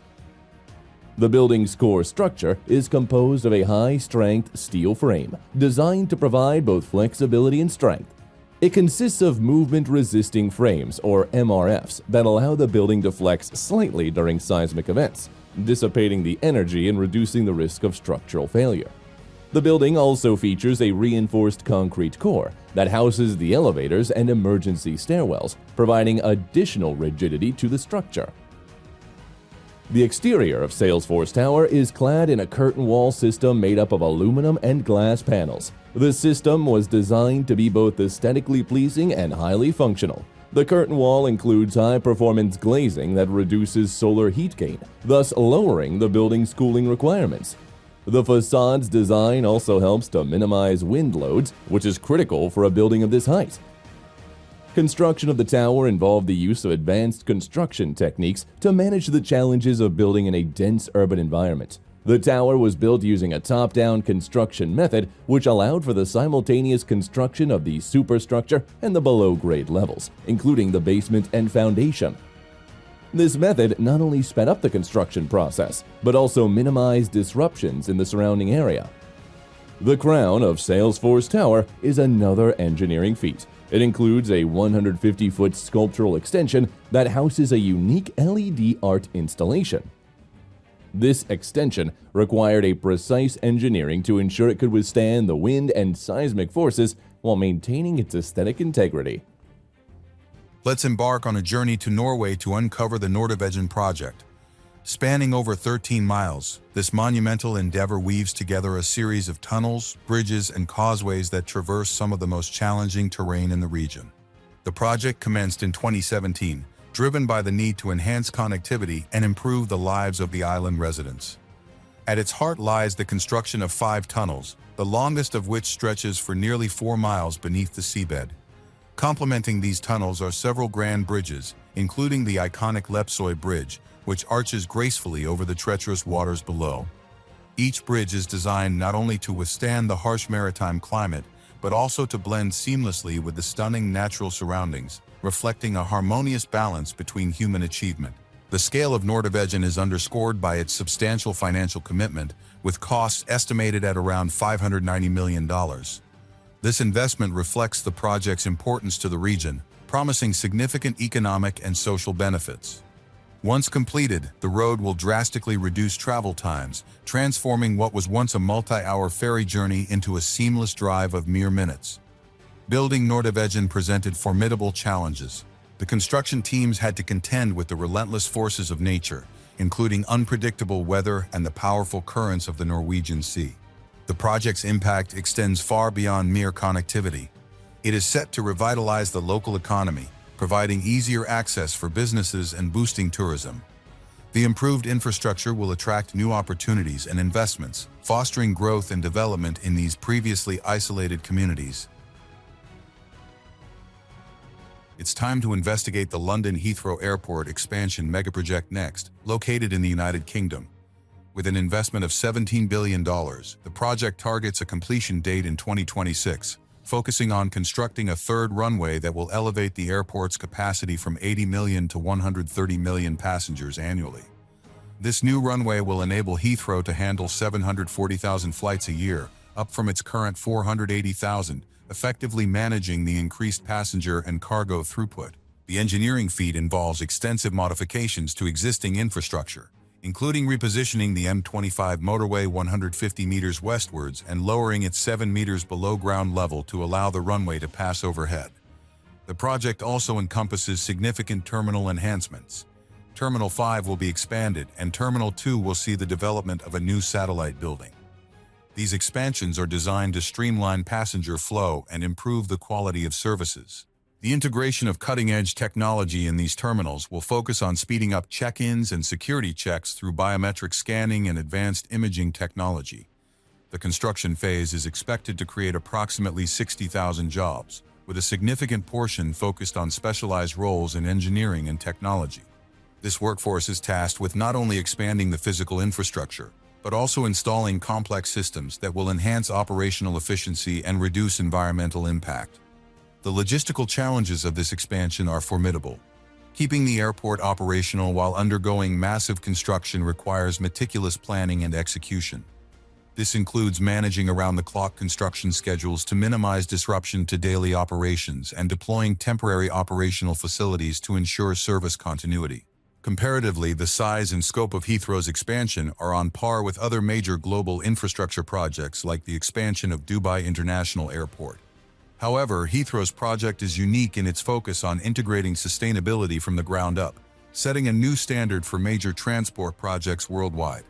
[SPEAKER 2] The building's core structure is composed of a high-strength steel frame designed to provide both flexibility and strength. It consists of movement-resisting frames, or MRFs, that allow the building to flex slightly during seismic events, dissipating the energy and reducing the risk of structural failure. The building also features a reinforced concrete core that houses the elevators and emergency stairwells, providing additional rigidity to the structure. The exterior of Salesforce Tower is clad in a curtain wall system made up of aluminum and glass panels. The system was designed to be both aesthetically pleasing and highly functional. The curtain wall includes high-performance glazing that reduces solar heat gain, thus lowering the building's cooling requirements. The facade's design also helps to minimize wind loads, which is critical for a building of this height. Construction of the tower involved the use of advanced construction techniques to manage the challenges of building in a dense urban environment. The tower was built using a top-down construction method, which allowed for the simultaneous construction of the superstructure and the below-grade levels, including the basement and foundation. This method not only sped up the construction process, but also minimized disruptions in the surrounding area. The crown of Salesforce Tower is another engineering feat. It includes a 150-foot sculptural extension that houses a unique LED art installation. This extension required a precise engineering to ensure it could withstand the wind and seismic forces while maintaining its aesthetic integrity.
[SPEAKER 4] Let's embark on a journey to Norway to uncover the Norwegian project. Spanning over 13 miles, this monumental endeavor weaves together a series of tunnels, bridges, and causeways that traverse some of the most challenging terrain in the region. The project commenced in 2017, driven by the need to enhance connectivity and improve the lives of the island residents. At its heart lies the construction of 5 tunnels, the longest of which stretches for nearly 4 miles beneath the seabed. Complementing these tunnels are several grand bridges, including the iconic Lepsoy Bridge, which arches gracefully over the treacherous waters below. Each bridge is designed not only to withstand the harsh maritime climate, but also to blend seamlessly with the stunning natural surroundings, reflecting a harmonious balance between human achievement. The scale of Norwegian is underscored by its substantial financial commitment, with costs estimated at around $590 million. This investment reflects the project's importance to the region, promising significant economic and social benefits. Once completed, the road will drastically reduce travel times, transforming what was once a multi-hour ferry journey into a seamless drive of mere minutes. Building Norwegian presented formidable challenges. The construction teams had to contend with the relentless forces of nature, including unpredictable weather and the powerful currents of the Norwegian Sea. The project's impact extends far beyond mere connectivity. It is set to revitalize the local economy, providing easier access for businesses and boosting tourism. The improved infrastructure will attract new opportunities and investments, fostering growth and development in these previously isolated communities. It's time to investigate the London Heathrow Airport expansion megaproject next, located in the United Kingdom. With an investment of $17 billion, the project targets a completion date in 2026, focusing on constructing a third runway that will elevate the airport's capacity from 80 million to 130 million passengers annually. This new runway will enable Heathrow to handle 740,000 flights a year, up from its current 480,000, effectively managing the increased passenger and cargo throughput. The engineering feat involves extensive modifications to existing infrastructure, including repositioning the M25 motorway 150 meters westwards and lowering it 7 meters below ground level to allow the runway to pass overhead. The project also encompasses significant terminal enhancements. Terminal 5 will be expanded, and Terminal 2 will see the development of a new satellite building. These expansions are designed to streamline passenger flow and improve the quality of services. The integration of cutting-edge technology in these terminals will focus on speeding up check-ins and security checks through biometric scanning and advanced imaging technology. The construction phase is expected to create approximately 60,000 jobs, with a significant portion focused on specialized roles in engineering and technology. This workforce is tasked with not only expanding the physical infrastructure, but also installing complex systems that will enhance operational efficiency and reduce environmental impact. The logistical challenges of this expansion are formidable. Keeping the airport operational while undergoing massive construction requires meticulous planning and execution. This includes managing around-the-clock construction schedules to minimize disruption to daily operations and deploying temporary operational facilities to ensure service continuity. Comparatively, the size and scope of Heathrow's expansion are on par with other major global infrastructure projects like the expansion of Dubai International Airport. However, Heathrow's project is unique in its focus on integrating sustainability from the ground up, setting a new standard for major transport projects worldwide.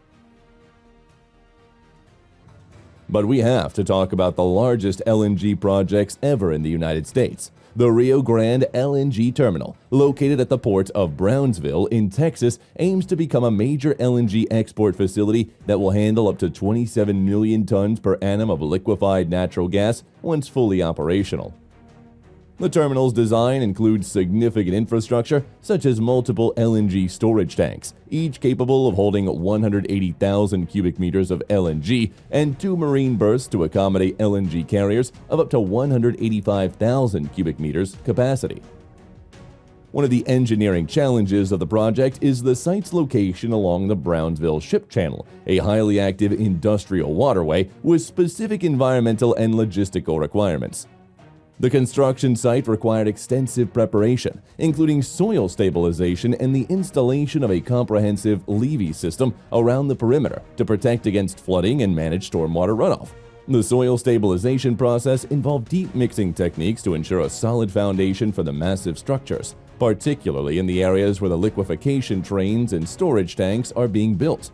[SPEAKER 2] But we have to talk about the largest LNG projects ever in the United States. The Rio Grande LNG terminal, located at the port of Brownsville in Texas, aims to become a major LNG export facility that will handle up to 27 million tons per annum of liquefied natural gas once fully operational. The terminal's design includes significant infrastructure, such as multiple LNG storage tanks, each capable of holding 180,000 cubic meters of LNG, and 2 marine berths to accommodate LNG carriers of up to 185,000 cubic meters capacity. One of the engineering challenges of the project is the site's location along the Brownsville Ship Channel, a highly active industrial waterway with specific environmental and logistical requirements. The construction site required extensive preparation, including soil stabilization and the installation of a comprehensive levee system around the perimeter to protect against flooding and manage stormwater runoff. The soil stabilization process involved deep mixing techniques to ensure a solid foundation for the massive structures, particularly in the areas where the liquefaction trains and storage tanks are being built.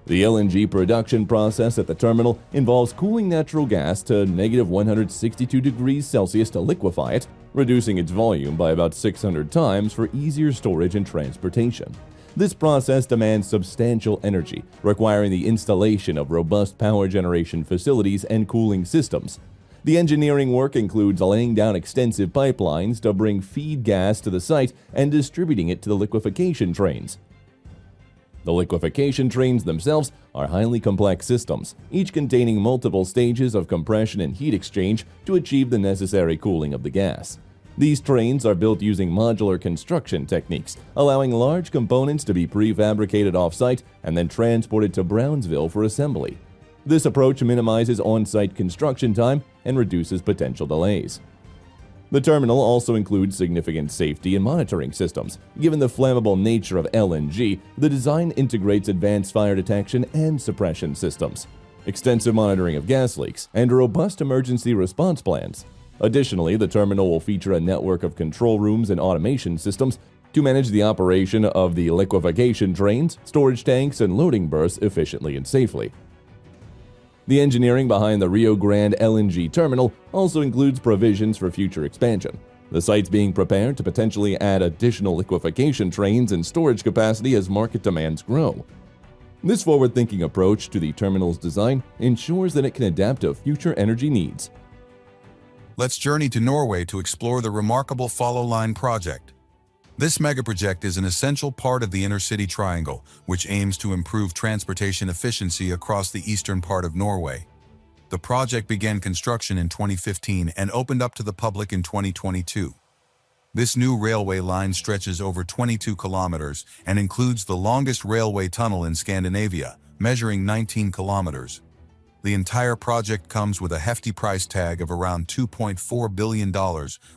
[SPEAKER 2] The LNG production process at the terminal involves cooling natural gas to negative 162 degrees Celsius to liquefy it, reducing its volume by about 600 times for easier storage and transportation. This process demands substantial energy, requiring the installation of robust power generation facilities and cooling systems. The engineering work includes laying down extensive pipelines to bring feed gas to the site and distributing it to the liquefaction trains. The liquefaction trains themselves are highly complex systems, each containing multiple stages of compression and heat exchange to achieve the necessary cooling of the gas. These trains are built using modular construction techniques, allowing large components to be prefabricated off-site and then transported to Brownsville for assembly. This approach minimizes on-site construction time and reduces potential delays. The terminal also includes significant safety and monitoring systems. Given the flammable nature of LNG, the design integrates advanced fire detection and suppression systems, extensive monitoring of gas leaks, and robust emergency response plans. Additionally, the terminal will feature a network of control rooms and automation systems to manage the operation of the liquefaction trains, storage tanks, and loading berths efficiently and safely. The engineering behind the Rio Grande LNG terminal also includes provisions for future expansion. The site's being prepared to potentially add additional liquefaction trains and storage capacity as market demands grow. This forward-thinking approach to the terminal's design ensures that it can adapt to future energy needs.
[SPEAKER 4] Let's journey to Norway to explore the remarkable Follow Line project. This megaproject is an essential part of the inner-city triangle, which aims to improve transportation efficiency across the eastern part of Norway. The project began construction in 2015 and opened up to the public in 2022. This new railway line stretches over 22 kilometers and includes the longest railway tunnel in Scandinavia, measuring 19 kilometers. The entire project comes with a hefty price tag of around $2.4 billion,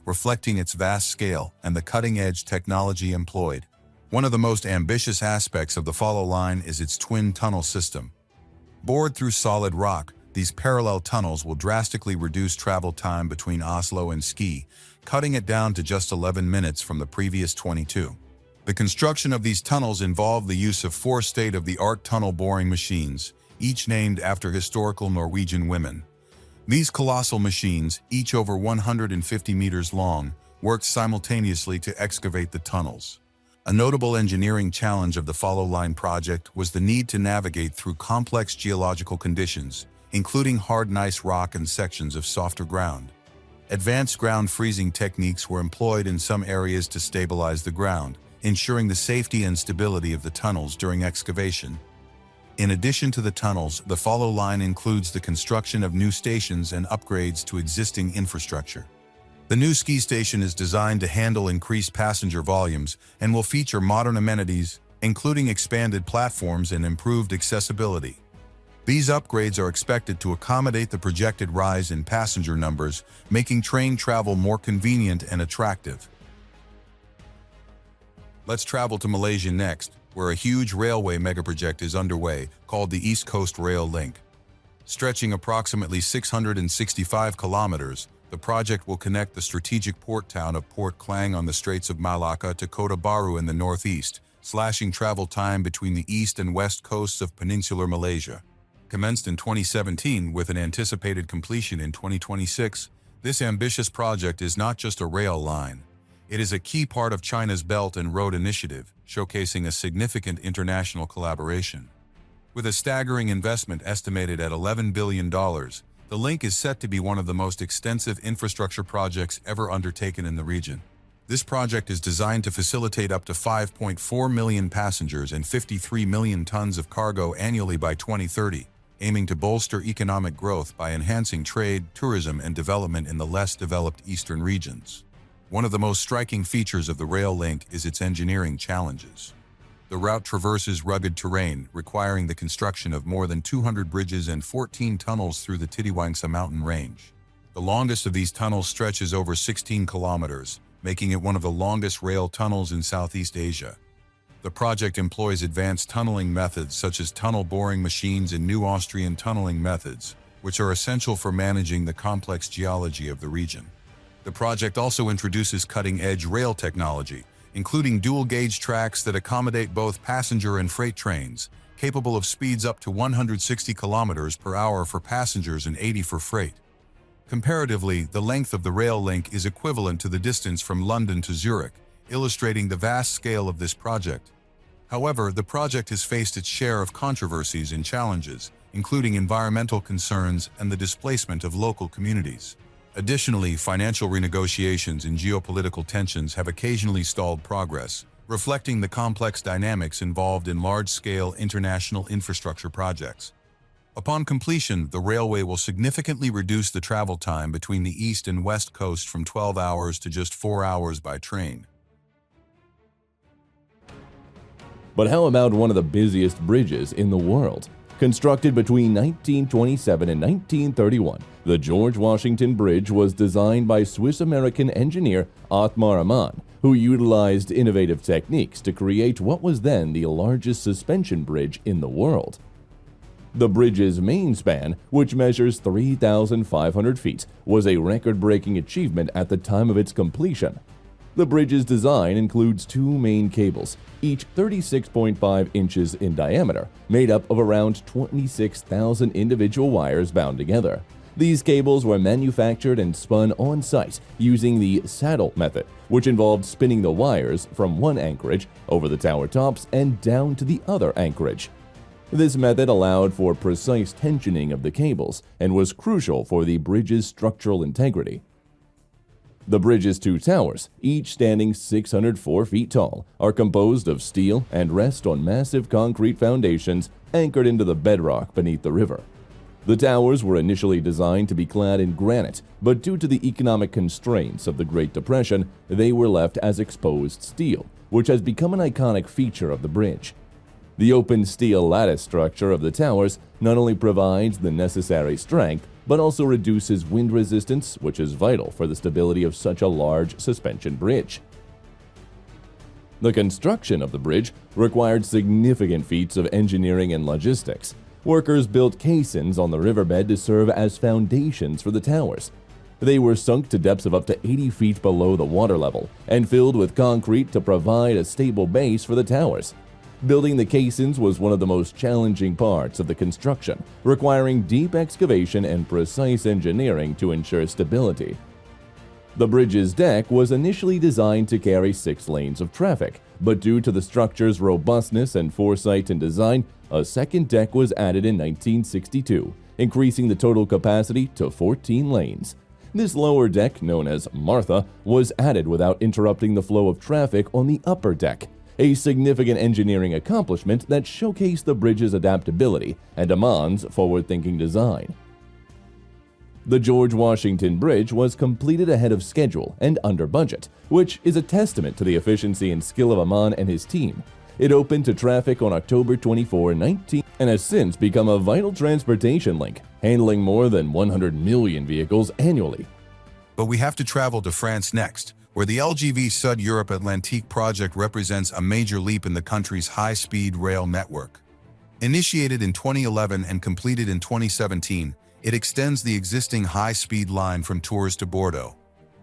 [SPEAKER 4] reflecting its vast scale and the cutting-edge technology employed. One of the most ambitious aspects of the Follow Line is its twin tunnel system. Bored through solid rock, these parallel tunnels will drastically reduce travel time between Oslo and Ski, cutting it down to just 11 minutes from the previous 22. The construction of these tunnels involved the use of 4 state-of-the-art tunnel boring machines, each named after historical Norwegian women. These colossal machines, each over 150 meters long, worked simultaneously to excavate the tunnels. A notable engineering challenge of the Follow Line project was the need to navigate through complex geological conditions, including hard gneiss rock and sections of softer ground. Advanced ground freezing techniques were employed in some areas to stabilize the ground, ensuring the safety and stability of the tunnels during excavation. In addition to the tunnels, the Follow Line includes the construction of new stations and upgrades to existing infrastructure. The new ski station is designed to handle increased passenger volumes and will feature modern amenities, including expanded platforms and improved accessibility. These upgrades are expected to accommodate the projected rise in passenger numbers, making train travel more convenient and attractive. Let's travel to Malaysia next, where a huge railway megaproject is underway called the East Coast Rail Link. Stretching approximately 665 kilometers, the project will connect the strategic port town of Port Klang on the Straits of Malacca to Kota Baru in the northeast, slashing travel time between the east and west coasts of peninsular Malaysia. Commenced in 2017 with an anticipated completion in 2026, this ambitious project is not just a rail line. It is a key part of China's Belt and Road Initiative, showcasing a significant international collaboration. With a staggering investment estimated at $11 billion, the link is set to be one of the most extensive infrastructure projects ever undertaken in the region. This project is designed to facilitate up to 5.4 million passengers and 53 million tons of cargo annually by 2030, aiming to bolster economic growth by enhancing trade, tourism, and development in the less developed eastern regions. One of the most striking features of the rail link is its engineering challenges. The route traverses rugged terrain, requiring the construction of more than 200 bridges and 14 tunnels through the Titiwangsa mountain range. The longest of these tunnels stretches over 16 kilometers, making it one of the longest rail tunnels in Southeast Asia. The project employs advanced tunneling methods such as tunnel boring machines and new Austrian tunneling methods, which are essential for managing the complex geology of the region. The project also introduces cutting-edge rail technology, including dual-gauge tracks that accommodate both passenger and freight trains, capable of speeds up to 160 kilometers per hour for passengers and 80 for freight. Comparatively, the length of the rail link is equivalent to the distance from London to Zurich, illustrating the vast scale of this project. However, the project has faced its share of controversies and challenges, including environmental concerns and the displacement of local communities. Additionally, financial renegotiations and geopolitical tensions have occasionally stalled progress, reflecting the complex dynamics involved in large-scale international infrastructure projects. Upon completion, the railway will significantly reduce the travel time between the east and west coast from 12 hours to just 4 hours by train.
[SPEAKER 2] But how about one of the busiest bridges in the world? Constructed between 1927 and 1931, the George Washington Bridge was designed by Swiss-American engineer Othmar Ammann, who utilized innovative techniques to create what was then the largest suspension bridge in the world. The bridge's main span, which measures 3,500 feet, was a record-breaking achievement at the time of its completion. The bridge's design includes two main cables, each 36.5 inches in diameter, made up of around 26,000 individual wires bound together. These cables were manufactured and spun on-site using the saddle method, which involved spinning the wires from one anchorage over the tower tops and down to the other anchorage. This method allowed for precise tensioning of the cables and was crucial for the bridge's structural integrity. The bridge's two towers, each standing 604 feet tall, are composed of steel and rest on massive concrete foundations anchored into the bedrock beneath the river. The towers were initially designed to be clad in granite, but due to the economic constraints of the Great Depression, they were left as exposed steel, which has become an iconic feature of the bridge. The open steel lattice structure of the towers not only provides the necessary strength, but also reduces wind resistance, which is vital for the stability of such a large suspension bridge. The construction of the bridge required significant feats of engineering and logistics. Workers built caissons on the riverbed to serve as foundations for the towers. They were sunk to depths of up to 80 feet below the water level and filled with concrete to provide a stable base for the towers. Building the caissons was one of the most challenging parts of the construction, requiring deep excavation and precise engineering to ensure stability. The bridge's deck was initially designed to carry 6 lanes of traffic, but due to the structure's robustness and foresight in design, a second deck was added in 1962, increasing the total capacity to 14 lanes. This lower deck, known as Martha, was added without interrupting the flow of traffic on the upper deck, a significant engineering accomplishment that showcased the bridge's adaptability and Ammann's forward-thinking design. The George Washington Bridge was completed ahead of schedule and under budget, which is a testament to the efficiency and skill of Ammann and his team. It opened to traffic on October 24, 19, and has since become a vital transportation link, handling more than 100 million vehicles annually.
[SPEAKER 4] But we have to travel to France next, where the LGV Sud Europe Atlantique project represents a major leap in the country's high-speed rail network. Initiated in 2011 and completed in 2017, it extends the existing high-speed line from Tours to Bordeaux.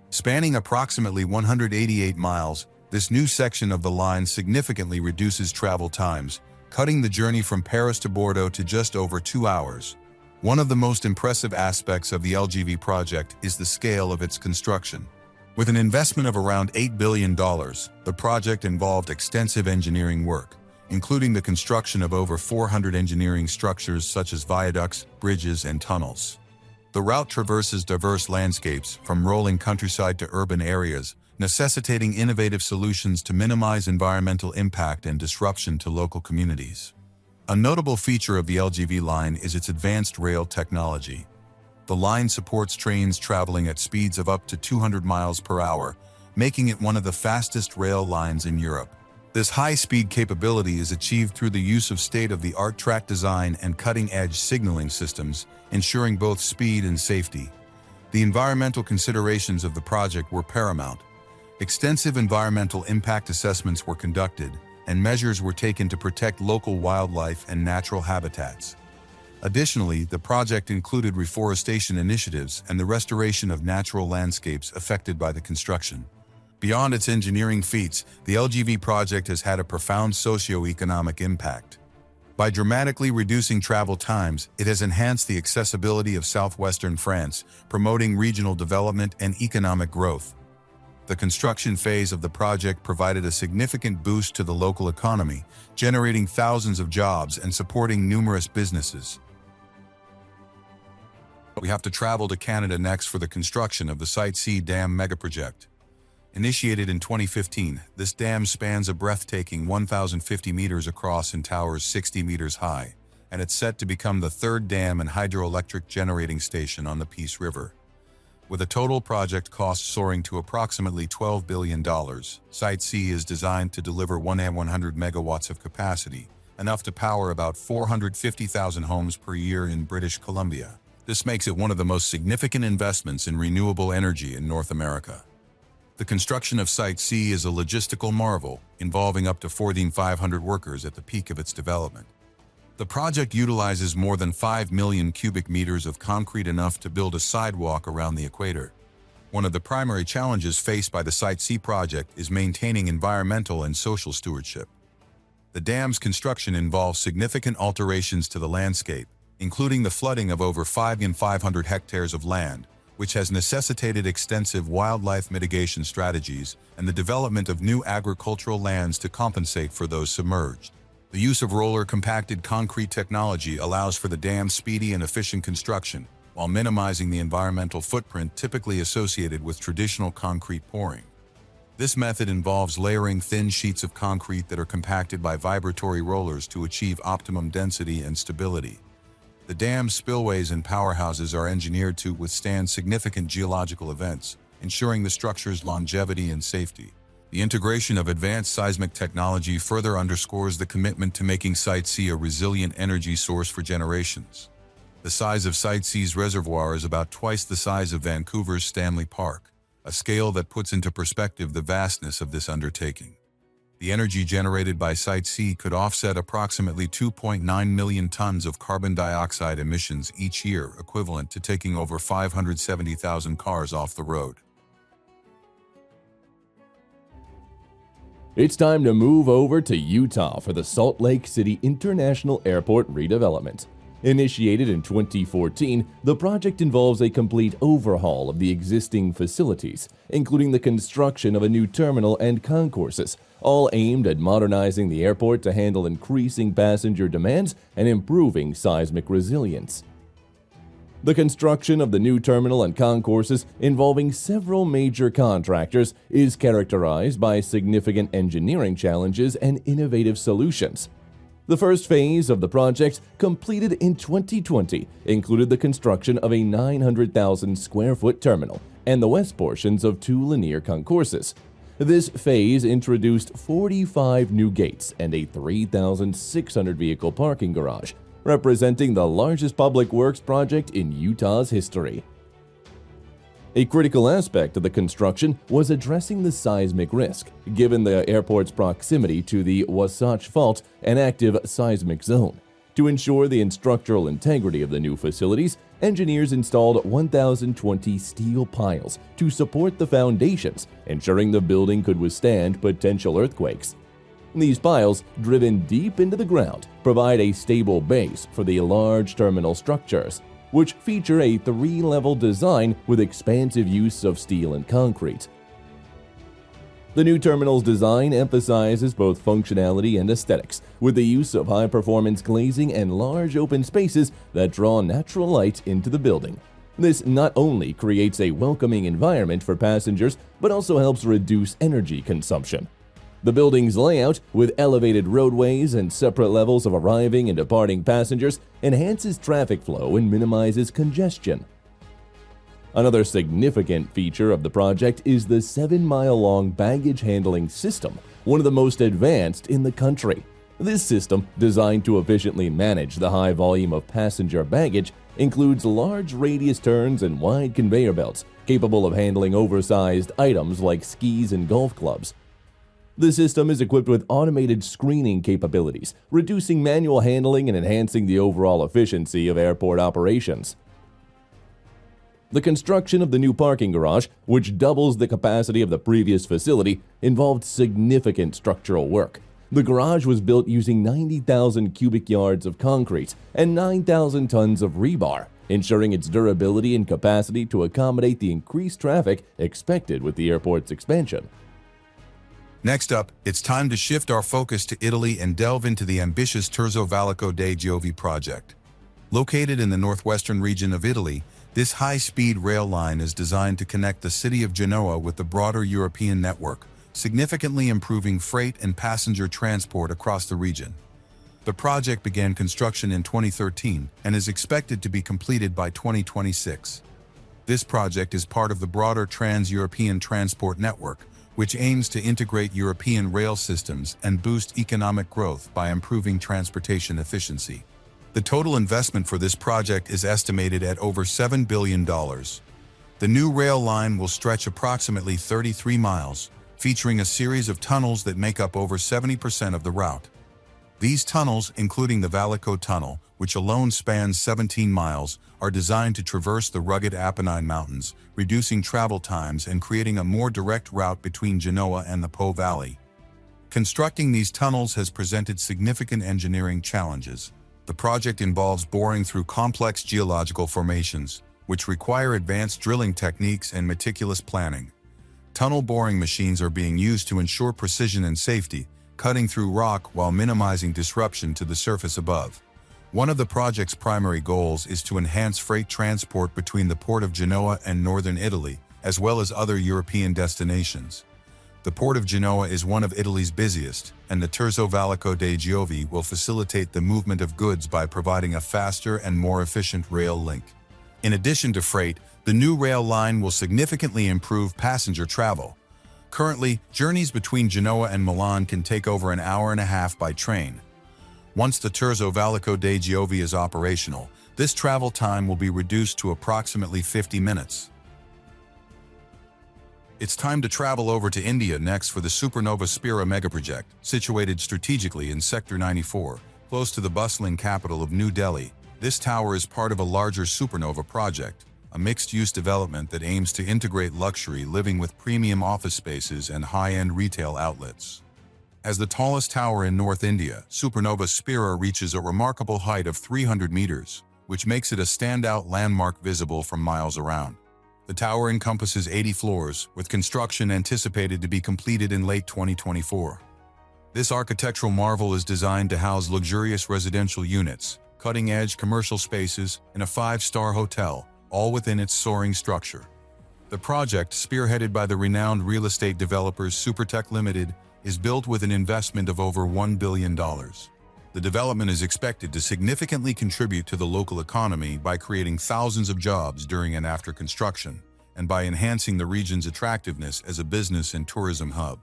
[SPEAKER 4] Spanning approximately 188 miles, this new section of the line significantly reduces travel times, cutting the journey from Paris to Bordeaux to just over 2 hours. One of the most impressive aspects of the LGV project is the scale of its construction. With an investment of around $8 billion, the project involved extensive engineering work, including the construction of over 400 engineering structures such as viaducts, bridges, and tunnels. The route traverses diverse landscapes, from rolling countryside to urban areas, necessitating innovative solutions to minimize environmental impact and disruption to local communities. A notable feature of the LGV line is its advanced rail technology. The line supports trains traveling at speeds of up to 200 miles per hour, making it one of the fastest rail lines in Europe. This high-speed capability is achieved through the use of state-of-the-art track design and cutting-edge signaling systems, ensuring both speed and safety. The environmental considerations of the project were paramount. Extensive environmental impact assessments were conducted, and measures were taken to protect local wildlife and natural habitats. Additionally, the project included reforestation initiatives and the restoration of natural landscapes affected by the construction. Beyond its engineering feats, the LGV project has had a profound socio-economic impact. By dramatically reducing travel times, it has enhanced the accessibility of southwestern France, promoting regional development and economic growth. The construction phase of the project provided a significant boost to the local economy, generating thousands of jobs and supporting numerous businesses. We have to travel to Canada next for the construction of the Site C Dam Megaproject. Initiated in 2015, this dam spans a breathtaking 1,050 meters across and towers 60 meters high, and it's set to become the third dam and hydroelectric generating station on the Peace River. With a total project cost soaring to approximately $12 billion, Site C is designed to deliver 100 megawatts of capacity, enough to power about 450,000 homes per year in British Columbia. This makes it one of the most significant investments in renewable energy in North America. The construction of Site C is a logistical marvel, involving up to 1,400 workers at the peak of its development. The project utilizes more than 5 million cubic meters of concrete, enough to build a sidewalk around the equator. One of the primary challenges faced by the Site C project is maintaining environmental and social stewardship. The dam's construction involves significant alterations to the landscape, including the flooding of over 5,500 hectares of land, which has necessitated extensive wildlife mitigation strategies and the development of new agricultural lands to compensate for those submerged. The use of roller-compacted concrete technology allows for the dam's speedy and efficient construction, while minimizing the environmental footprint typically associated with traditional concrete pouring. This method involves layering thin sheets of concrete that are compacted by vibratory rollers to achieve optimum density and stability. The dam's spillways and powerhouses are engineered to withstand significant geological events, ensuring the structure's longevity and safety. The integration of advanced seismic technology further underscores the commitment to making Site C a resilient energy source for generations. The size of Site C's reservoir is about twice the size of Vancouver's Stanley Park, a scale that puts into perspective the vastness of this undertaking. The energy generated by Site C could offset approximately 2.9 million tons of carbon dioxide emissions each year, equivalent to taking over 570,000 cars off the road.
[SPEAKER 2] It's time to move over to Utah for the Salt Lake City International Airport redevelopment. Initiated in 2014, the project involves a complete overhaul of the existing facilities, including the construction of a new terminal and concourses, all aimed at modernizing the airport to handle increasing passenger demands and improving seismic resilience. The construction of the new terminal and concourses, involving several major contractors, is characterized by significant engineering challenges and innovative solutions. The first phase of the project, completed in 2020, included the construction of a 900,000 square foot terminal and the west portions of 2 linear concourses. This phase introduced 45 new gates and a 3,600 vehicle parking garage, representing the largest public works project in Utah's history. A critical aspect of the construction was addressing the seismic risk, given the airport's proximity to the Wasatch Fault, an active seismic zone. To ensure the structural integrity of the new facilities, engineers installed 1,020 steel piles to support the foundations, ensuring the building could withstand potential earthquakes. These piles, driven deep into the ground, provide a stable base for the large terminal structures, which feature a 3-level design with expansive use of steel and concrete. The new terminal's design emphasizes both functionality and aesthetics, with the use of high-performance glazing and large open spaces that draw natural light into the building. This not only creates a welcoming environment for passengers, but also helps reduce energy consumption. The building's layout, with elevated roadways and separate levels of arriving and departing passengers, enhances traffic flow and minimizes congestion. Another significant feature of the project is the 7-mile-long baggage handling system, one of the most advanced in the country. This system, designed to efficiently manage the high volume of passenger baggage, includes large radius turns and wide conveyor belts, capable of handling oversized items like skis and golf clubs. The system is equipped with automated screening capabilities, reducing manual handling and enhancing the overall efficiency of airport operations. The construction of the new parking garage, which doubles the capacity of the previous facility, involved significant structural work. The garage was built using 90,000 cubic yards of concrete and 9,000 tons of rebar, ensuring its durability and capacity to accommodate the increased traffic expected with the airport's expansion.
[SPEAKER 4] Next up, it's time to shift our focus to Italy and delve into the ambitious Terzo Valico dei Giovi project. Located in the northwestern region of Italy, this high-speed rail line is designed to connect the city of Genoa with the broader European network, significantly improving freight and passenger transport across the region. The project began construction in 2013 and is expected to be completed by 2026. This project is part of the broader Trans-European Transport Network, which aims to integrate European rail systems and boost economic growth by improving transportation efficiency. The total investment for this project is estimated at over $7 billion. The new rail line will stretch approximately 33 miles, featuring a series of tunnels that make up over 70% of the route. These tunnels, including the Valico Tunnel, which alone spans 17 miles, are designed to traverse the rugged Apennine Mountains, reducing travel times and creating a more direct route between Genoa and the Po Valley. Constructing these tunnels has presented significant engineering challenges. The project involves boring through complex geological formations, which require advanced drilling techniques and meticulous planning. Tunnel boring machines are being used to ensure precision and safety, cutting through rock while minimizing disruption to the surface above. One of the project's primary goals is to enhance freight transport between the port of Genoa and northern Italy, as well as other European destinations. The port of Genoa is one of Italy's busiest, and the Terzo Valico dei Giovi will facilitate the movement of goods by providing a faster and more efficient rail link. In addition to freight, the new rail line will significantly improve passenger travel. Currently, journeys between Genoa and Milan can take over an hour and a half by train. Once the Terzo Valico dei Giovi is operational, this travel time will be reduced to approximately 50 minutes. It's time to travel over to India next for the Supernova Spira megaproject, situated strategically in Sector 94, close to the bustling capital of New Delhi. This tower is part of a larger supernova project, a mixed-use development that aims to integrate luxury living with premium office spaces and high-end retail outlets. As the tallest tower in North India, Supernova Spira reaches a remarkable height of 300 meters, which makes it a standout landmark visible from miles around. The tower encompasses 80 floors, with construction anticipated to be completed in late 2024. This architectural marvel is designed to house luxurious residential units, cutting-edge commercial spaces, and a 5-star hotel, all within its soaring structure. The project, spearheaded by the renowned real estate developers Supertech Limited, is built with an investment of over $1 billion. The development is expected to significantly contribute to the local economy by creating thousands of jobs during and after construction, and by enhancing the region's attractiveness as a business and tourism hub.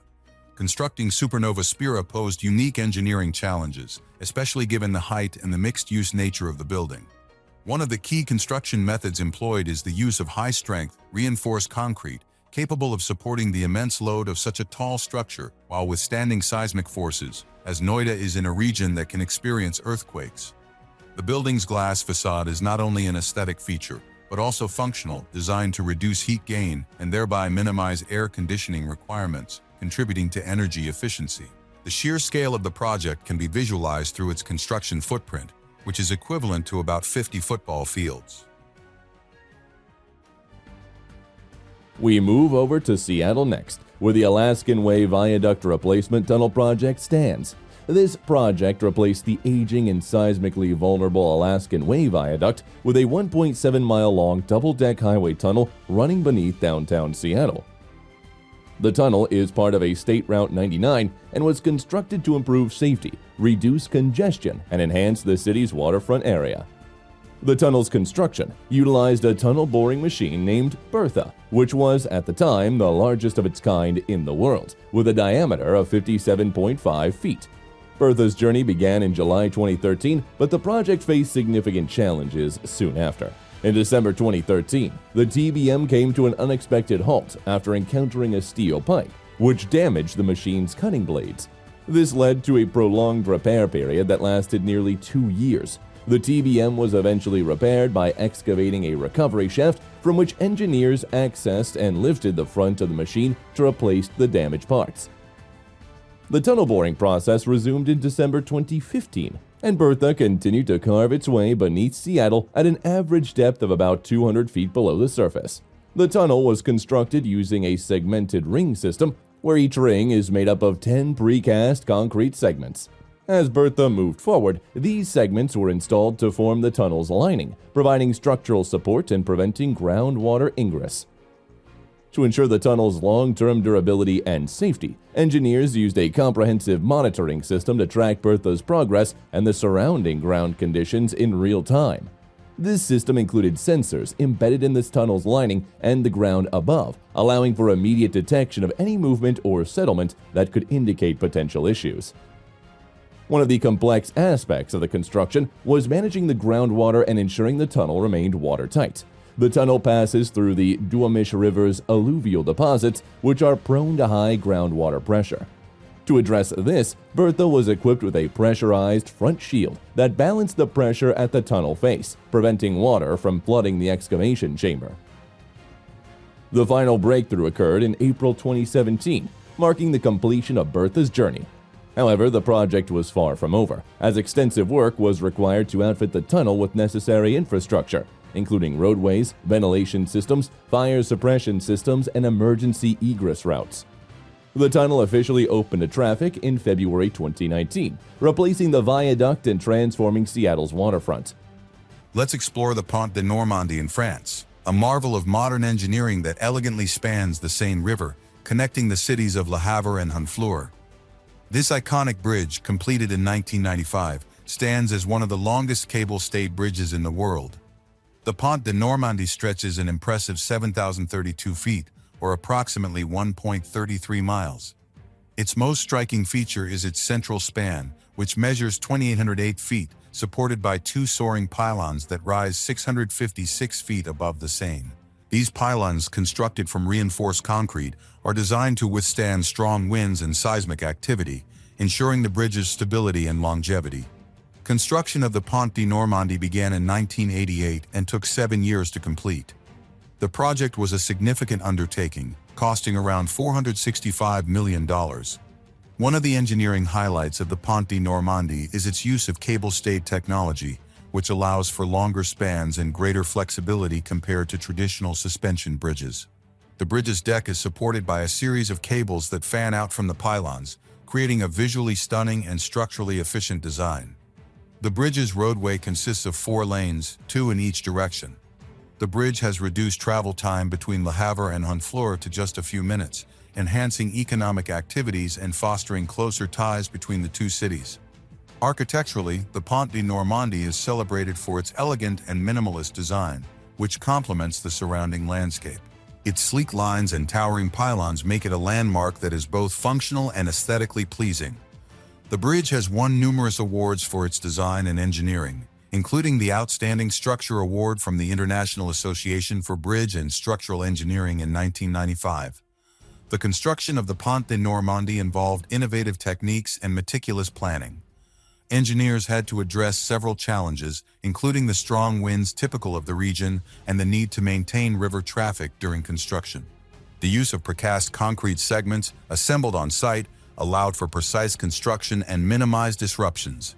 [SPEAKER 4] Constructing Supernova Spira posed unique engineering challenges, especially given the height and the mixed-use nature of the building. One of the key construction methods employed is the use of high-strength, reinforced concrete, capable of supporting the immense load of such a tall structure while withstanding seismic forces, as Noida is in a region that can experience earthquakes. The building's glass facade is not only an aesthetic feature, but also functional, designed to reduce heat gain and thereby minimize air conditioning requirements, contributing to energy efficiency. The sheer scale of the project can be visualized through its construction footprint, which is equivalent to about 50 football fields.
[SPEAKER 2] We move over to Seattle next, where the Alaskan Way Viaduct Replacement Tunnel project stands. This project replaced the aging and seismically vulnerable Alaskan Way Viaduct with a 1.7-mile-long double-deck highway tunnel running beneath downtown Seattle. The tunnel is part of a State Route 99 and was constructed to improve safety, reduce congestion, and enhance the city's waterfront area. The tunnel's construction utilized a tunnel boring machine named Bertha, which was, at the time, the largest of its kind in the world, with a diameter of 57.5 feet. Bertha's journey began in July 2013, but the project faced significant challenges soon after. In December 2013, the TBM came to an unexpected halt after encountering a steel pipe, which damaged the machine's cutting blades. This led to a prolonged repair period that lasted nearly 2 years. The TBM was eventually repaired by excavating a recovery shaft from which engineers accessed and lifted the front of the machine to replace the damaged parts. The tunnel boring process resumed in December 2015, and Bertha continued to carve its way beneath Seattle at an average depth of about 200 feet below the surface. The tunnel was constructed using a segmented ring system, where each ring is made up of 10 precast concrete segments. As Bertha moved forward, these segments were installed to form the tunnel's lining, providing structural support and preventing groundwater ingress. To ensure the tunnel's long-term durability and safety, engineers used a comprehensive monitoring system to track Bertha's progress and the surrounding ground conditions in real time. This system included sensors embedded in this tunnel's lining and the ground above, allowing for immediate detection of any movement or settlement that could indicate potential issues. One of the complex aspects of the construction was managing the groundwater and ensuring the tunnel remained watertight. The tunnel passes through the Duwamish River's alluvial deposits, which are prone to high groundwater pressure. To address this, Bertha was equipped with a pressurized front shield that balanced the pressure at the tunnel face, preventing water from flooding the excavation chamber. The final breakthrough occurred in April 2017, marking the completion of Bertha's journey. However, the project was far from over, as extensive work was required to outfit the tunnel with necessary infrastructure, including roadways, ventilation systems, fire suppression systems, and emergency egress routes. The tunnel officially opened to traffic in February 2019, replacing the viaduct and transforming Seattle's waterfront.
[SPEAKER 4] Let's explore the Pont de Normandie in France, a marvel of modern engineering that elegantly spans the Seine River, connecting the cities of Le Havre and Honfleur. This iconic bridge, completed in 1995, stands as one of the longest cable-stayed bridges in the world. The Pont de Normandie stretches an impressive 7,032 feet, or approximately 1.33 miles. Its most striking feature is its central span, which measures 2,808 feet, supported by two soaring pylons that rise 656 feet above the Seine. These pylons, constructed from reinforced concrete, are designed to withstand strong winds and seismic activity, ensuring the bridge's stability and longevity. Construction of the Pont de Normandie began in 1988 and took 7 years to complete. The project was a significant undertaking, costing around $465 million. One of the engineering highlights of the Pont de Normandie is its use of cable-stayed technology, which allows for longer spans and greater flexibility compared to traditional suspension bridges. The bridge's deck is supported by a series of cables that fan out from the pylons, creating a visually stunning and structurally efficient design. The bridge's roadway consists of 4 lanes, 2 in each direction. The bridge has reduced travel time between Le Havre and Honfleur to just a few minutes, enhancing economic activities and fostering closer ties between the two cities. Architecturally, the Pont de Normandie is celebrated for its elegant and minimalist design, which complements the surrounding landscape. Its sleek lines and towering pylons make it a landmark that is both functional and aesthetically pleasing. The bridge has won numerous awards for its design and engineering, including the Outstanding Structure Award from the International Association for Bridge and Structural Engineering in 1995. The construction of the Pont de Normandie involved innovative techniques and meticulous planning. Engineers had to address several challenges, including the strong winds typical of the region and the need to maintain river traffic during construction. The use of precast concrete segments assembled on site allowed for precise construction and minimized disruptions.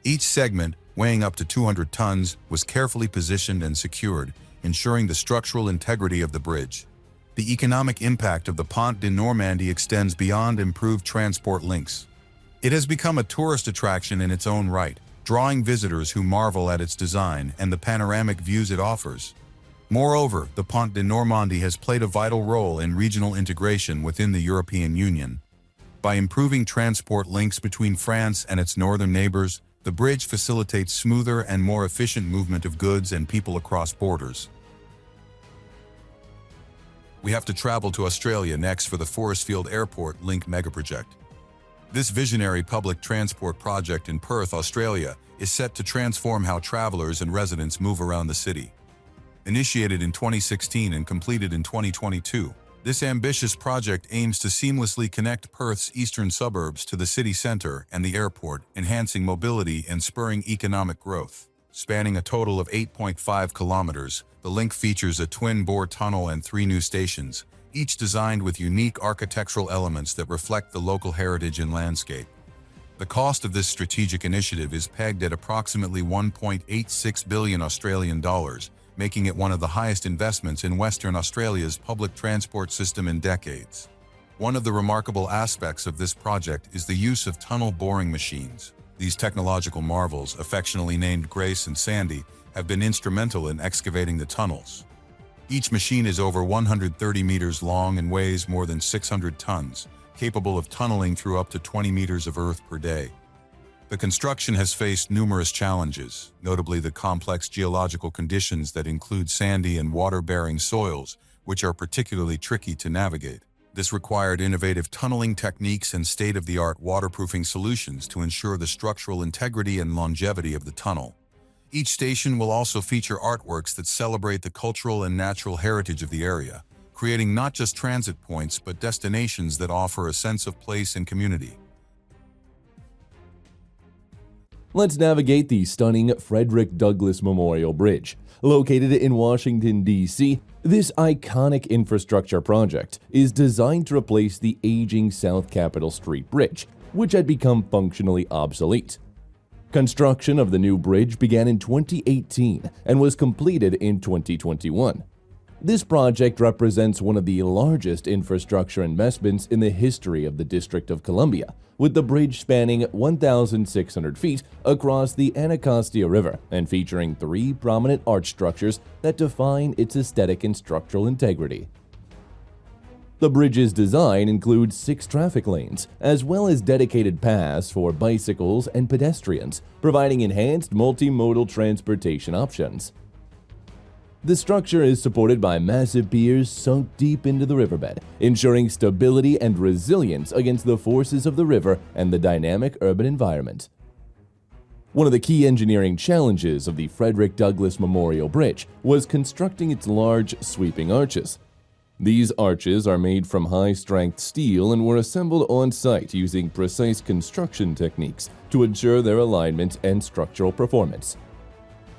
[SPEAKER 4] Each segment, weighing up to 200 tons, was carefully positioned and secured, ensuring the structural integrity of the bridge. The economic impact of the Pont de Normandie extends beyond improved transport links. It has become a tourist attraction in its own right, drawing visitors who marvel at its design and the panoramic views it offers. Moreover, the Pont de Normandie has played a vital role in regional integration within the European Union. By improving transport links between France and its northern neighbors, the bridge facilitates smoother and more efficient movement of goods and people across borders. We have to travel to Australia next for the Forestfield Airport Link Megaproject. This visionary public transport project in Perth, Australia, is set to transform how travelers and residents move around the city. Initiated in 2016 and completed in 2022, this ambitious project aims to seamlessly connect Perth's eastern suburbs to the city centre and the airport, enhancing mobility and spurring economic growth. Spanning a total of 8.5 kilometers, the link features a twin-bore tunnel and 3 new stations, each designed with unique architectural elements that reflect the local heritage and landscape. The cost of this strategic initiative is pegged at approximately 1.86 billion Australian dollars, making it one of the highest investments in Western Australia's public transport system in decades. One of the remarkable aspects of this project is the use of tunnel boring machines. These technological marvels, affectionately named Grace and Sandy, have been instrumental in excavating the tunnels. Each machine is over 130 meters long and weighs more than 600 tons, capable of tunneling through up to 20 meters of earth per day. The construction has faced numerous challenges, notably the complex geological conditions that include sandy and water-bearing soils, which are particularly tricky to navigate. This required innovative tunneling techniques and state-of-the-art waterproofing solutions to ensure the structural integrity and longevity of the tunnel. Each station will also feature artworks that celebrate the cultural and natural heritage of the area, creating not just transit points but destinations that offer a sense of place and community.
[SPEAKER 2] Let's navigate the stunning Frederick Douglass Memorial Bridge. Located in Washington, D.C., this iconic infrastructure project is designed to replace the aging South Capitol Street Bridge, which had become functionally obsolete. Construction of the new bridge began in 2018 and was completed in 2021. This project represents one of the largest infrastructure investments in the history of the District of Columbia, with the bridge spanning 1,600 feet across the Anacostia River and featuring 3 prominent arch structures that define its aesthetic and structural integrity. The bridge's design includes 6 traffic lanes, as well as dedicated paths for bicycles and pedestrians, providing enhanced multimodal transportation options. The structure is supported by massive piers sunk deep into the riverbed, ensuring stability and resilience against the forces of the river and the dynamic urban environment. One of the key engineering challenges of the Frederick Douglass Memorial Bridge was constructing its large, sweeping arches. These arches are made from high-strength steel and were assembled on-site using precise construction techniques to ensure their alignment and structural performance.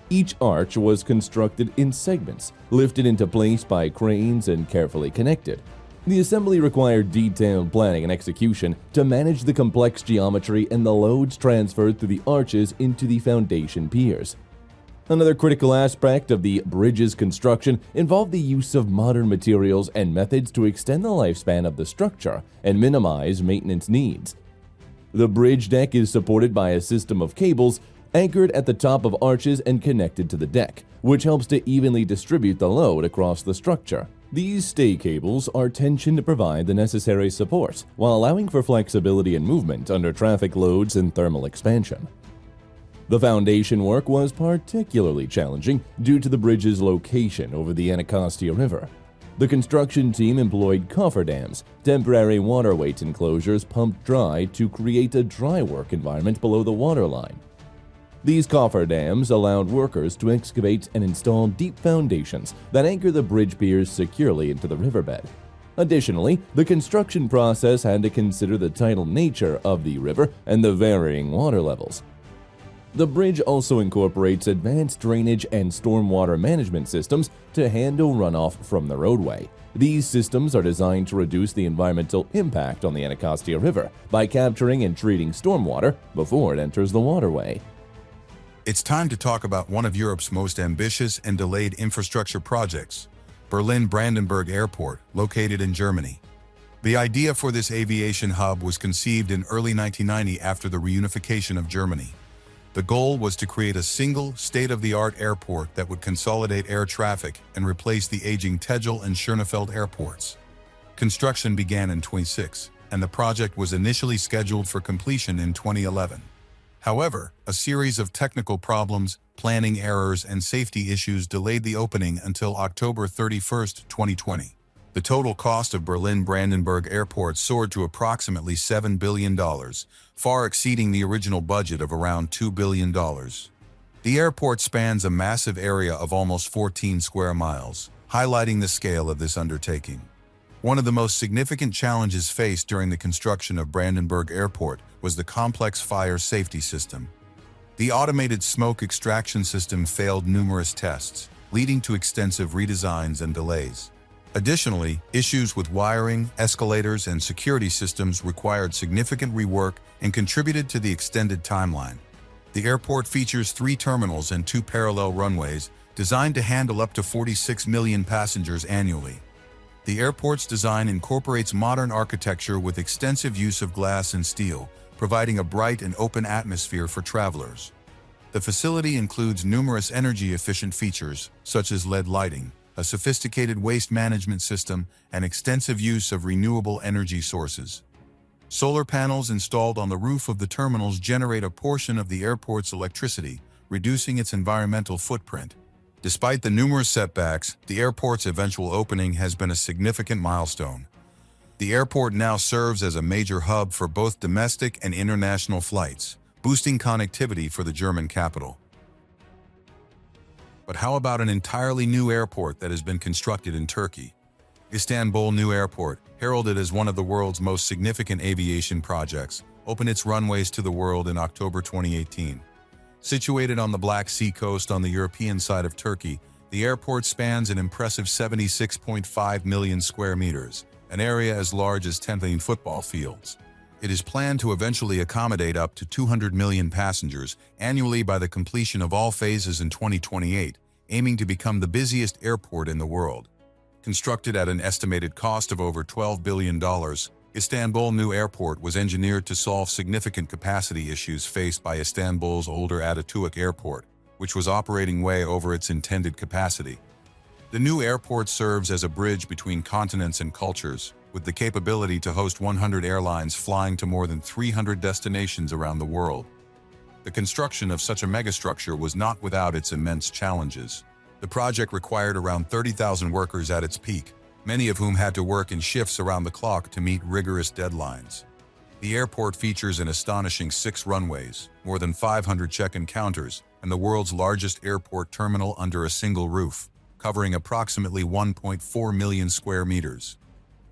[SPEAKER 2] Each arch was constructed in segments, lifted into place by cranes and carefully connected. The assembly required detailed planning and execution to manage the complex geometry and the loads transferred through the arches into the foundation piers. Another critical aspect of the bridge's construction involved the use of modern materials and methods to extend the lifespan of the structure and minimize maintenance needs. The bridge deck is supported by a system of cables anchored at the top of arches and connected to the deck, which helps to evenly distribute the load across the structure. These stay cables are tensioned to provide the necessary support, while allowing for flexibility and movement under traffic loads and thermal expansion. The foundation work was particularly challenging due to the bridge's location over the Anacostia River. The construction team employed cofferdams, temporary water weight enclosures pumped dry to create a dry work environment below the waterline. These cofferdams allowed workers to excavate and install deep foundations that anchor the bridge piers securely into the riverbed. Additionally, the construction process had to consider the tidal nature of the river and the varying water levels. The bridge also incorporates advanced drainage and stormwater management systems to handle runoff from the roadway. These systems are designed to reduce the environmental impact on the Anacostia River by capturing and treating stormwater before it enters the waterway.
[SPEAKER 4] It's time to talk about one of Europe's most ambitious and delayed infrastructure projects, Berlin-Brandenburg Airport, located in Germany. The idea for this aviation hub was conceived in early 1990 after the reunification of Germany. The goal was to create a single, state-of-the-art airport that would consolidate air traffic and replace the aging Tegel and Schönefeld airports. Construction began in 2006, and the project was initially scheduled for completion in 2011. However, a series of technical problems, planning errors, and safety issues delayed the opening until October 31, 2020. The total cost of Berlin-Brandenburg Airport soared to approximately $7 billion, far exceeding the original budget of around $2 billion. The airport spans a massive area of almost 14 square miles, highlighting the scale of this undertaking. One of the most significant challenges faced during the construction of Brandenburg Airport was the complex fire safety system. The automated smoke extraction system failed numerous tests, leading to extensive redesigns and delays. Additionally, issues with wiring, escalators, and security systems required significant rework and contributed to the extended timeline. The airport features 3 terminals and 2 parallel runways designed to handle up to 46 million passengers annually. The airport's design incorporates modern architecture with extensive use of glass and steel, providing a bright and open atmosphere for travelers. The facility includes numerous energy-efficient features, such as LED lighting, a sophisticated waste management system, and extensive use of renewable energy sources. Solar panels installed on the roof of the terminals generate a portion of the airport's electricity, reducing its environmental footprint. Despite the numerous setbacks, the airport's eventual opening has been a significant milestone. The airport now serves as a major hub for both domestic and international flights, boosting connectivity for the German capital. But how about an entirely new airport that has been constructed in Turkey? Istanbul New Airport, heralded as one of the world's most significant aviation projects, opened its runways to the world in October 2018. Situated on the Black Sea coast on the European side of Turkey, the airport spans an impressive 76.5 million square meters, an area as large as 10 football fields. It is planned to eventually accommodate up to 200 million passengers annually by the completion of all phases in 2028, aiming to become the busiest airport in the world. Constructed at an estimated cost of over $12 billion, Istanbul New Airport was engineered to solve significant capacity issues faced by Istanbul's older Atatürk Airport, which was operating way over its intended capacity. The new airport serves as a bridge between continents and cultures, with the capability to host 100 airlines flying to more than 300 destinations around the world. The construction of such a megastructure was not without its immense challenges. The project required around 30,000 workers at its peak, many of whom had to work in shifts around the clock to meet rigorous deadlines. The airport features an astonishing 6 runways, more than 500 check-in counters, and the world's largest airport terminal under a single roof, covering approximately 1.4 million square meters.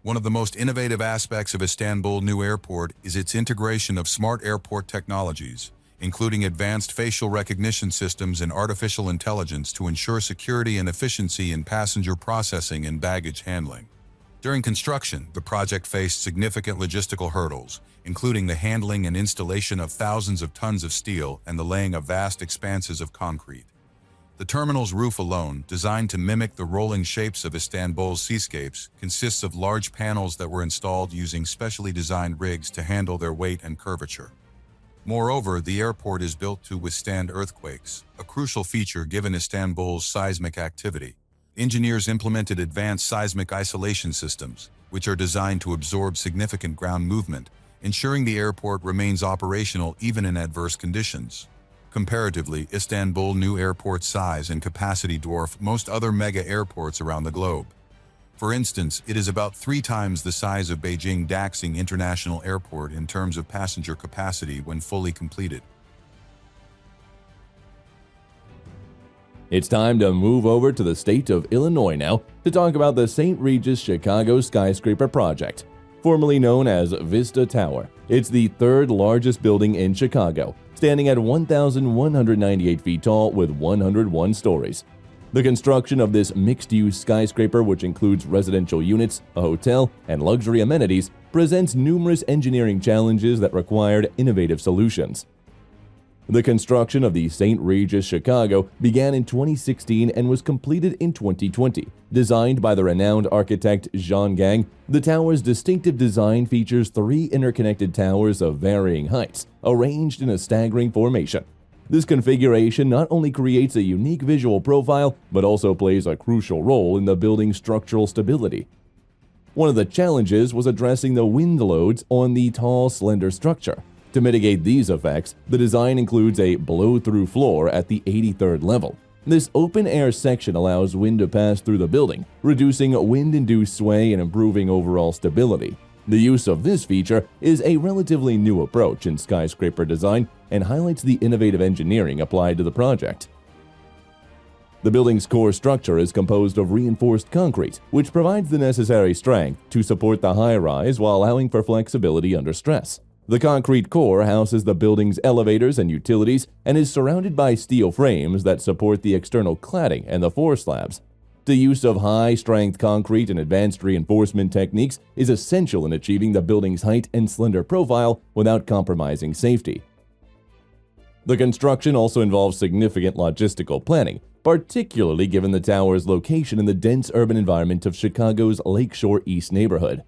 [SPEAKER 4] One of the most innovative aspects of Istanbul New Airport is its integration of smart airport technologies, including advanced facial recognition systems and artificial intelligence to ensure security and efficiency in passenger processing and baggage handling. During construction, the project faced significant logistical hurdles, including the handling and installation of thousands of tons of steel and the laying of vast expanses of concrete. The terminal's roof alone, designed to mimic the rolling shapes of Istanbul's seascapes, consists of large panels that were installed using specially designed rigs to handle their weight and curvature. Moreover, the airport is built to withstand earthquakes, a crucial feature given Istanbul's seismic activity. Engineers implemented advanced seismic isolation systems, which are designed to absorb significant ground movement, ensuring the airport remains operational even in adverse conditions. Comparatively, Istanbul New Airport's size and capacity dwarf most other mega airports around the globe. For instance, it is about 3 times the size of Beijing Daxing International Airport in terms of passenger capacity when fully completed.
[SPEAKER 2] It's time to move over to the state of Illinois now to talk about the St. Regis Chicago skyscraper project, formerly known as Vista Tower. It's the 3rd largest building in Chicago, standing at 1,198 feet tall with 101 stories. The construction of this mixed-use skyscraper, which includes residential units, a hotel, and luxury amenities, presents numerous engineering challenges that required innovative solutions. The construction of the St. Regis Chicago began in 2016 and was completed in 2020. Designed by the renowned architect Jean Gang, the tower's distinctive design features 3 interconnected towers of varying heights, arranged in a staggering formation. This configuration not only creates a unique visual profile, but also plays a crucial role in the building's structural stability. One of the challenges was addressing the wind loads on the tall, slender structure. To mitigate these effects, the design includes a blow-through floor at the 83rd level. This open-air section allows wind to pass through the building, reducing wind-induced sway and improving overall stability. The use of this feature is a relatively new approach in skyscraper design and highlights the innovative engineering applied to the project. The building's core structure is composed of reinforced concrete, which provides the necessary strength to support the high-rise while allowing for flexibility under stress. The concrete core houses the building's elevators and utilities and is surrounded by steel frames that support the external cladding and the floor slabs. The use of high-strength concrete and advanced reinforcement techniques is essential in achieving the building's height and slender profile without compromising safety. The construction also involves significant logistical planning, particularly given the tower's location in the dense urban environment of Chicago's Lakeshore East neighborhood.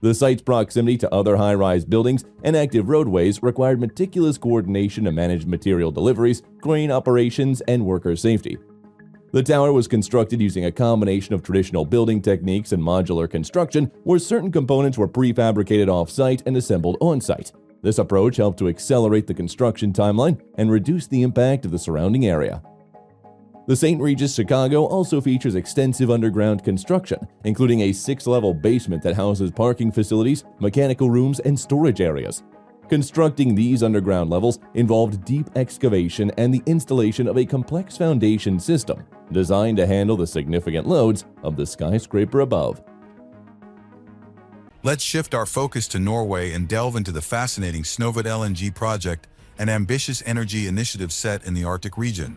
[SPEAKER 2] The site's proximity to other high-rise buildings and active roadways required meticulous coordination to manage material deliveries, crane operations, and worker safety. The tower was constructed using a combination of traditional building techniques and modular construction, where certain components were prefabricated off-site and assembled on-site. This approach helped to accelerate the construction timeline and reduce the impact of the surrounding area. The St. Regis Chicago also features extensive underground construction, including a 6-level basement that houses parking facilities, mechanical rooms, and storage areas. Constructing these underground levels involved deep excavation and the installation of a complex foundation system designed to handle the significant loads of the skyscraper above.
[SPEAKER 4] Let's shift our focus to Norway and delve into the fascinating Snøhvit LNG project, an ambitious energy initiative set in the Arctic region.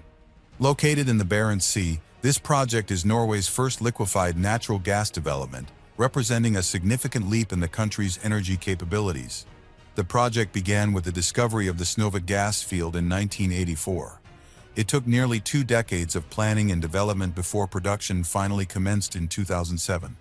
[SPEAKER 4] Located in the Barents Sea, this project is Norway's first liquefied natural gas development, representing a significant leap in the country's energy capabilities. The project began with the discovery of the Snøhvit gas field in 1984. It took nearly 2 decades of planning and development before production finally commenced in 2007.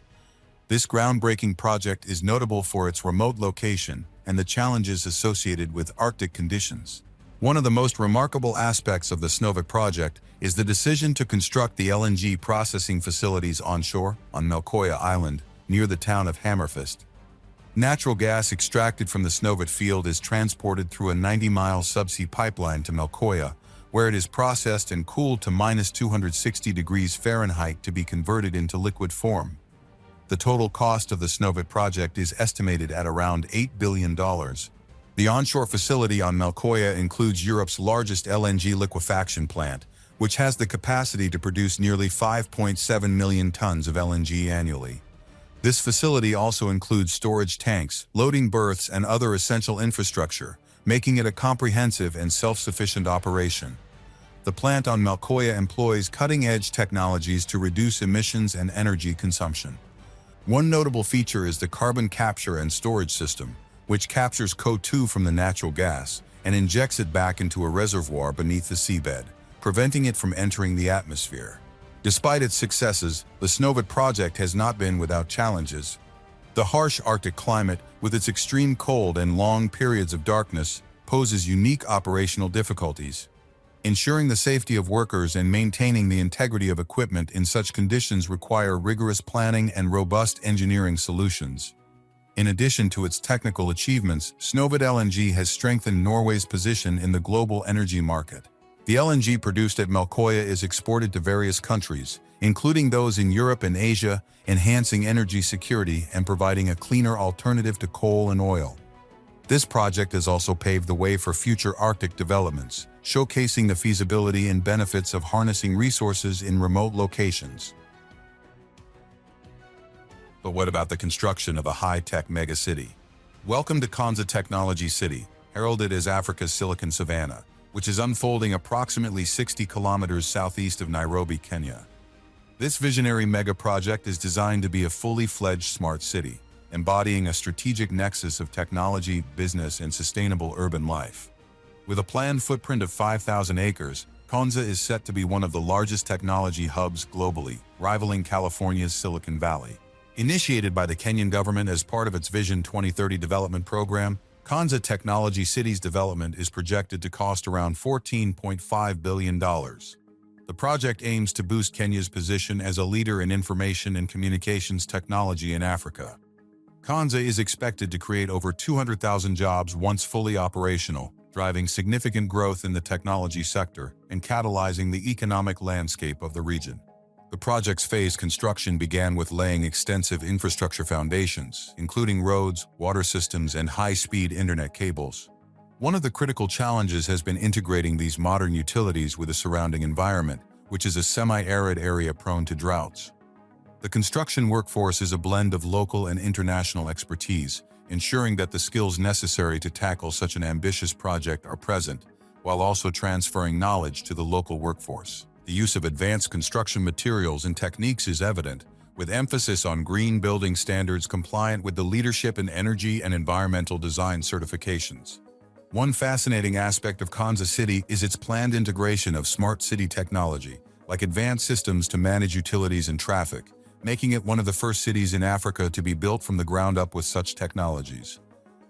[SPEAKER 4] This groundbreaking project is notable for its remote location and the challenges associated with Arctic conditions. One of the most remarkable aspects of the Snøhvit project is the decision to construct the LNG processing facilities onshore on Melkoya Island, near the town of Hammerfest. Natural gas extracted from the Snøhvit field is transported through a 90-mile subsea pipeline to Melkoya, where it is processed and cooled to -260 degrees Fahrenheit to be converted into liquid form. The total cost of the Snøhvit project is estimated at around $8 billion. The onshore facility on Melkoya includes Europe's largest LNG liquefaction plant, which has the capacity to produce nearly 5.7 million tons of LNG annually. This facility also includes storage tanks, loading berths, and other essential infrastructure, making it a comprehensive and self-sufficient operation. The plant on Melkoya employs cutting-edge technologies to reduce emissions and energy consumption. One notable feature is the carbon capture and storage system, which captures CO2 from the natural gas and injects it back into a reservoir beneath the seabed, preventing it from entering the atmosphere. Despite its successes, the Snøhvit project has not been without challenges. The harsh Arctic climate, with its extreme cold and long periods of darkness, poses unique operational difficulties. Ensuring the safety of workers and maintaining the integrity of equipment in such conditions require rigorous planning and robust engineering solutions. In addition to its technical achievements, Snøhvit LNG has strengthened Norway's position in the global energy market. The LNG produced at Melkoya is exported to various countries, including those in Europe and Asia, enhancing energy security and providing a cleaner alternative to coal and oil. This project has also paved the way for future Arctic developments, showcasing the feasibility and benefits of harnessing resources in remote locations. But what about the construction of a high-tech megacity? Welcome to Konza Technology City, heralded as Africa's Silicon Savannah, which is unfolding approximately 60 kilometers southeast of Nairobi, Kenya. This visionary mega-project is designed to be a fully fledged smart city, embodying a strategic nexus of technology, business, and sustainable urban life. With a planned footprint of 5,000 acres, Konza is set to be one of the largest technology hubs globally, rivaling California's Silicon Valley. Initiated by the Kenyan government as part of its Vision 2030 development program, Konza Technology City's development is projected to cost around $14.5 billion. The project aims to boost Kenya's position as a leader in information and communications technology in Africa. Konza is expected to create over 200,000 jobs once fully operational, driving significant growth in the technology sector and catalyzing the economic landscape of the region. The project's phased construction began with laying extensive infrastructure foundations, including roads, water systems, and high-speed internet cables. One of the critical challenges has been integrating these modern utilities with the surrounding environment, which is a semi-arid area prone to droughts. The construction workforce is a blend of local and international expertise, ensuring that the skills necessary to tackle such an ambitious project are present, while also transferring knowledge to the local workforce. The use of advanced construction materials and techniques is evident, with emphasis on green building standards compliant with the leadership in energy and environmental design certifications. One fascinating aspect of Kansas City is its planned integration of smart city technology, like advanced systems to manage utilities and traffic, making it one of the first cities in Africa to be built from the ground up with such technologies.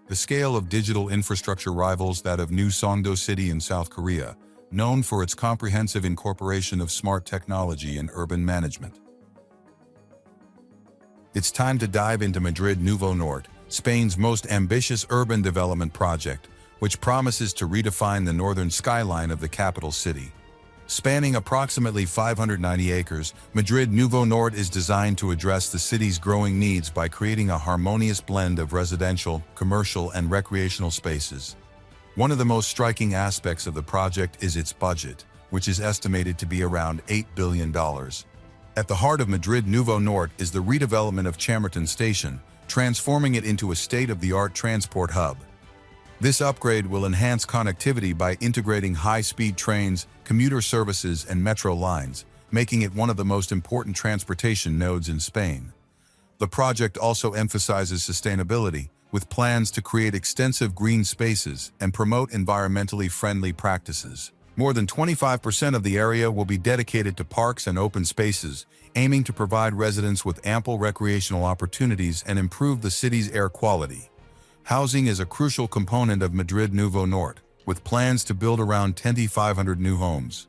[SPEAKER 4] The scale of digital infrastructure rivals that of New Songdo City in South Korea, known for its comprehensive incorporation of smart technology and urban management. It's time to dive into Madrid Nuevo Norte, Spain's most ambitious urban development project, which promises to redefine the northern skyline of the capital city. Spanning approximately 590 acres, Madrid Nuevo Norte is designed to address the city's growing needs by creating a harmonious blend of residential, commercial, and recreational spaces. One of the most striking aspects of the project is its budget, which is estimated to be around $8 billion. At the heart of Madrid Nuevo Norte is the redevelopment of Chamartin Station, transforming it into a state-of-the-art transport hub. This upgrade will enhance connectivity by integrating high-speed trains, commuter services, and metro lines, making it one of the most important transportation nodes in Spain. The project also emphasizes sustainability, with plans to create extensive green spaces and promote environmentally friendly practices. More than 25% of the area will be dedicated to parks and open spaces, aiming to provide residents with ample recreational opportunities and improve the city's air quality. Housing is a crucial component of Madrid Nuevo Norte, with plans to build around 2,500 new homes.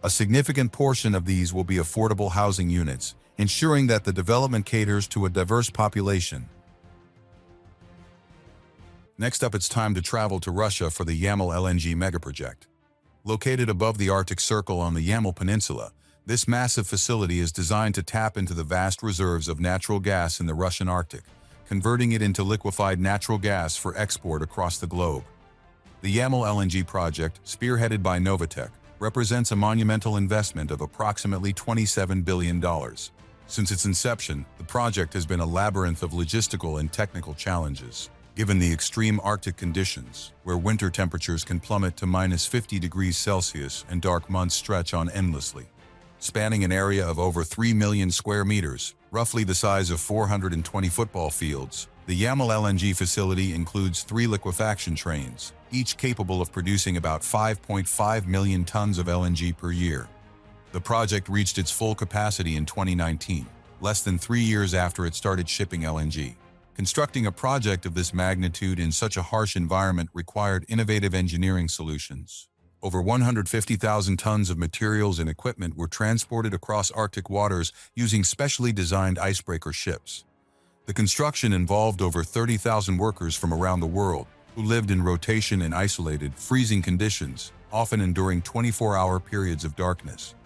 [SPEAKER 4] A significant portion of these will be affordable housing units, ensuring that the development caters to a diverse population. Next up, it's time to travel to Russia for the Yamal LNG megaproject. Located above the Arctic Circle on the Yamal Peninsula, this massive facility is designed to tap into the vast reserves of natural gas in the Russian Arctic, converting it into liquefied natural gas for export across the globe. The Yamal LNG project, spearheaded by Novatek, represents a monumental investment of approximately $27 billion. Since its inception, the project has been a labyrinth of logistical and technical challenges. Given the extreme Arctic conditions, where winter temperatures can plummet to -50 degrees Celsius and dark months stretch on endlessly. Spanning an area of over 3 million square meters, roughly the size of 420 football fields, the Yamal LNG facility includes 3 liquefaction trains, each capable of producing about 5.5 million tons of LNG per year. The project reached its full capacity in 2019, less than 3 years after it started shipping LNG. Constructing a project of this magnitude in such a harsh environment required innovative engineering solutions. Over 150,000 tons of materials and equipment were transported across Arctic waters using specially designed icebreaker ships. The construction involved over 30,000 workers from around the world, who lived in rotation in isolated, freezing conditions, often enduring 24-hour periods of darkness.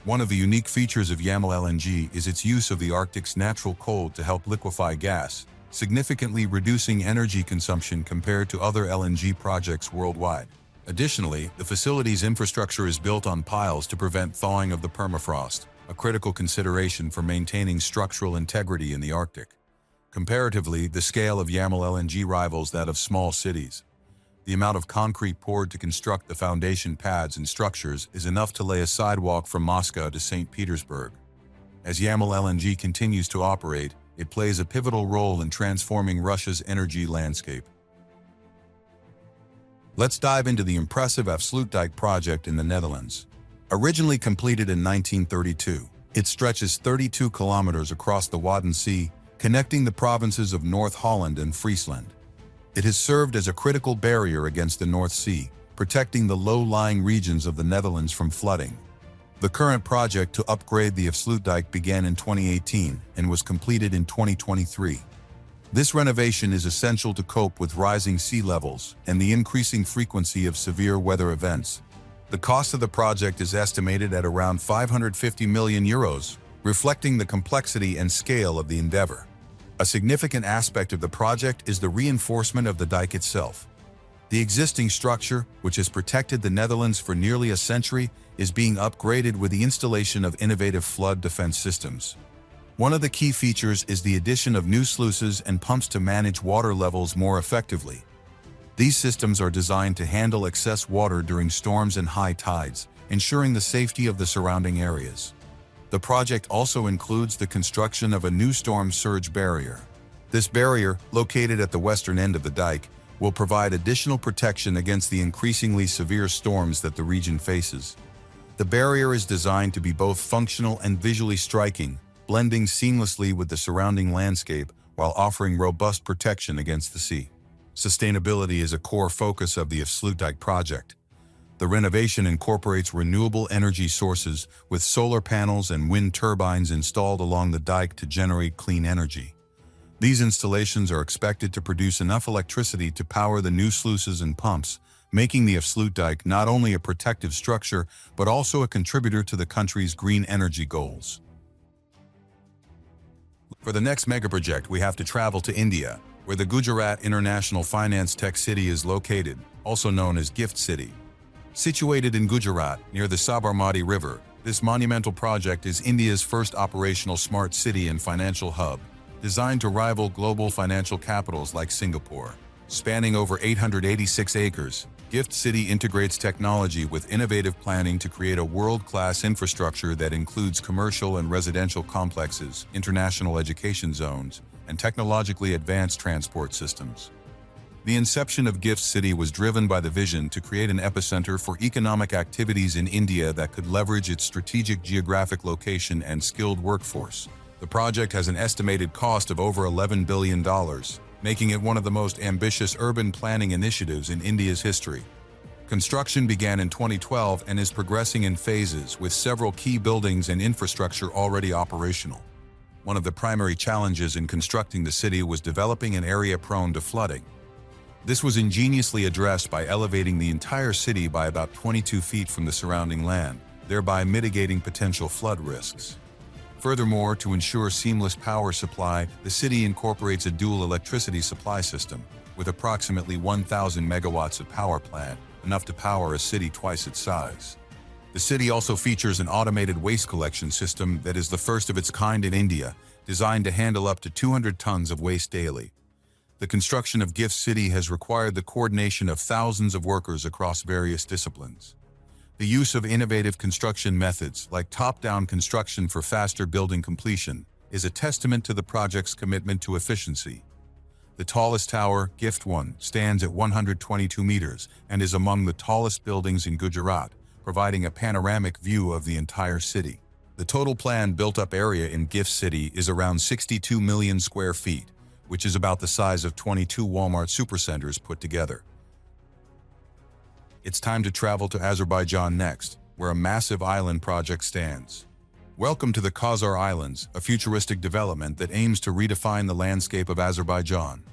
[SPEAKER 4] One of the unique features of Yamal LNG is its use of the Arctic's natural cold to help liquefy gas, significantly reducing energy consumption compared to other LNG projects worldwide. Additionally, the facility's infrastructure is built on piles to prevent thawing of the permafrost, a critical consideration for maintaining structural integrity in the Arctic. Comparatively, the scale of Yamal LNG rivals that of small cities. The amount of concrete poured to construct the foundation pads and structures is enough to lay a sidewalk from Moscow to St. Petersburg. As Yamal LNG continues to operate, it plays a pivotal role in transforming Russia's energy landscape. Let's dive into the impressive Afsluitdijk project in the Netherlands. Originally completed in 1932, it stretches 32 kilometers across the Wadden Sea, connecting the provinces of North Holland and Friesland. It has served as a critical barrier against the North Sea, protecting the low-lying regions of the Netherlands from flooding. The current project to upgrade the Afsluitdijk began in 2018 and was completed in 2023. This renovation is essential to cope with rising sea levels and the increasing frequency of severe weather events. The cost of the project is estimated at around €550 million, reflecting the complexity and scale of the endeavor. A significant aspect of the project is the reinforcement of the dike itself. The existing structure, which has protected the Netherlands for nearly a century, is being upgraded with the installation of innovative flood defense systems. One of the key features is the addition of new sluices and pumps to manage water levels more effectively. These systems are designed to handle excess water during storms and high tides, ensuring the safety of the surrounding areas. The project also includes the construction of a new storm surge barrier. This barrier, located at the western end of the dike, will provide additional protection against the increasingly severe storms that the region faces. The barrier is designed to be both functional and visually striking, blending seamlessly with the surrounding landscape while offering robust protection against the sea. Sustainability is a core focus of the Afsluitdijk project. The renovation incorporates renewable energy sources with solar panels and wind turbines installed along the dike to generate clean energy. These installations are expected to produce enough electricity to power the new sluices and pumps, making the Afsluitdijk not only a protective structure but also a contributor to the country's green energy goals. For the next megaproject, we have to travel to India, where the Gujarat International Finance Tech City is located, also known as Gift City. Situated in Gujarat, near the Sabarmati River, this monumental project is India's first operational smart city and financial hub, designed to rival global financial capitals like Singapore. Spanning over 886 acres, Gift City integrates technology with innovative planning to create a world-class infrastructure that includes commercial and residential complexes, international education zones, and technologically advanced transport systems. The inception of Gift City was driven by the vision to create an epicenter for economic activities in India that could leverage its strategic geographic location and skilled workforce. The project has an estimated cost of over $11 billion, making it one of the most ambitious urban planning initiatives in India's history. Construction began in 2012 and is progressing in phases, with several key buildings and infrastructure already operational. One of the primary challenges in constructing the city was developing an area prone to flooding. This was ingeniously addressed by elevating the entire city by about 22 feet from the surrounding land, thereby mitigating potential flood risks. Furthermore, to ensure seamless power supply, the city incorporates a dual electricity supply system, with approximately 1,000 megawatts of power plant, enough to power a city twice its size. The city also features an automated waste collection system that is the first of its kind in India, designed to handle up to 200 tons of waste daily. The construction of Gift City has required the coordination of thousands of workers across various disciplines. The use of innovative construction methods, like top-down construction for faster building completion, is a testament to the project's commitment to efficiency. The tallest tower, Gift 1, stands at 122 meters and is among the tallest buildings in Gujarat, providing a panoramic view of the entire city. The total planned built-up area in Gift City is around 62 million square feet, which is about the size of 22 Walmart supercenters put together. It's time to travel to Azerbaijan next, where a massive island project stands. Welcome to the Khazar Islands, a futuristic development that aims to redefine the landscape of Azerbaijan.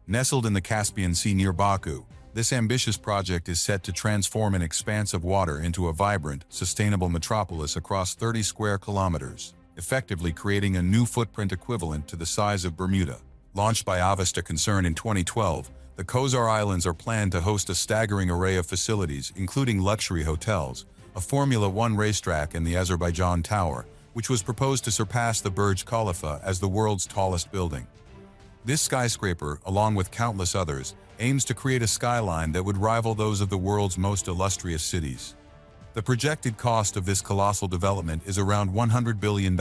[SPEAKER 4] Nestled in the Caspian Sea near Baku, this ambitious project is set to transform an expanse of water into a vibrant, sustainable metropolis across 30 square kilometers, effectively creating a new footprint equivalent to the size of Bermuda. Launched by Avesta Concern in 2012, the Khazar Islands are planned to host a staggering array of facilities, including luxury hotels, a Formula One racetrack, and the Azerbaijan Tower, which was proposed to surpass the Burj Khalifa as the world's tallest building. This skyscraper, along with countless others, aims to create a skyline that would rival those of the world's most illustrious cities. The projected cost of this colossal development is around $100 billion,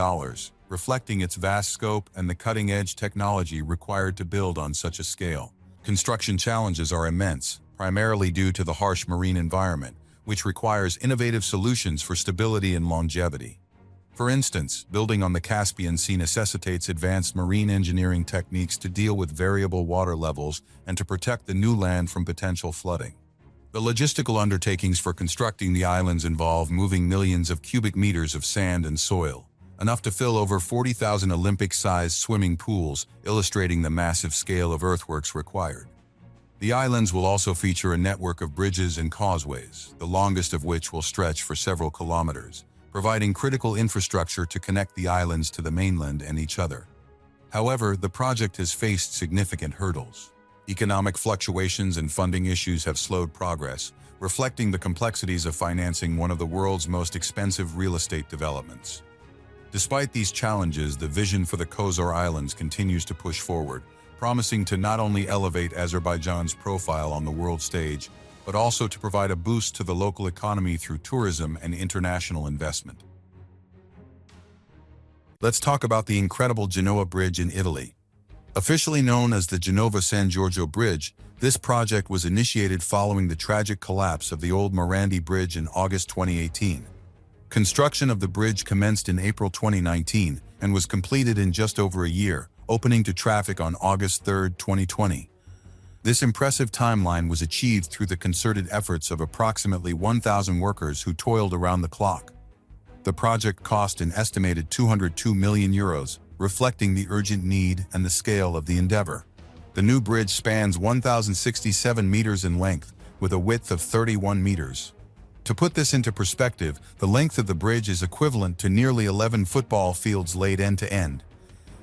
[SPEAKER 4] reflecting its vast scope and the cutting-edge technology required to build on such a scale. Construction challenges are immense, primarily due to the harsh marine environment, which requires innovative solutions for stability and longevity. For instance, building on the Caspian Sea necessitates advanced marine engineering techniques to deal with variable water levels and to protect the new land from potential flooding. The logistical undertakings for constructing the islands involve moving millions of cubic meters of sand and soil, enough to fill over 40,000 Olympic-sized swimming pools, illustrating the massive scale of earthworks required. The islands will also feature a network of bridges and causeways, the longest of which will stretch for several kilometers, providing critical infrastructure to connect the islands to the mainland and each other. However, the project has faced significant hurdles. Economic fluctuations and funding issues have slowed progress, reflecting the complexities of financing one of the world's most expensive real estate developments. Despite these challenges, the vision for the Khazar Islands continues to push forward, promising to not only elevate Azerbaijan's profile on the world stage, but also to provide a boost to the local economy through tourism and international investment. Let's talk about the incredible Genoa Bridge in Italy. Officially known as the Genova-San Giorgio Bridge, this project was initiated following the tragic collapse of the old Morandi Bridge in August 2018. Construction of the bridge commenced in April 2019 and was completed in just over a year, opening to traffic on August 3, 2020. This impressive timeline was achieved through the concerted efforts of approximately 1,000 workers who toiled around the clock. The project cost an estimated €202 million, reflecting the urgent need and the scale of the endeavor. The new bridge spans 1,067 meters in length, with a width of 31 meters. To put this into perspective, the length of the bridge is equivalent to nearly 11 football fields laid end to end.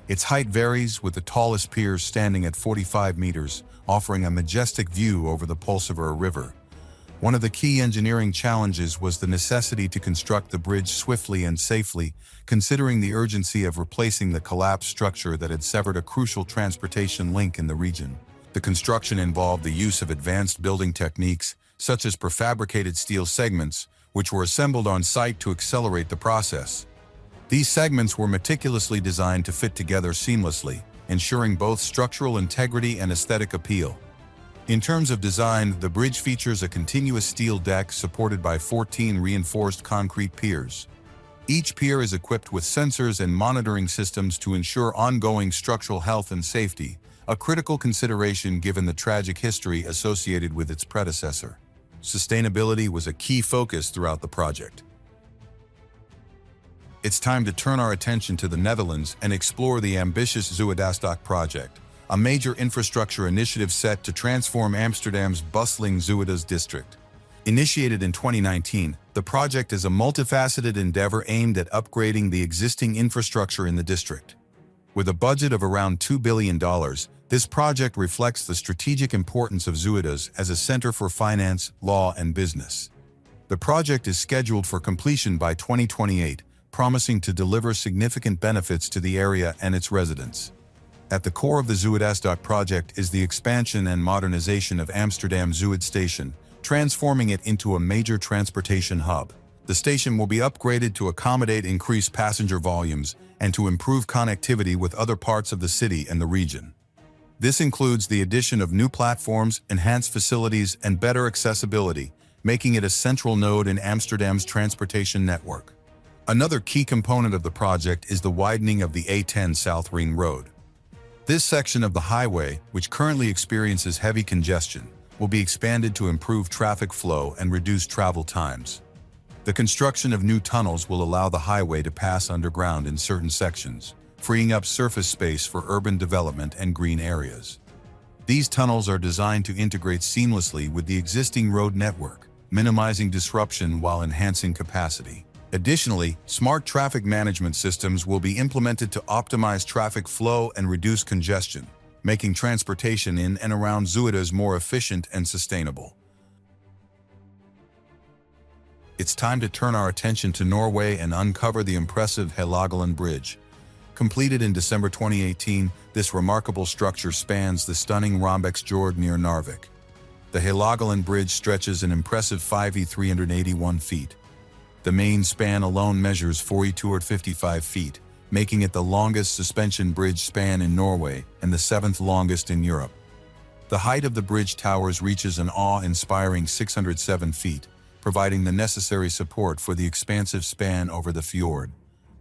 [SPEAKER 4] Its height varies, with the tallest piers standing at 45 meters, offering a majestic view over the Polsevera River. One of the key engineering challenges was the necessity to construct the bridge swiftly and safely, considering the urgency of replacing the collapsed structure that had severed a crucial transportation link in the region. The construction involved the use of advanced building techniques, such as prefabricated steel segments, which were assembled on site to accelerate the process. These segments were meticulously designed to fit together seamlessly, ensuring both structural integrity and aesthetic appeal. In terms of design, the bridge features a continuous steel deck supported by 14 reinforced concrete piers. Each pier is equipped with sensors and monitoring systems to ensure ongoing structural health and safety, a critical consideration given the tragic history associated with its predecessor. Sustainability was a key focus throughout the project. It's time to turn our attention to the Netherlands and explore the ambitious Zuiderzee project, a major infrastructure initiative set to transform Amsterdam's bustling Zuiderzee district. Initiated in 2019, the project is a multifaceted endeavor aimed at upgrading the existing infrastructure in the district. With a budget of around $2 billion, this project reflects the strategic importance of Zuiderzee as a center for finance, law, and business. The project is scheduled for completion by 2028, promising to deliver significant benefits to the area and its residents. At the core of the Zuiderzee project is the expansion and modernization of Amsterdam Zuid Station, transforming it into a major transportation hub. The station will be upgraded to accommodate increased passenger volumes and to improve connectivity with other parts of the city and the region. This includes the addition of new platforms, enhanced facilities, and better accessibility, making it a central node in Amsterdam's transportation network. Another key component of the project is the widening of the A10 South Ring Road. This section of the highway, which currently experiences heavy congestion, will be expanded to improve traffic flow and reduce travel times. The construction of new tunnels will allow the highway to pass underground in certain sections, freeing up surface space for urban development and green areas. These tunnels are designed to integrate seamlessly with the existing road network, minimizing disruption while enhancing capacity. Additionally, smart traffic management systems will be implemented to optimize traffic flow and reduce congestion, making transportation in and around Zuiderzee more efficient and sustainable. It's time to turn our attention to Norway and uncover the impressive Hålogaland Bridge. Completed in December 2018, this remarkable structure spans the stunning Rombeksfjord near Narvik. The Hålogaland Bridge stretches an impressive 5,381 feet. The main span alone measures 4,255 feet, making it the longest suspension bridge span in Norway and the seventh longest in Europe. The height of the bridge towers reaches an awe-inspiring 607 feet, providing the necessary support for the expansive span over the fjord.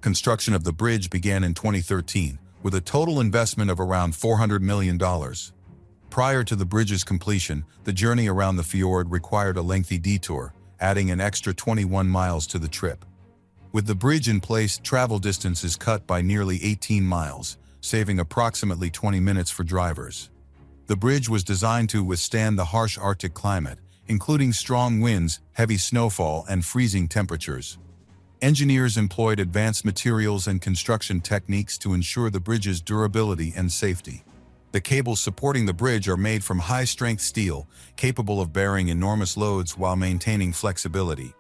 [SPEAKER 4] Construction of the bridge began in 2013, with a total investment of around $400 million. Prior to the bridge's completion, the journey around the fjord required a lengthy detour, adding an extra 21 miles to the trip. With the bridge in place, travel distance is cut by nearly 18 miles, saving approximately 20 minutes for drivers. The bridge was designed to withstand the harsh Arctic climate, including strong winds, heavy snowfall, and freezing temperatures. Engineers employed advanced materials and construction techniques to ensure the bridge's durability and safety. The cables supporting the bridge are made from high-strength steel, capable of bearing enormous loads while maintaining flexibility.